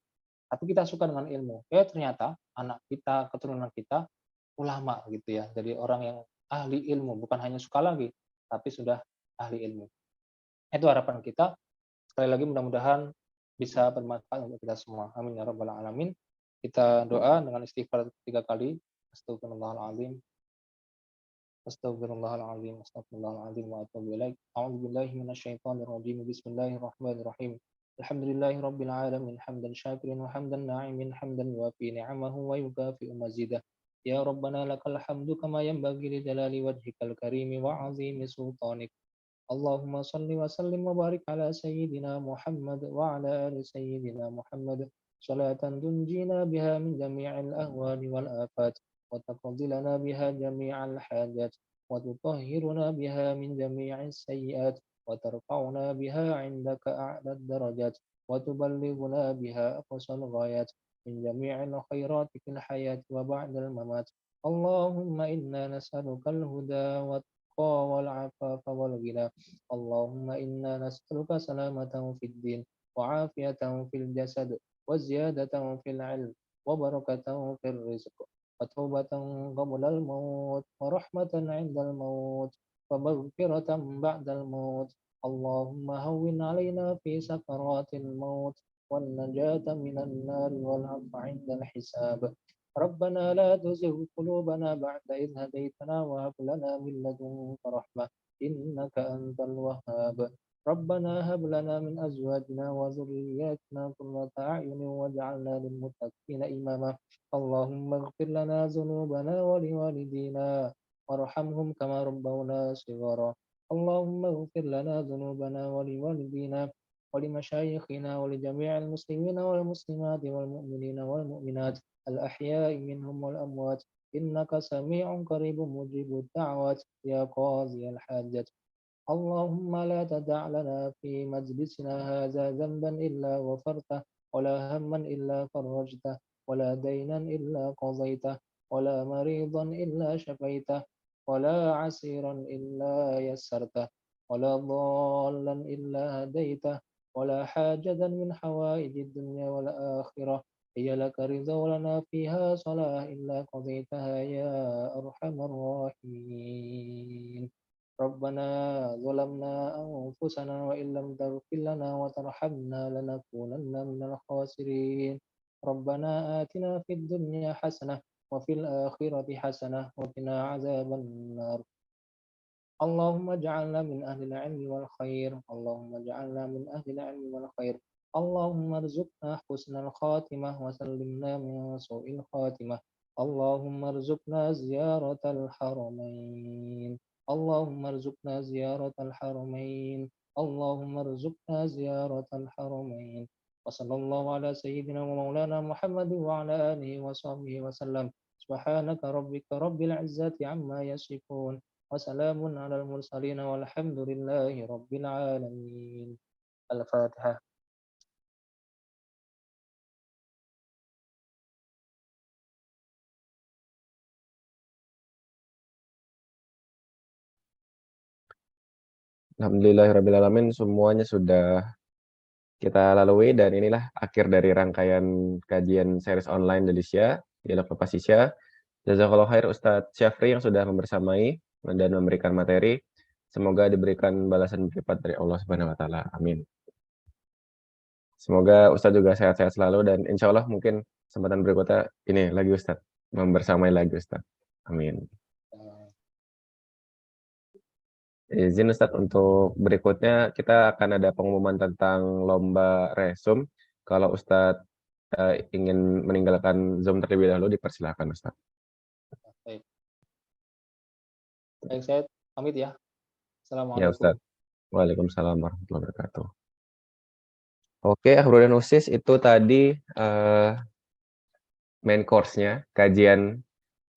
tapi kita suka dengan ilmu. Ternyata anak kita, keturunan kita ulama gitu ya, jadi orang yang ahli ilmu, bukan hanya suka lagi, tapi sudah ahli ilmu. Itu harapan kita. Sekali lagi mudah-mudahan bisa bermanfaat untuk kita semua. Amin ya rabbal alamin. Kita doa dengan istighfar 3 kali. Astagfirullahaladzim. Astaghfirullahaladzim, astaghfirullahaladzim, wa atubu ilaik. A'udzubillahi minasyaitonirrajim. Bismillahirrahmanirrahim. Alhamdulillahi rabbil alamin, hamdan syakirin wa hamdan na'imin, hamdan yuwafi ni'amahu wa yukafi'u mazidah. Ya Rabbana lakal hamdu kama yanbaghi li jalali wajhikal karimi wa 'azimi sultanik. Allahumma salli wa sallim wa barik ala sayyidina Muhammad wa ala ali sayyidina Muhammad. Salatan tunjina biha min jami'il ahwali wal afat. وتقضي لنا بها جميع الحاجات وتطهرنا بها من جميع السيئات وترفعنا بها عندك أعلى الدرجات وتبلغنا بها أقصى الغايات من جميع الخيرات في الحياة وبعد الممات. اللهم إنا نسألك الهدى والتقى والعفاف والغنى. اللهم إنا نسألك سلامة في الدين وعافية في الجسد وزيادة في العلم وبركة في الرزق وتوبة قبل الموت ورحمة عند الموت ومغفرة بعد الموت. اللهم هون علينا في سكرات الموت والنجاة من النار والعفو عند الحساب. ربنا لا تزغ قلوبنا بعد إذ هديتنا وهب لنا من لدنك رحمة إنك أنت الوهاب. ربنا هب لنا من أزواجنا وذرياتنا قرة أعين واجعلنا للمتقين إماما. اللهم اغفر لنا ذنوبنا ولوالدينا وارحمهم كما ربونا صغارا. اللهم اغفر لنا ذنوبنا ولوالدينا ولمشايخنا ولجميع المسلمين والمسلمات والمؤمنين والمؤمنات الأحياء منهم والأموات إنك سميع قريب مجيب الدعوات يا قاضي الحاجات. اللهم لا تدع لنا في مجلسنا هذا ذنبا إلا غفرته ولا هما إلا فرجته ولا دينا إلا قضيته ولا مريضا إلا شفيته ولا عسيرا إلا يسرته ولا ضالا إلا هديته ولا حاجة من حوائج الدنيا والآخرة هي لك رضا ولنا فيها صلاح إلا قضيتها يا أرحم الراحمين. ربنا ظلمنا أنفسنا وإن لم تغفر لنا وترحمنا لنكونن من الخاسرين. ربنا آتنا في الدنيا حسنة وفي الآخرة حسنة وقنا عذاب النار. اللهم اجعلنا من أهل العلم والخير. اللهم اجعلنا من أهل العلم والخير. اللهم ارزقنا حسن الخاتمة وسلمنا من سوء الخاتمة. اللهم ارزقنا زيارة الحرمين. اللهم ارزقنا زيارة الحرمين. اللهم ارزقنا زيارة الحرمين. وصلى الله على سيدنا ومولانا محمد وعلى آله وصحبه وسلم. سبحانك ربك رب العزة عما يصفون وسلام على المرسلين والحمد لله رب العالمين. الفاتحة. Alhamdulillahirrahmanirrahim, semuanya sudah kita lalui dan inilah akhir dari rangkaian kajian series online Delisya, Dialog Lepas Isya. Jazakallahu khair Ustadz Syafri yang sudah membersamai dan memberikan materi. Semoga diberikan balasan berlipat dari Allah Subhanahu wa taala. Amin. Semoga Ustadz juga sehat-sehat selalu dan insya Allah mungkin kesempatan berikutnya ini lagi Ustadz, membersamai lagi Ustadz. Amin. Izin Ustadz, untuk berikutnya kita akan ada pengumuman tentang lomba resum. Kalau Ustadz ingin meninggalkan Zoom terlebih dahulu, dipersilakan Ustadz. Baik. Baik, saya pamit ya. Assalamualaikum. Ya Ustadz. Waalaikumsalam warahmatullahi wabarakatuh. Oke, Akhbaro dan Usis itu tadi main course-nya, kajian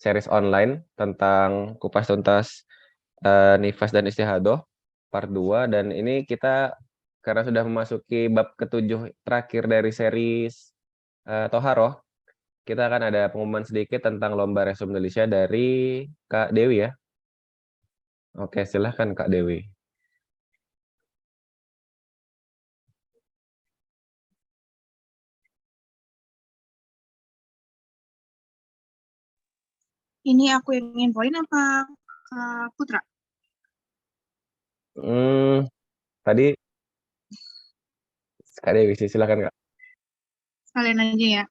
series online tentang kupas tuntas nifas dan istihadoh part 2, dan ini kita karena sudah memasuki bab ke-7 terakhir dari series Toharoh, kita akan ada pengumuman sedikit tentang lomba resum Delisya dari Kak Dewi ya. Oke, silahkan Kak Dewi. Ini aku yang infoin apa Kak Putra? Tadi Kak Dewi, silakan Kak. Sekalian aja ya.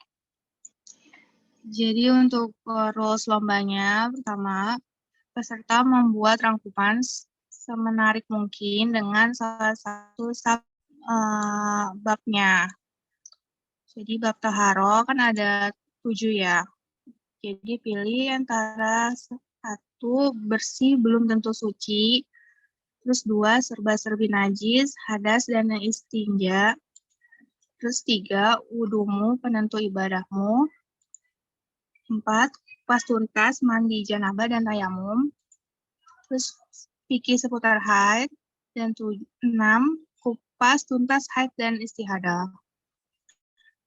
Jadi untuk rules lombanya, pertama, peserta membuat rangkuman semenarik mungkin dengan salah satu babnya. Jadi bab taharo kan ada 7 ya. Jadi pilih antara 1 bersih belum tentu suci, terus 2 serba-serbi najis, hadas dan istinja, terus 3 wudumu penentu ibadahmu, 4 kupas tuntas mandi janabah dan tayamum, terus fikih seputar haid, dan 6 kupas tuntas haid dan istihadah.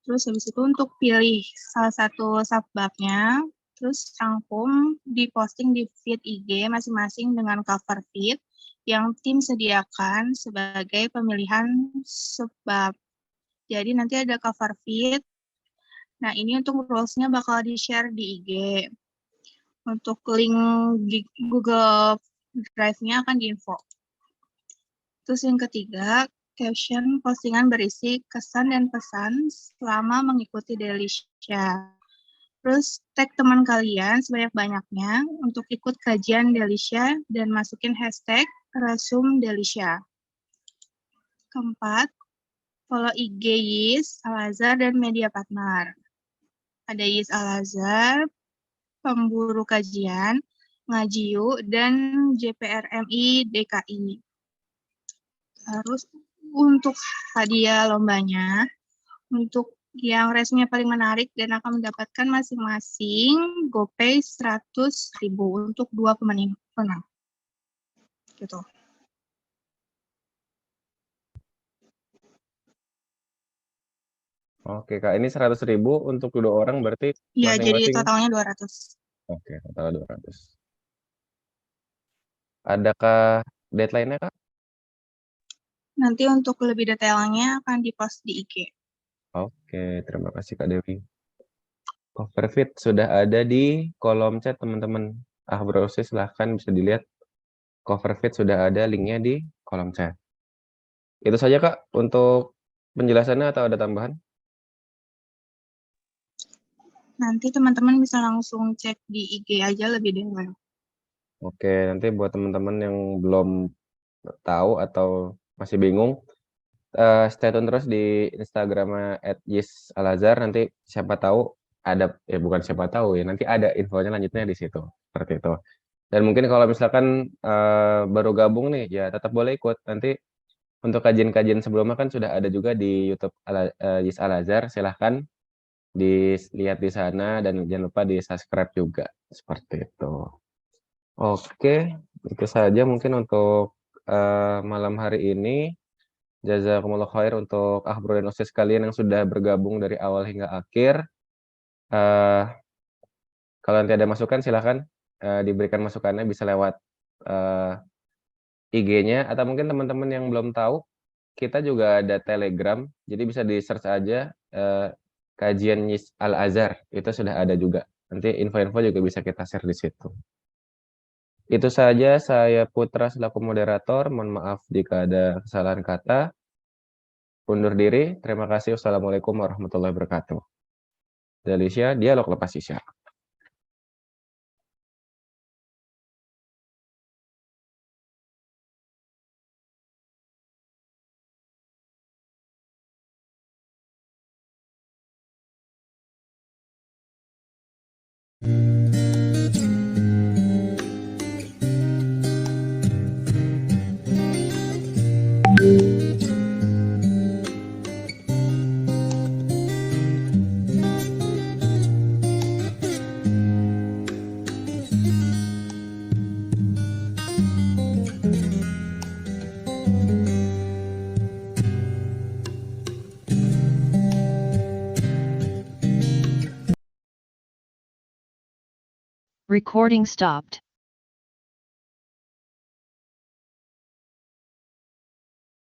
Terus habis itu untuk pilih salah satu subbabnya, terus rangkum diposting di feed IG masing-masing dengan cover feed yang tim sediakan sebagai pemilihan subbab. Jadi nanti ada cover feed. Nah ini untuk rules-nya bakal di-share di IG. Untuk link Google Drive-nya akan diinfo. Terus yang ketiga, caption postingan berisi kesan dan pesan selama mengikuti Delisha. Terus tag teman kalian sebanyak-banyaknya untuk ikut kajian Delisha dan masukin hashtag Rasum Delisha. Keempat, follow IG Yis, Al-Azhar, dan media partner. Ada Yis Al-Azhar, Pemburu Kajian, Ngajiu, dan JPRMI DKI. Terus untuk hadiah lombanya, untuk yang resminya paling menarik dan akan mendapatkan masing-masing GoPay 100.000 untuk 2 pemenang. Gitu. Oke, Kak. Ini 100.000 untuk 2 orang berarti Ya, jadi masing-masing. totalnya 200. Oke, total 200. Adakah deadline-nya, Kak? Nanti untuk lebih detailnya akan dipost di IG. Oke, terima kasih Kak Dewi. Cover feed sudah ada di kolom chat teman-teman. Browser silahkan bisa dilihat. Cover feed sudah ada linknya di kolom chat. Itu saja Kak untuk penjelasannya atau ada tambahan? Nanti teman-teman bisa langsung cek di IG aja lebih detail. Oke, nanti buat teman-teman yang belum tahu atau masih bingung, stay tune terus di Instagram @yisalazhar. Nanti siapa tahu ada, bukan siapa tahu ya, nanti ada infonya lanjutnya di situ, seperti itu. Dan mungkin kalau misalkan baru gabung nih, ya tetap boleh ikut. Nanti untuk kajian-kajian sebelumnya kan sudah ada juga di YouTube Yis Al-Azhar. Silahkan dilihat di sana dan jangan lupa di-subscribe juga, seperti itu. Oke, itu saja mungkin untuk malam hari ini. Jazakumullah khair untuk Bro dan Ustaz sekalian yang sudah bergabung dari awal hingga akhir. Kalau nanti ada masukan silahkan diberikan masukannya bisa lewat IG-nya atau mungkin teman-teman yang belum tahu, kita juga ada Telegram, jadi bisa di-search aja kajian Yis Al-Azhar, itu sudah ada juga. Nanti info-info juga bisa kita share di situ. Itu saja, saya Putra selaku moderator. Mohon maaf jika ada kesalahan kata. Undur diri. Terima kasih. Wassalamualaikum warahmatullahi wabarakatuh. Delisha, dialog lepas isya. Recording stopped.